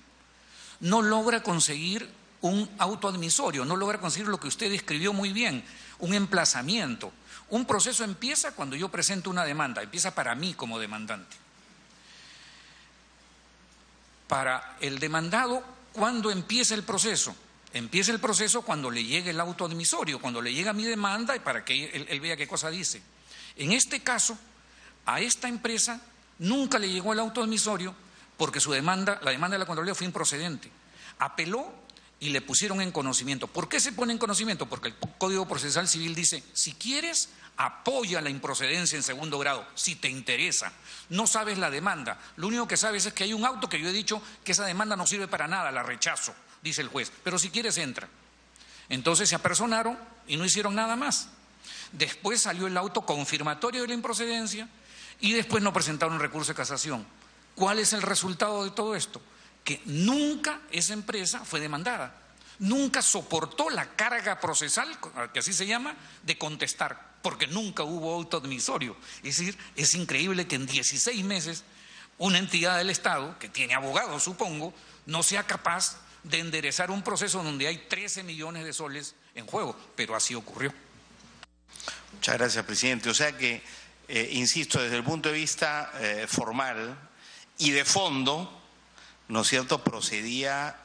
no logra conseguir un auto admisorio, no logra conseguir lo que usted describió muy bien, un emplazamiento. Un proceso empieza cuando yo presento una demanda, empieza para mí como demandante. Para el demandado, ¿cuándo empieza el proceso? Empieza el proceso cuando le llegue el auto admisorio, cuando le llega mi demanda y para que él vea qué cosa dice. En este caso, a esta empresa nunca le llegó el auto admisorio porque la demanda de la Contraloría fue improcedente. Apeló y le pusieron en conocimiento. ¿Por qué se pone en conocimiento? Porque el Código Procesal Civil dice, si quieres, apoya la improcedencia en segundo grado, si te interesa. No sabes la demanda, lo único que sabes es que hay un auto que yo he dicho que esa demanda no sirve para nada, la rechazo, dice el juez, pero si quieres entra. Entonces se apersonaron y no hicieron nada más. Después salió el auto confirmatorio de la improcedencia y después no presentaron recurso de casación. ¿Cuál es el resultado de todo esto? Que nunca esa empresa fue demandada, nunca soportó la carga procesal, que así se llama, de contestar, porque nunca hubo auto admisorio. Es decir, es increíble que en 16 meses una entidad del Estado, que tiene abogados supongo, no sea capaz de enderezar un proceso donde hay 13 millones de soles en juego, pero así ocurrió. Muchas gracias, presidente. O sea que, insisto, desde el punto de vista formal y de fondo, ¿no es cierto?, procedía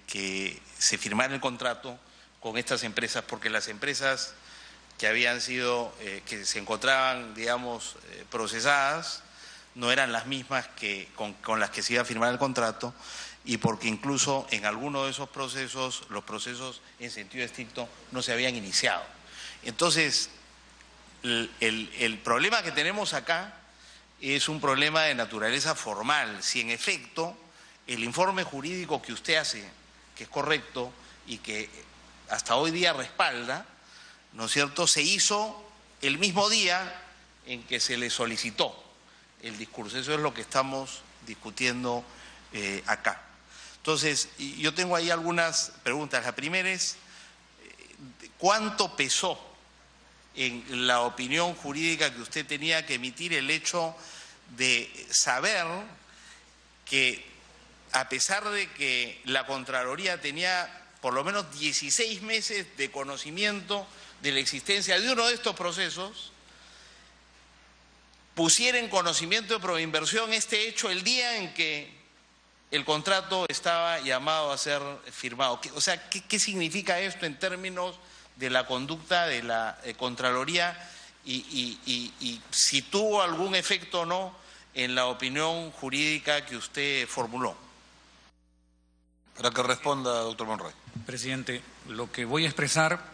que se firmara el contrato con estas empresas, porque las empresas que habían sido, que se encontraban, digamos, procesadas, no eran las mismas que con las que se iba a firmar el contrato, y porque incluso en alguno de esos procesos, los procesos en sentido estricto no se habían iniciado. Entonces, el problema que tenemos acá es un problema de naturaleza formal. Si en efecto el informe jurídico que usted hace, que es correcto y que hasta hoy día respalda, ¿no es cierto?, se hizo el mismo día en que se le solicitó el discurso. Eso es lo que estamos discutiendo acá. Entonces, yo tengo ahí algunas preguntas. La primera es, ¿cuánto pesó en la opinión jurídica que usted tenía que emitir el hecho de saber que, a pesar de que la Contraloría tenía por lo menos 16 meses de conocimiento de la existencia de uno de estos procesos, pusiera en conocimiento de Proinversión este hecho el día en que el contrato estaba llamado a ser firmado? O sea, ¿qué significa esto en términos de la conducta de la Contraloría y si tuvo algún efecto o no en la opinión jurídica que usted formuló? Para que responda, doctor Monroy. Presidente, lo que voy a expresar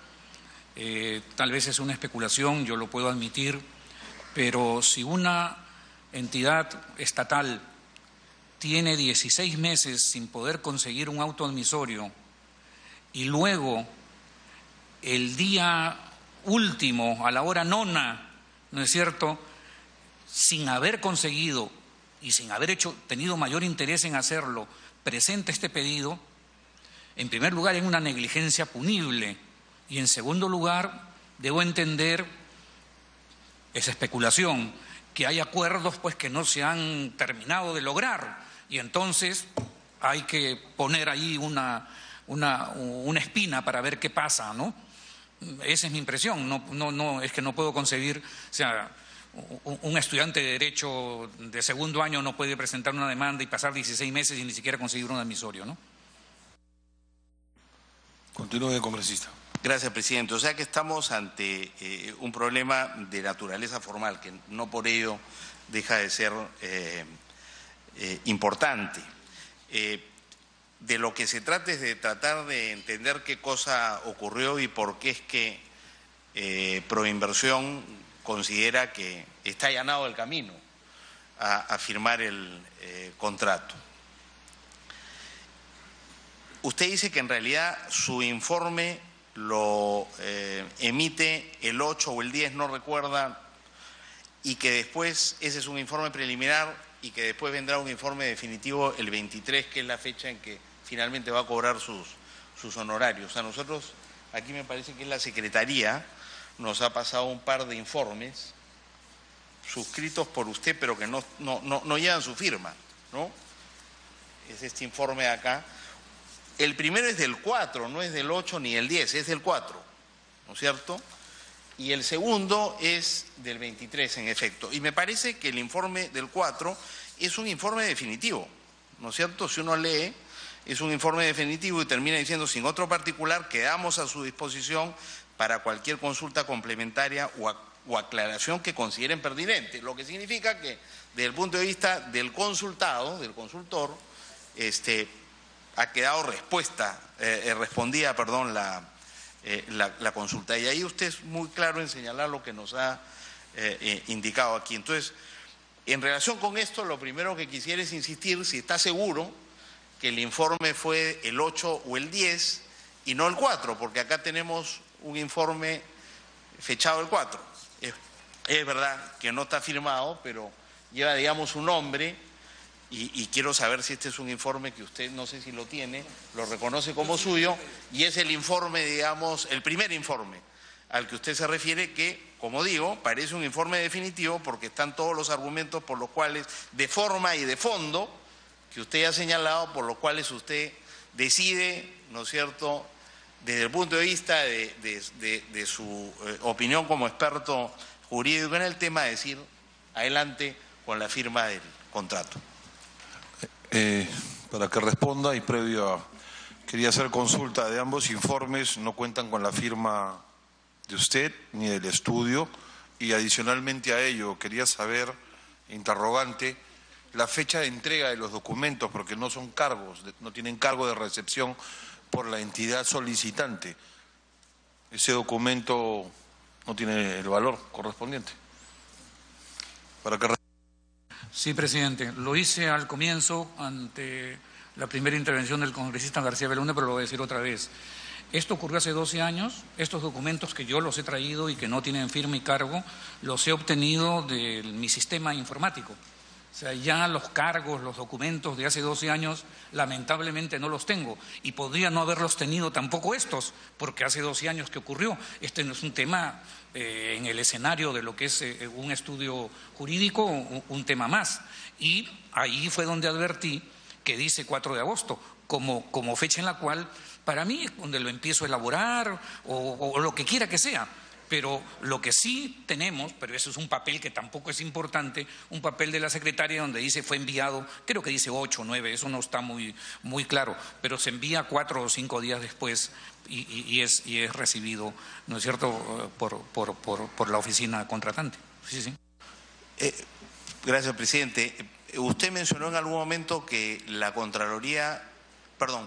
tal vez es una especulación, yo lo puedo admitir, pero si una entidad estatal tiene 16 meses sin poder conseguir un auto admisorio y luego el día último, a la hora nona, ¿no es cierto?, sin haber conseguido y sin haber tenido mayor interés en hacerlo, presenta este pedido, en primer lugar, en una negligencia punible, y en segundo lugar, debo entender, esa especulación, que hay acuerdos pues que no se han terminado de lograr, y entonces hay que poner ahí una espina para ver qué pasa, ¿no? Esa es mi impresión. No es que no puedo concebir, o sea, un estudiante de Derecho de segundo año no puede presentar una demanda y pasar 16 meses y ni siquiera conseguir un admisorio, ¿no? Continúe, congresista. Gracias, presidente. O sea que estamos ante un problema de naturaleza formal, que no por ello deja de ser importante. De lo que se trata es de tratar de entender qué cosa ocurrió y por qué es que Proinversión considera que está allanado el camino a firmar el contrato. Usted dice que en realidad su informe lo emite el 8 o el 10, no recuerda, y que después ese es un informe preliminar y que después vendrá un informe definitivo el 23, que es la fecha en que finalmente va a cobrar sus honorarios. A nosotros, aquí me parece que la Secretaría nos ha pasado un par de informes suscritos por usted, pero que no llevan su firma, ¿no? Es este informe de acá. El primero es del 4, no es del 8 ni el 10, es del 4, ¿no es cierto? Y el segundo es del 23, en efecto. Y me parece que el informe del 4 es un informe definitivo, ¿no es cierto? Si uno lee, es un informe definitivo y termina diciendo, sin otro particular, quedamos a su disposición para cualquier consulta complementaria o aclaración que consideren pertinente. Lo que significa que, desde el punto de vista del consultado, del consultor, ha quedado respondida la consulta. Y ahí usted es muy claro en señalar lo que nos ha indicado aquí. Entonces, en relación con esto, lo primero que quisiera es insistir si está seguro que el informe fue el 8 o el 10 y no el 4, porque acá tenemos un informe fechado el 4. Es verdad que no está firmado, pero lleva, digamos, un nombre. Y quiero saber si este es un informe que usted, no sé si lo tiene, lo reconoce como suyo, y es el informe, digamos, el primer informe al que usted se refiere, que, como digo, parece un informe definitivo porque están todos los argumentos por los cuales, de forma y de fondo, que usted ha señalado, por los cuales usted decide, ¿no es cierto?, desde el punto de vista de su opinión como experto jurídico en el tema, decir adelante con la firma del contrato. Para que responda y previo a... Quería hacer consulta de ambos informes, no cuentan con la firma de usted ni del estudio, y adicionalmente a ello quería saber, interrogante, la fecha de entrega de los documentos, porque no son cargos, no tienen cargo de recepción por la entidad solicitante. Ese documento no tiene el valor correspondiente. Para que... Sí, presidente. Lo hice al comienzo ante la primera intervención del congresista García Belaúnde, pero lo voy a decir otra vez. Esto ocurrió hace 12 años. Estos documentos que yo los he traído y que no tienen firma y cargo, los he obtenido de mi sistema informático. O sea, ya los cargos, los documentos de hace 12 años, lamentablemente no los tengo. Y podría no haberlos tenido tampoco estos, porque hace 12 años que ocurrió. Este no es un tema en el escenario de lo que es un estudio jurídico, un tema más. Y ahí fue donde advertí que dice 4 de agosto, como fecha en la cual, para mí, es donde lo empiezo a elaborar o lo que quiera que sea. Pero lo que sí tenemos, pero eso es un papel que tampoco es importante, un papel de la secretaria donde dice fue enviado, creo que dice 8 o 9, eso no está muy claro, pero se envía 4 o 5 días después y es recibido, ¿no es cierto?, por la oficina contratante. Sí, sí. Gracias, presidente. Usted mencionó en algún momento que la Contraloría,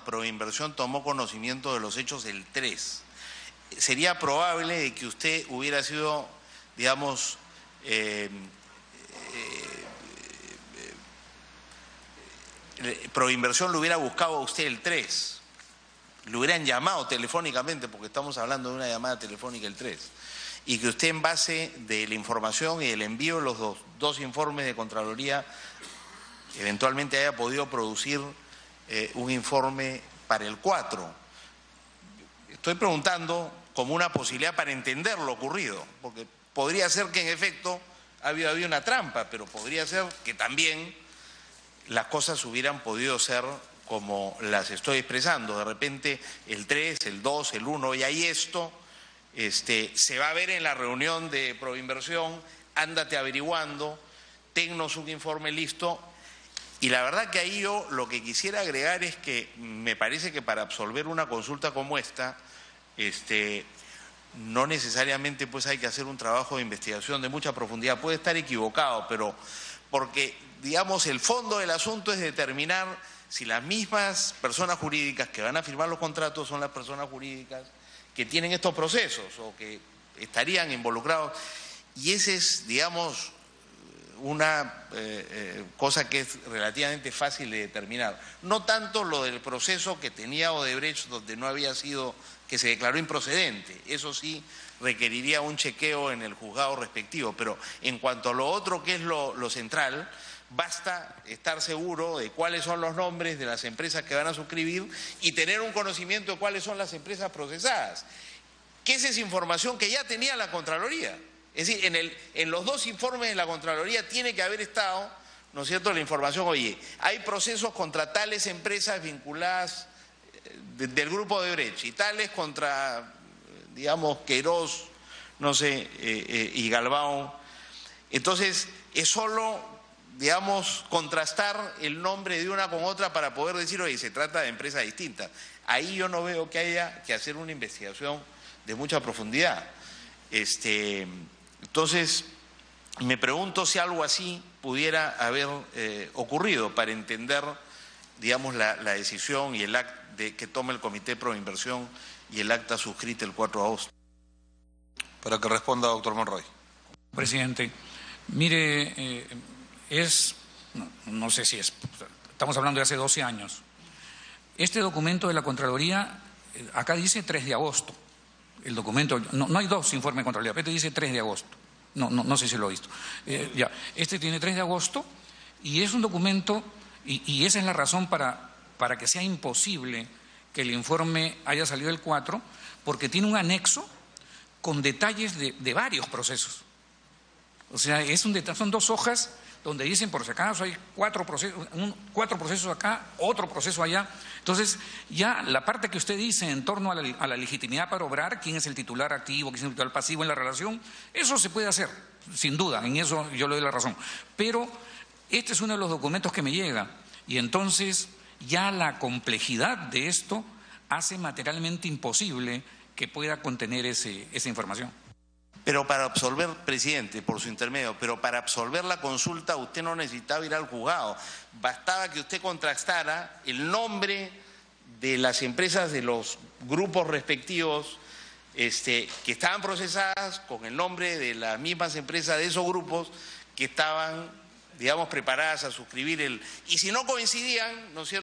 Proinversión tomó conocimiento de los hechos el 3. ¿Sería probable de que usted hubiera sido, digamos, Proinversión lo hubiera buscado a usted el 3? Lo hubieran llamado telefónicamente, porque estamos hablando de una llamada telefónica el 3. y que usted en base de la información y el envío de los dos informes de Contraloría eventualmente haya podido producir un informe para el 4. Estoy preguntando como una posibilidad para entender lo ocurrido, porque podría ser que en efecto había una trampa, pero podría ser que también las cosas hubieran podido ser como las estoy expresando. De repente el 3, el 2, el 1, y ahí esto se va a ver en la reunión de Proinversión, ándate averiguando, tennos un informe listo. Y la verdad que ahí yo lo que quisiera agregar es que me parece que para absolver una consulta como esta, no necesariamente pues hay que hacer un trabajo de investigación de mucha profundidad. Puede estar equivocado, pero porque, digamos, el fondo del asunto es determinar si las mismas personas jurídicas que van a firmar los contratos son las personas jurídicas que tienen estos procesos o que estarían involucrados. Y ese es, digamos, una cosa que es relativamente fácil de determinar. No tanto lo del proceso que tenía Odebrecht, donde no había sido, que se declaró improcedente. Eso sí requeriría un chequeo en el juzgado respectivo. Pero en cuanto a lo otro, que es lo central, basta estar seguro de cuáles son los nombres de las empresas que van a suscribir y tener un conocimiento de cuáles son las empresas procesadas. Que esa es información que ya tenía la Contraloría. Es decir, en los dos informes de la Contraloría tiene que haber estado, ¿no es cierto?, la información, oye, hay procesos contra tales empresas vinculadas del grupo Odebrecht y tales contra, digamos, Queiroz, no sé, y Galvão. Entonces, es solo, digamos, contrastar el nombre de una con otra para poder decir, oye, se trata de empresas distintas. Ahí yo no veo que haya que hacer una investigación de mucha profundidad. Entonces, me pregunto si algo así pudiera haber ocurrido para entender, digamos, la decisión y el acta que toma el Comité Proinversión y el acta suscrita el 4 de agosto. Para que responda, doctor Monroy. Presidente, mire, no sé si es, estamos hablando de hace 12 años. Este documento de la Contraloría, acá dice 3 de agosto. El documento, no hay dos informes de Contraloría, este dice 3 de agosto. No sé si lo he visto. Ya, este tiene 3 de agosto y es un documento, y esa es la razón para que sea imposible que el informe haya salido el 4, porque tiene un anexo con detalles de varios procesos. O sea, son 2 hojas donde dicen, por si acaso, hay 4 procesos acá, otro proceso allá. Entonces, ya la parte que usted dice en torno a la legitimidad para obrar, quién es el titular activo, quién es el titular pasivo en la relación, eso se puede hacer, sin duda, en eso yo le doy la razón. Pero este es uno de los documentos que me llega, y entonces ya la complejidad de esto hace materialmente imposible que pueda contener esa información. Pero para absolver, presidente, por su intermedio, pero para absolver la consulta usted no necesitaba ir al juzgado. Bastaba que usted contrastara el nombre de las empresas de los grupos respectivos que estaban procesadas con el nombre de las mismas empresas de esos grupos que estaban, digamos, preparadas a suscribir y si no coincidían, ¿no es cierto?,